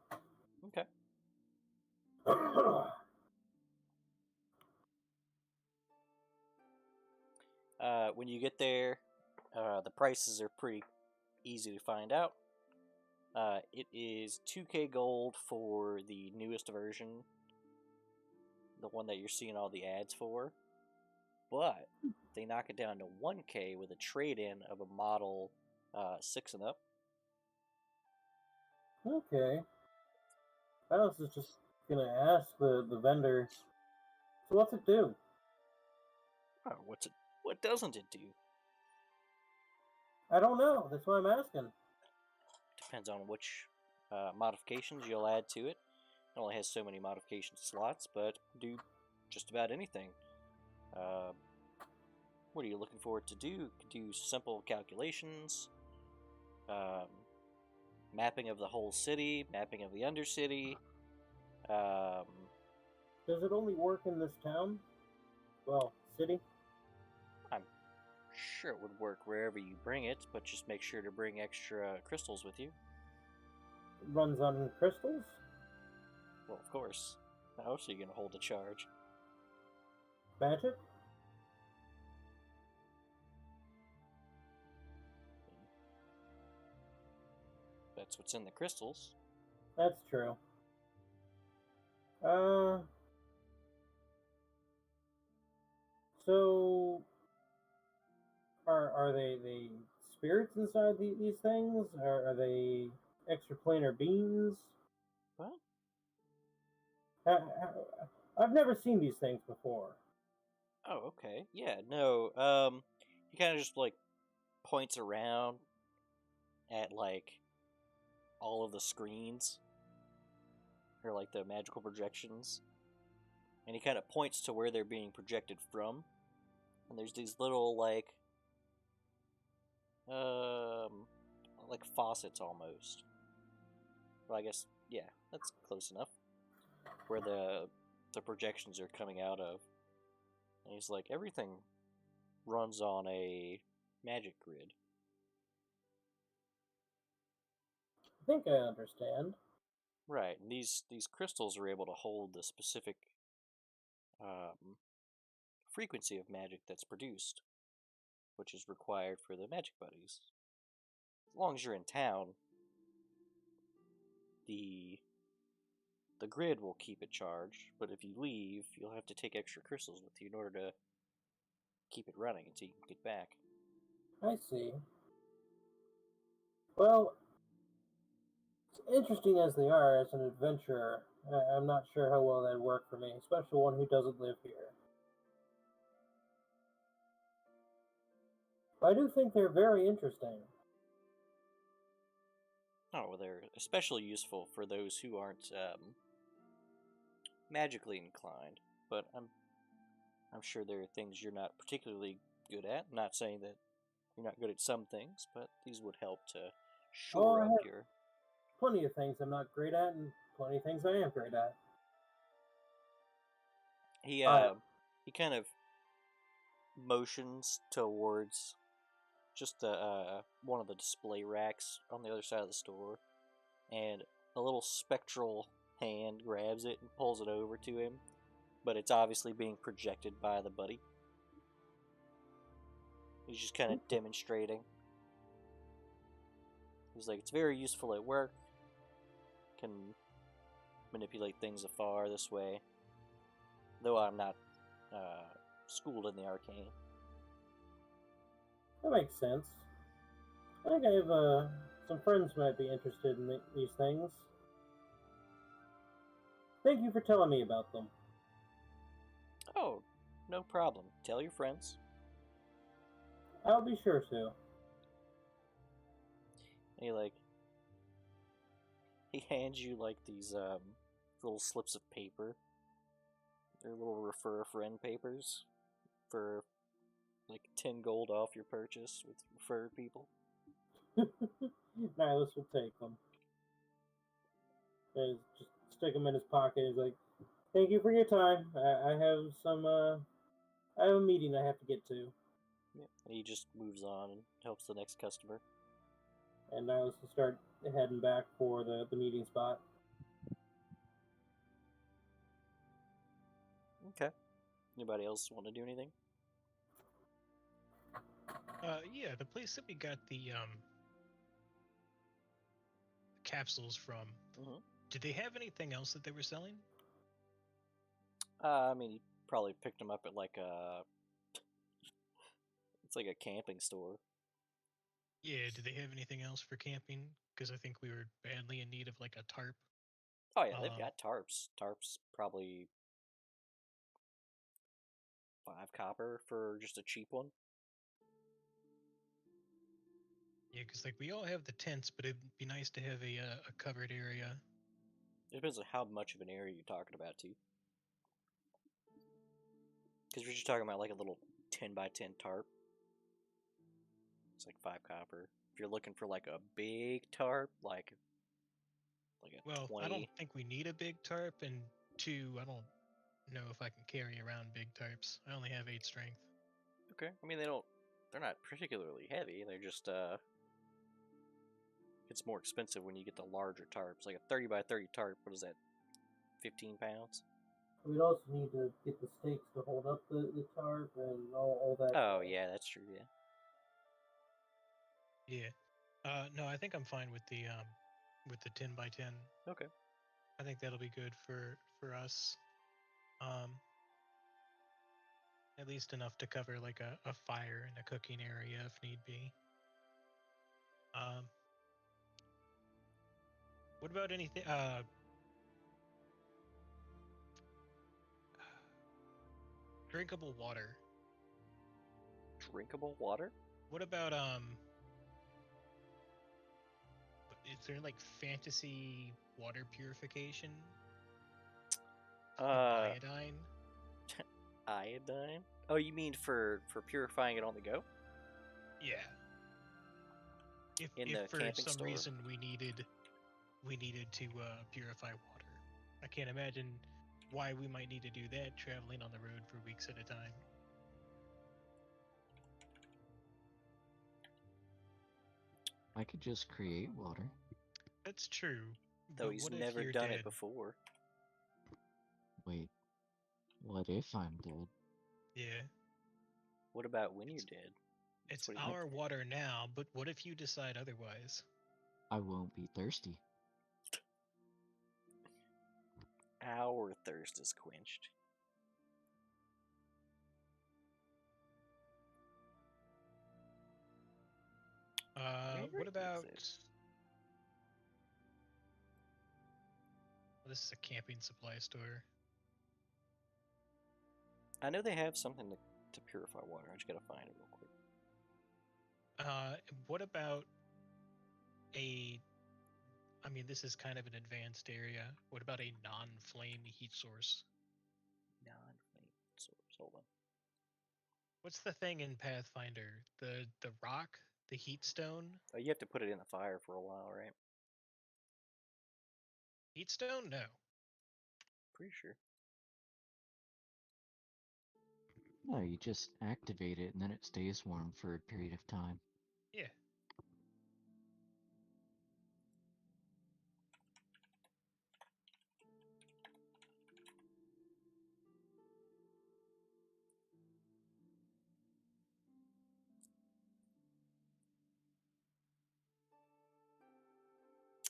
Okay. When you get there, the prices are pretty easy to find out. It is 2K gold for the newest version, the one that you're seeing all the ads for, but they knock it down to 1K with a trade-in of a model 6 and up. Okay. I was just gonna ask the vendor. So what's it do? Oh, what doesn't it do? I don't know. That's why I'm asking. Depends on which modifications you'll add to it. It only has so many modification slots, but do just about anything. What are you looking for it to do? You can do simple calculations, mapping of the whole city, mapping of the undercity. Does it only work in this town? Well, city? I'm sure it would work wherever you bring it, but just make sure to bring extra crystals with you. It runs on crystals? Well, of course. How else are you going to hold a charge? Magic? That's what's in the crystals. That's true. So are they spirits inside these things? Are they extraplanar beings? What? I've never seen these things before. Oh, okay. Yeah, no. He kind of just like points around at like all of the screens or like the magical projections, and he kind of points to where they're being projected from. And there's these little like faucets almost. Well, I guess yeah, that's close enough. Where the projections are coming out of. And he's like, everything runs on a magic grid. I think I understand. Right, and these crystals are able to hold the specific frequency of magic that's produced, which is required for the magic buddies. As long as you're in town, the grid will keep it charged, but if you leave, you'll have to take extra crystals with you in order to keep it running until you can get back. I see. Well, as interesting as they are as an adventurer, I'm not sure how well they'd work for me, especially one who doesn't live here. But I do think they're very interesting. Oh, well, they're especially useful for those who aren't magically inclined. But I'm sure there are things you're not particularly good at. I'm not saying that you're not good at some things, but these would help to shore up your. Plenty of things I'm not great at, and plenty of things I am great at. He kind of motions towards just one of the display racks on the other side of the store, and a little spectral hand grabs it and pulls it over to him, but it's obviously being projected by the buddy. He's just kind of demonstrating. He's like, it's very useful at work. Can manipulate things afar this way. Though I'm not schooled in the arcane. That makes sense. I think I have some friends who might be interested in these things. Thank you for telling me about them. Oh, no problem. Tell your friends. I'll be sure to. And he hands you like these little slips of paper. They're little refer a friend papers for like 10 gold off your purchase with referred people. Nihilus will take them. Just stick them in his pocket. He's like, thank you for your time. I have I have a meeting I have to get to. Yeah. And he just moves on and helps the next customer. And Nihilus will start heading back for the meeting spot. Okay. Anybody else want to do anything? Yeah, the place that we got the capsules from. Mm-hmm. Did they have anything else that they were selling? I mean, you probably picked them up at like it's like a camping store. Yeah, did they have anything else for camping? Because I think we were badly in need of like a tarp. Oh yeah, they've got tarps. Tarps probably 5 copper for just a cheap one. Yeah, because like we all have the tents, but it'd be nice to have a covered area. It depends on how much of an area you're talking about too. Because we're just talking about like a little 10 by 10 tarp. It's like 5 copper. If you're looking for like a big tarp, like a Well, 20. I don't think we need a big tarp, and 2, I don't know if I can carry around big tarps. I only have 8 strength. Okay. I mean, they're not particularly heavy. They're just it's more expensive when you get the larger tarps. Like a 30 by 30 tarp, what is that? 15 pounds? We'd also need to get the stakes to hold up the tarp and all that. Oh yeah, that's true. Yeah. Yeah. No, I think I'm fine with the 10 by 10. Okay. I think that'll be good for us. At least enough to cover like a fire and a cooking area if need be. What about anything? Drinkable water. Drinkable water? What about is there like fantasy water purification? Iodine? Iodine? Oh, you mean for purifying it on the go? Yeah. In if the for camping some store? reason we needed to purify water, I can't imagine why we might need to do that traveling on the road for weeks at a time. I could just create water. That's true. Though but he's what if never you're done dead? it before. Wait, what if I'm dead? Yeah. What about when you're dead? It's what he meant. our water now, but what if you decide otherwise? I won't be thirsty. Our thirst is quenched. What about? is it? Well, this is a camping supply store. I know they have something to purify water. I just gotta find it real quick. What about a? I mean, this is kind of an advanced area. What about a non-flame heat source? Non-flame source. Hold on. What's the thing in Pathfinder? The rock, the heat stone. Oh, you have to put it in the fire for a while, right? Heat stone? No. Pretty sure. No, you just activate it and then it stays warm for a period of time. Yeah.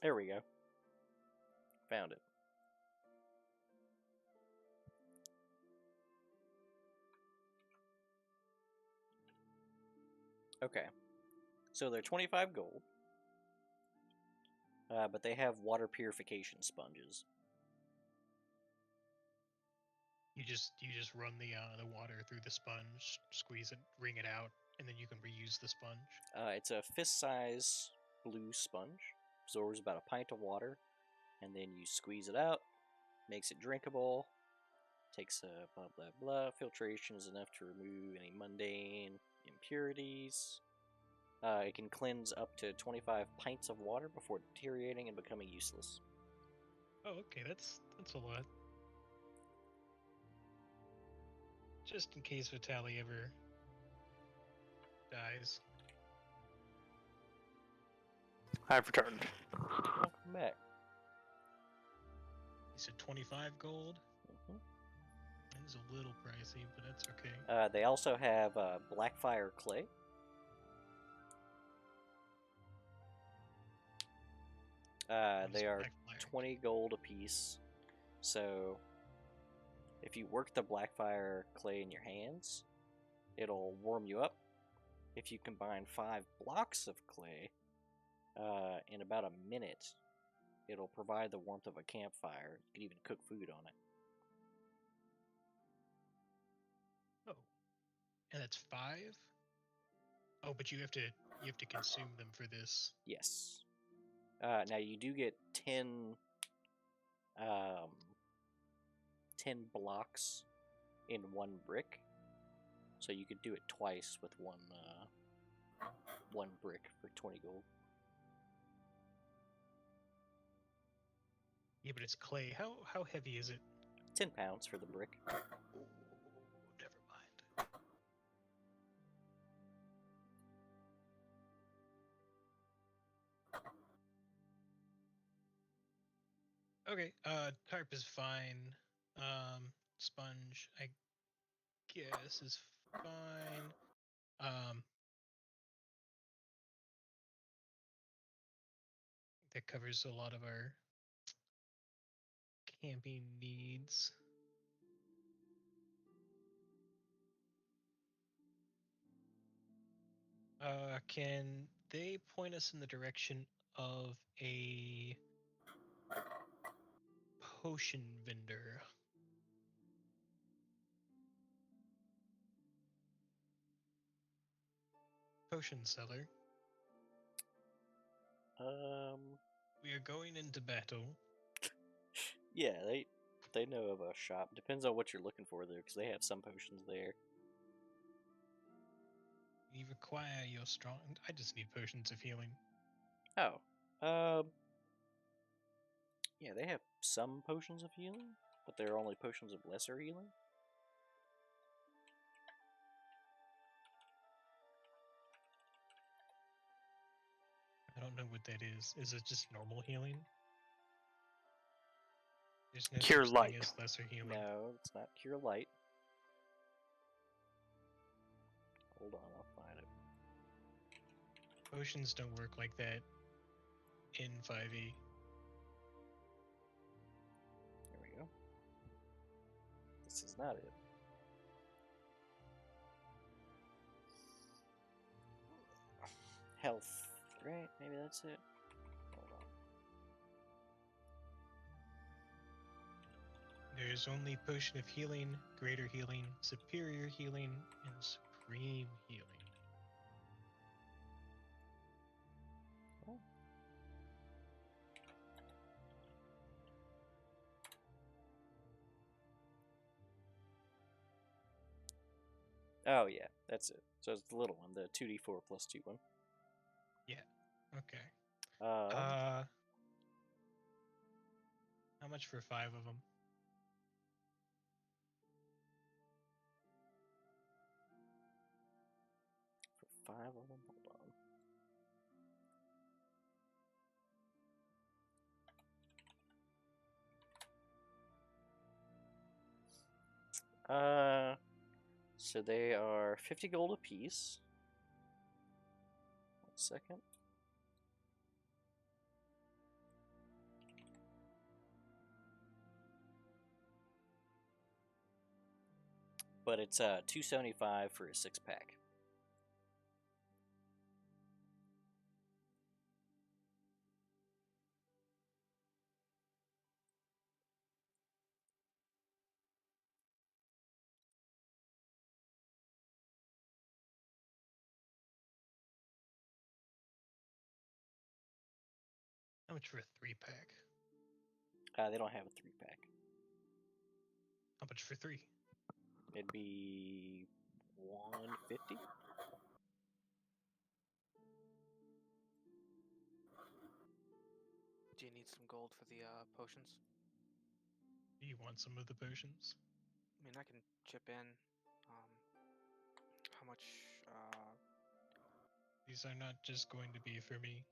There we go. Found it. Okay. So they're 25 gold. But they have water purification sponges. You just run the water through the sponge, squeeze it, wring it out, and then you can reuse the sponge. It's a fist-size blue sponge. Absorbs about a pint of water, and then you squeeze it out, makes it drinkable. Takes a blah blah blah. Filtration is enough to remove any mundane impurities. It can cleanse up to 25 pints of water before deteriorating and becoming useless. Oh, okay, that's a lot. Just in case Vitaly ever dies. I've returned. Welcome back. You said 25 gold? Mhm. It's a little pricey, but that's okay. They also have Blackfire clay. What is They are Blackfire? 20 gold apiece. So if you work the Blackfire clay in your hands, it'll warm you up. If you combine 5 blocks of clay in about a minute, it'll provide the warmth of a campfire. You can even cook food on it. Oh, and that's 5. Oh, but you have to consume them for this. Yes. Now you do get 10 blocks in one brick, so you could do it twice with one brick for 20 gold. Yeah, but it's clay. How heavy is it? 10 pounds for the brick. Oh, never mind. Okay, tarp is fine. Sponge, I guess, is fine. That covers a lot of our camping needs. Can they point us in the direction of a potion vendor? Potion seller. We are going into battle. Yeah, they know of a shop. Depends on what you're looking for there, because they have some potions there. We require your strong. I just need potions of healing. Oh, yeah, they have some potions of healing, but they're only potions of lesser healing. I don't know what that is. Is it just normal healing? There's no Cure such light. thing as lesser healing. No, it's not Cure Light. Hold on, I'll find it. Potions don't work like that in 5e. There we go. This is not it. Health, right? Maybe that's it. Hold on. There's only potion of healing, greater healing, superior healing, and supreme healing. Oh. Oh yeah, that's it. So it's the little one, the 2d4 plus 2 one. Yeah. Okay. Um, How much for 5 of them? for 5 of them, hold on. So they are 50 gold apiece. 1 second. But it's 275 for a 6-pack. How much for a 3-pack? They don't have a 3-pack. How much for 3? It'd be 150. Do you need some gold for the potions? Do you want some of the potions? I mean, I can chip in. How much? These are not just going to be for me.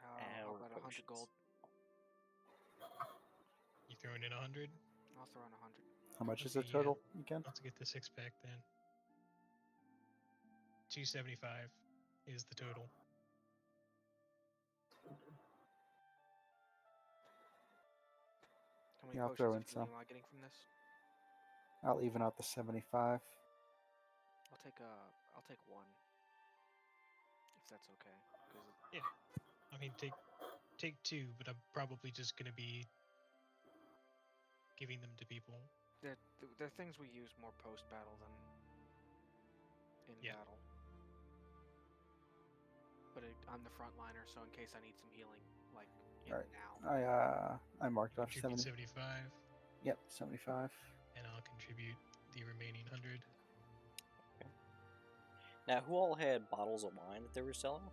How Our about 100 gold? You throwing in 100? I'll throw in 100. How much is Okay, the total again? Let's get the 6-pack then. 275 is the total. How many Yeah, I'll potions throw of in healing some. am I getting from this? I'll even out the 75. I'll take 1. If that's okay. 'Cause Yeah. I mean, take 2, but I'm probably just going to be giving them to people. they're things we use more post battle than in battle. But I'm the frontliner, so in case I need some healing, like Alright. now. I marked off Contribute 70. 75, Yep, 75. and I'll contribute the remaining 100. Now, who all had bottles of wine that they were selling?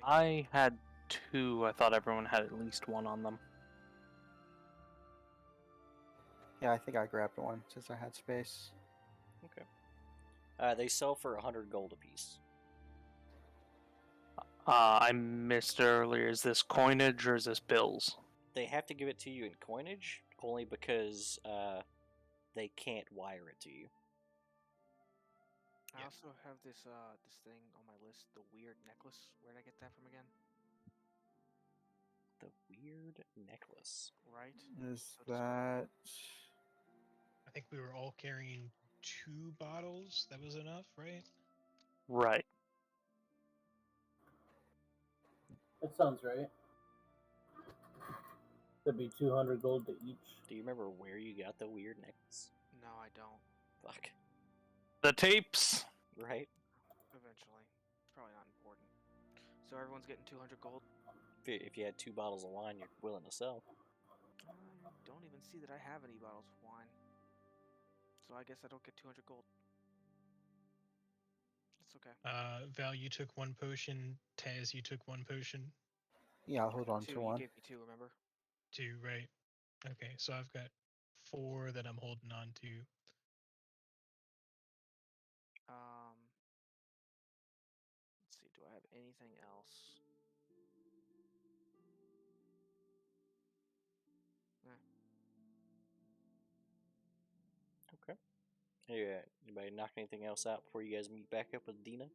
I had 2. I thought everyone had at least 1 on them. Yeah, I think I grabbed one since I had space. Okay. They sell for 100 gold apiece. I missed earlier. Is this coinage or is this bills? They have to give it to you in coinage, only because they can't wire it to you. I also have this thing on my list, the weird necklace. Where did I get that from again? The weird necklace. Right? Is that... I think we were all carrying 2 bottles. That was enough, right? Right. That sounds right. That'd be 200 gold to each. Do you remember where you got the weird necklace? No, I don't. Fuck. The tapes! Right? Eventually. It's probably not important. So everyone's getting 200 gold? If you had 2 bottles of wine you're willing to sell. I don't even see that I have any bottles of wine. So I guess I don't get 200 gold. It's okay. Val, you took 1 potion. Taz, you took 1 potion. Yeah, I'll hold on to 2, one. you gave me 2, remember? 2, right? Okay, so I've got 4 that I'm holding on to. Let's see, do I have anything else? Okay. Yeah, anybody knock anything else out before you guys meet back up with Dina?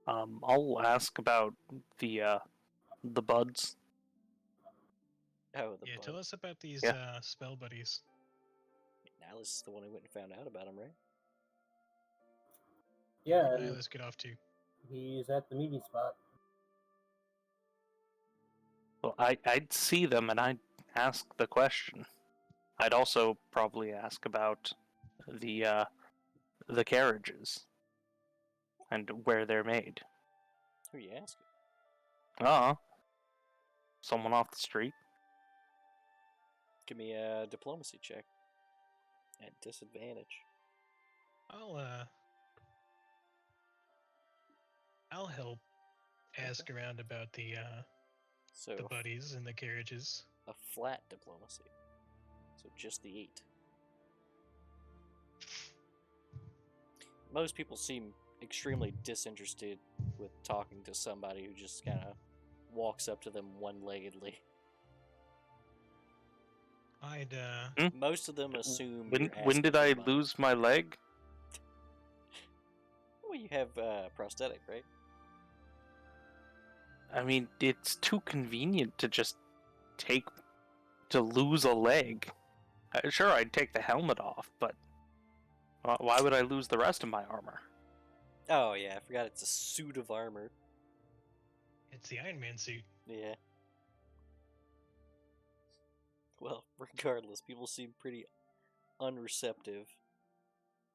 I'll ask about the buds. Oh, the Yeah, bud. tell us about these spell buddies. Nihilus is the one who went and found out about him, right? Yeah, Where'd and Nihilus get off to? he's at the meeting spot. Well, I'd see them and I'd ask the question. I'd also probably ask about the carriages and where they're made. Who are you asking? Someone off the street. Give me a diplomacy check. At disadvantage. I'll help ask around about the buddies and the carriages. A flat diplomacy. So just the 8. Most people seem extremely disinterested with talking to somebody who just kind of walks up to them one-leggedly. I'd Most of them assume When you're when asking did for I money. lose my leg? Well, you have prosthetic, right? I mean, it's too convenient to just lose a leg. Sure, I'd take the helmet off, but why would I lose the rest of my armor? Oh yeah, I forgot it's a suit of armor. it's the Iron Man suit. Yeah. Well, regardless, people seem pretty unreceptive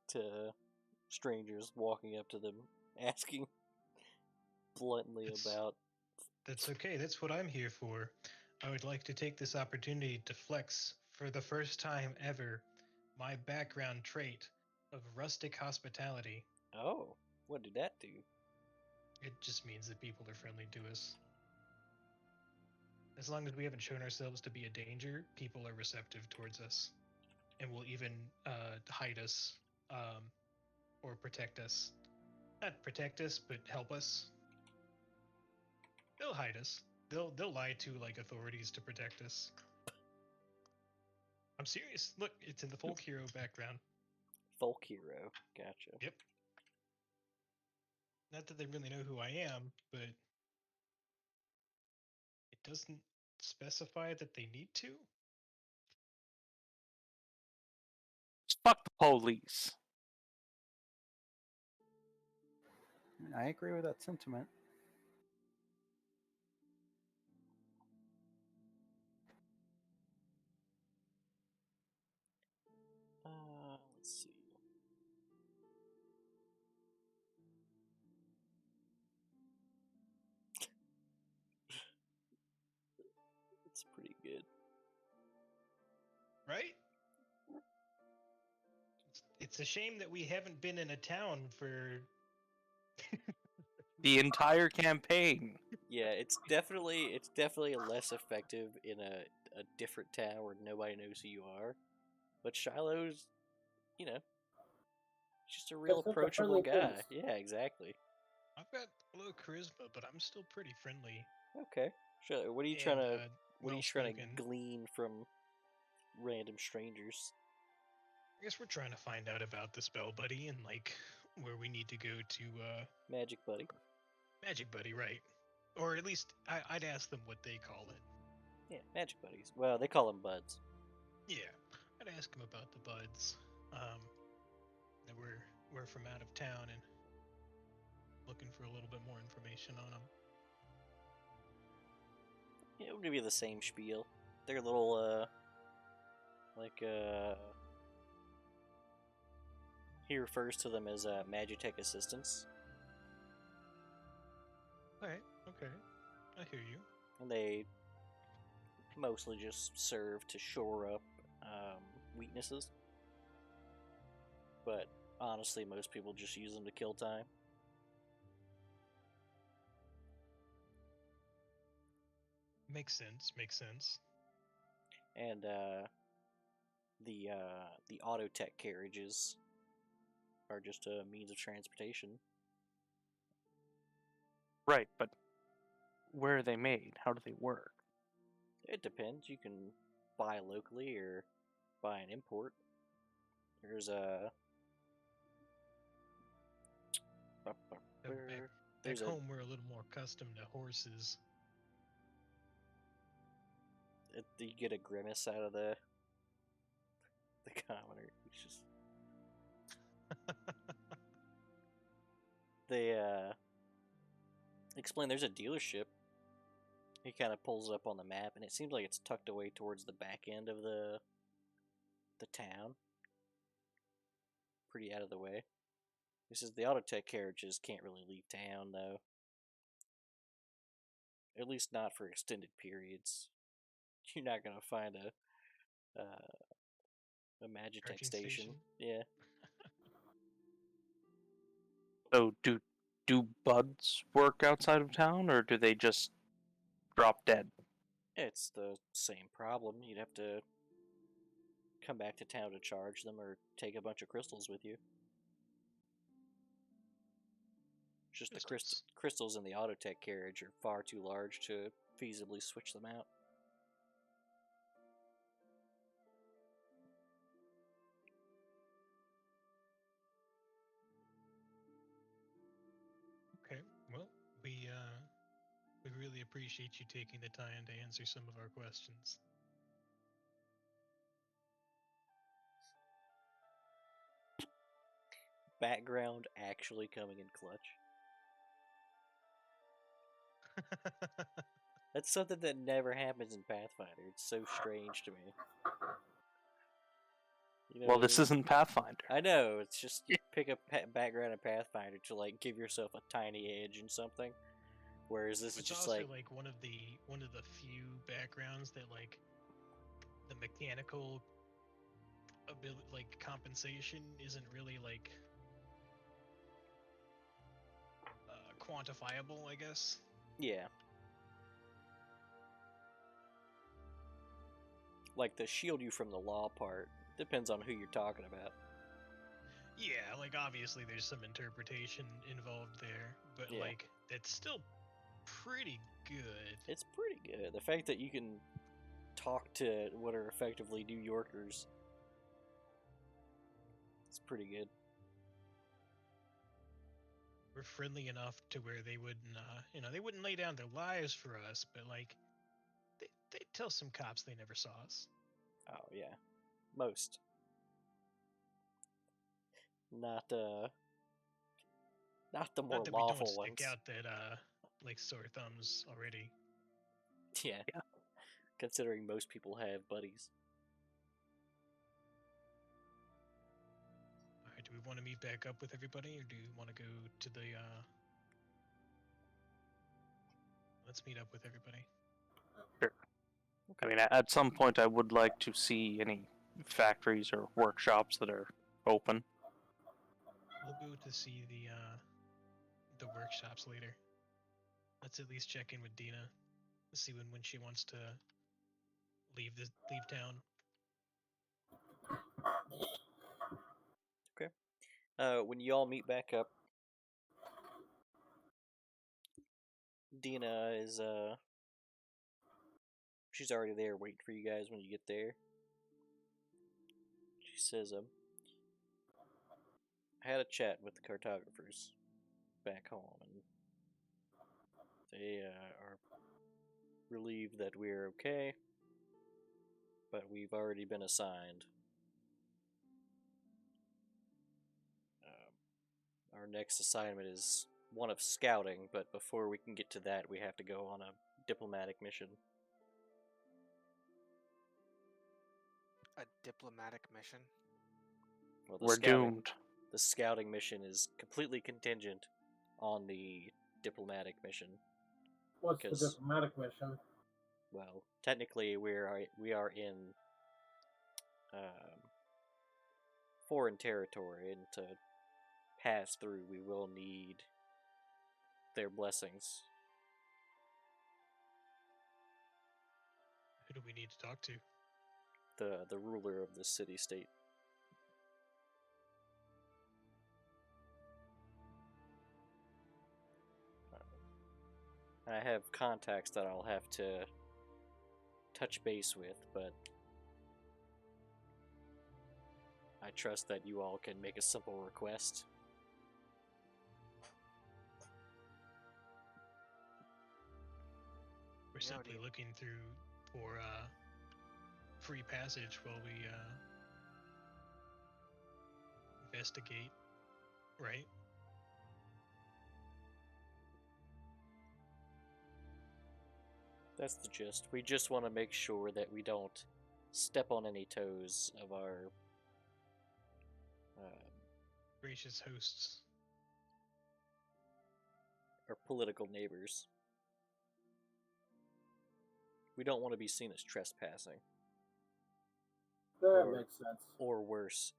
to strangers walking up to them, asking bluntly It's- about. That's okay. That's what I'm here for. I would like to take this opportunity to flex, for the first time ever, my background trait of rustic hospitality. Oh, what did that do? It just means that people are friendly to us. As long as we haven't shown ourselves to be a danger, people are receptive towards us, and will even hide us, or protect us. Not protect us, but help us. They'll hide us. They'll lie to like authorities to protect us. I'm serious. Look, it's in the folk hero background. Folk hero. Gotcha. Yep. Not that they really know who I am, but it doesn't specify that they need to. Fuck the police. I agree with that sentiment. Let's see. It's pretty good. Right? It's a shame that we haven't been in a town for. The entire campaign. Yeah, it's definitely less effective in a different town where nobody knows who you are. But Shiloh's, just a real Just such a approachable friendly guy. face. Yeah, exactly. I've got low charisma, but I'm still pretty friendly. Okay. Shiloh, what are you And, trying to well-spoken. glean from random strangers? I guess we're trying to find out about the Spell Buddy and like where we need to go to Magic Buddy. Magic Buddy, right? Or at least I'd ask them what they call it. Yeah, Magic Buddies. Well, they call them buds. Yeah, I'd ask them about the buds. That we're from out of town and looking for a little bit more information on them. Yeah, it'll give you the same spiel. They're little, he refers to them as Magitech assistants, Alright, okay. I hear you. and they mostly just serve to shore up weaknesses. But honestly, most people just use them to kill time. Makes sense. And the auto tech carriages are just a means of transportation. Right, but where are they made? How do they work? It depends. You can buy locally or buy an import. There's a Back home, we're a little more accustomed to horses. You get a grimace out of the commenter. It's just they explain there's a dealership. He kind of pulls it up on the map, and it seems like it's tucked away towards the back end of the town, pretty out of the way. He says the Autotech carriages can't really leave town, though. At least not for extended periods. You're not gonna find a Magitech Charging station. station? Yeah. So do buds work outside of town, or do they just drop dead? It's the same problem. You'd have to come back to town to charge them or take a bunch of crystals with you. Just the crystals in the Autotech carriage are far too large to feasibly switch them out. really appreciate you taking the time to answer some of our questions. Background actually coming in clutch. That's something that never happens in Pathfinder. It's so strange to me. You know Well, what I this mean? isn't Pathfinder. I know. It's just you pick a background in Pathfinder to like give yourself a tiny edge in something, whereas this is It's just also like one of the few backgrounds that like the mechanical ability, like compensation, isn't really like quantifiable, I guess. yeah, like the shield you from the law part depends on who you're talking about. Yeah, like obviously there's some interpretation involved there, but Yeah. like it's still pretty good. It's pretty good. The fact that you can talk to what are effectively New Yorkers, it's pretty good. We're friendly enough to where they wouldn't, they wouldn't lay down their lives for us, but like they'd tell some cops they never saw us. Oh yeah, most. Not the more Not that we don't lawful stick ones. out that like sore thumbs already. Yeah. Considering most people have buddies. All right, do we want to meet back up with everybody, or do you want to go to the? Let's meet up with everybody. Sure. I mean, at some point, I would like to see any factories or workshops that are open. We'll go to see the workshops later. Let's at least check in with Dina, see when she wants to leave town. Okay. When you all meet back up, Dina is she's already there waiting for you guys when you get there. She says, I had a chat with the cartographers back home, and they are relieved that we're okay, but we've already been assigned. Our next assignment is one of scouting, but before we can get to that, we have to go on a diplomatic mission. A diplomatic mission? Well, We're doomed. The scouting mission is completely contingent on the diplomatic mission. What's the diplomatic mission? Well, technically, we are in foreign territory, and to pass through, we will need their blessings. Who do we need to talk to? The ruler of the city-state. I have contacts that I'll have to touch base with, but I trust that you all can make a simple request. We're simply looking through for free passage while we investigate, right? That's the gist. We just want to make sure that we don't step on any toes of our gracious hosts, our political neighbors. We don't want to be seen as trespassing. That makes sense. Or worse,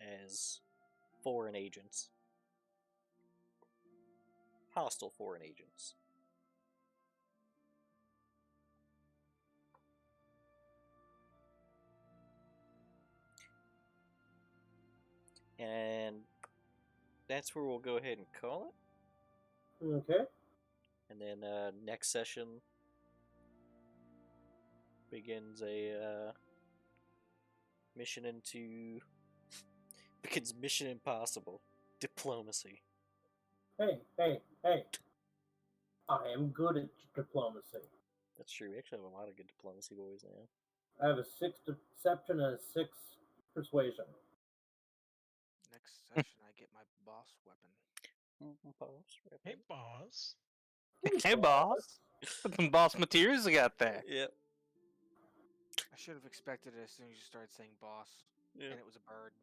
as foreign agents. Hostile foreign agents. And that's where we'll go ahead and call it. Okay. And then next session begins a mission begins Mission Impossible. Diplomacy. Hey. I am good at diplomacy. That's true. We actually have a lot of good diplomacy boys now. I have a 6 deception and a 6 persuasion. Next session, I get my boss weapon. Boss. Hey, boss. Hey, boss. Put some boss materials you got there. Yep. I should have expected it as soon as you started saying boss, Yep. and it was a bird.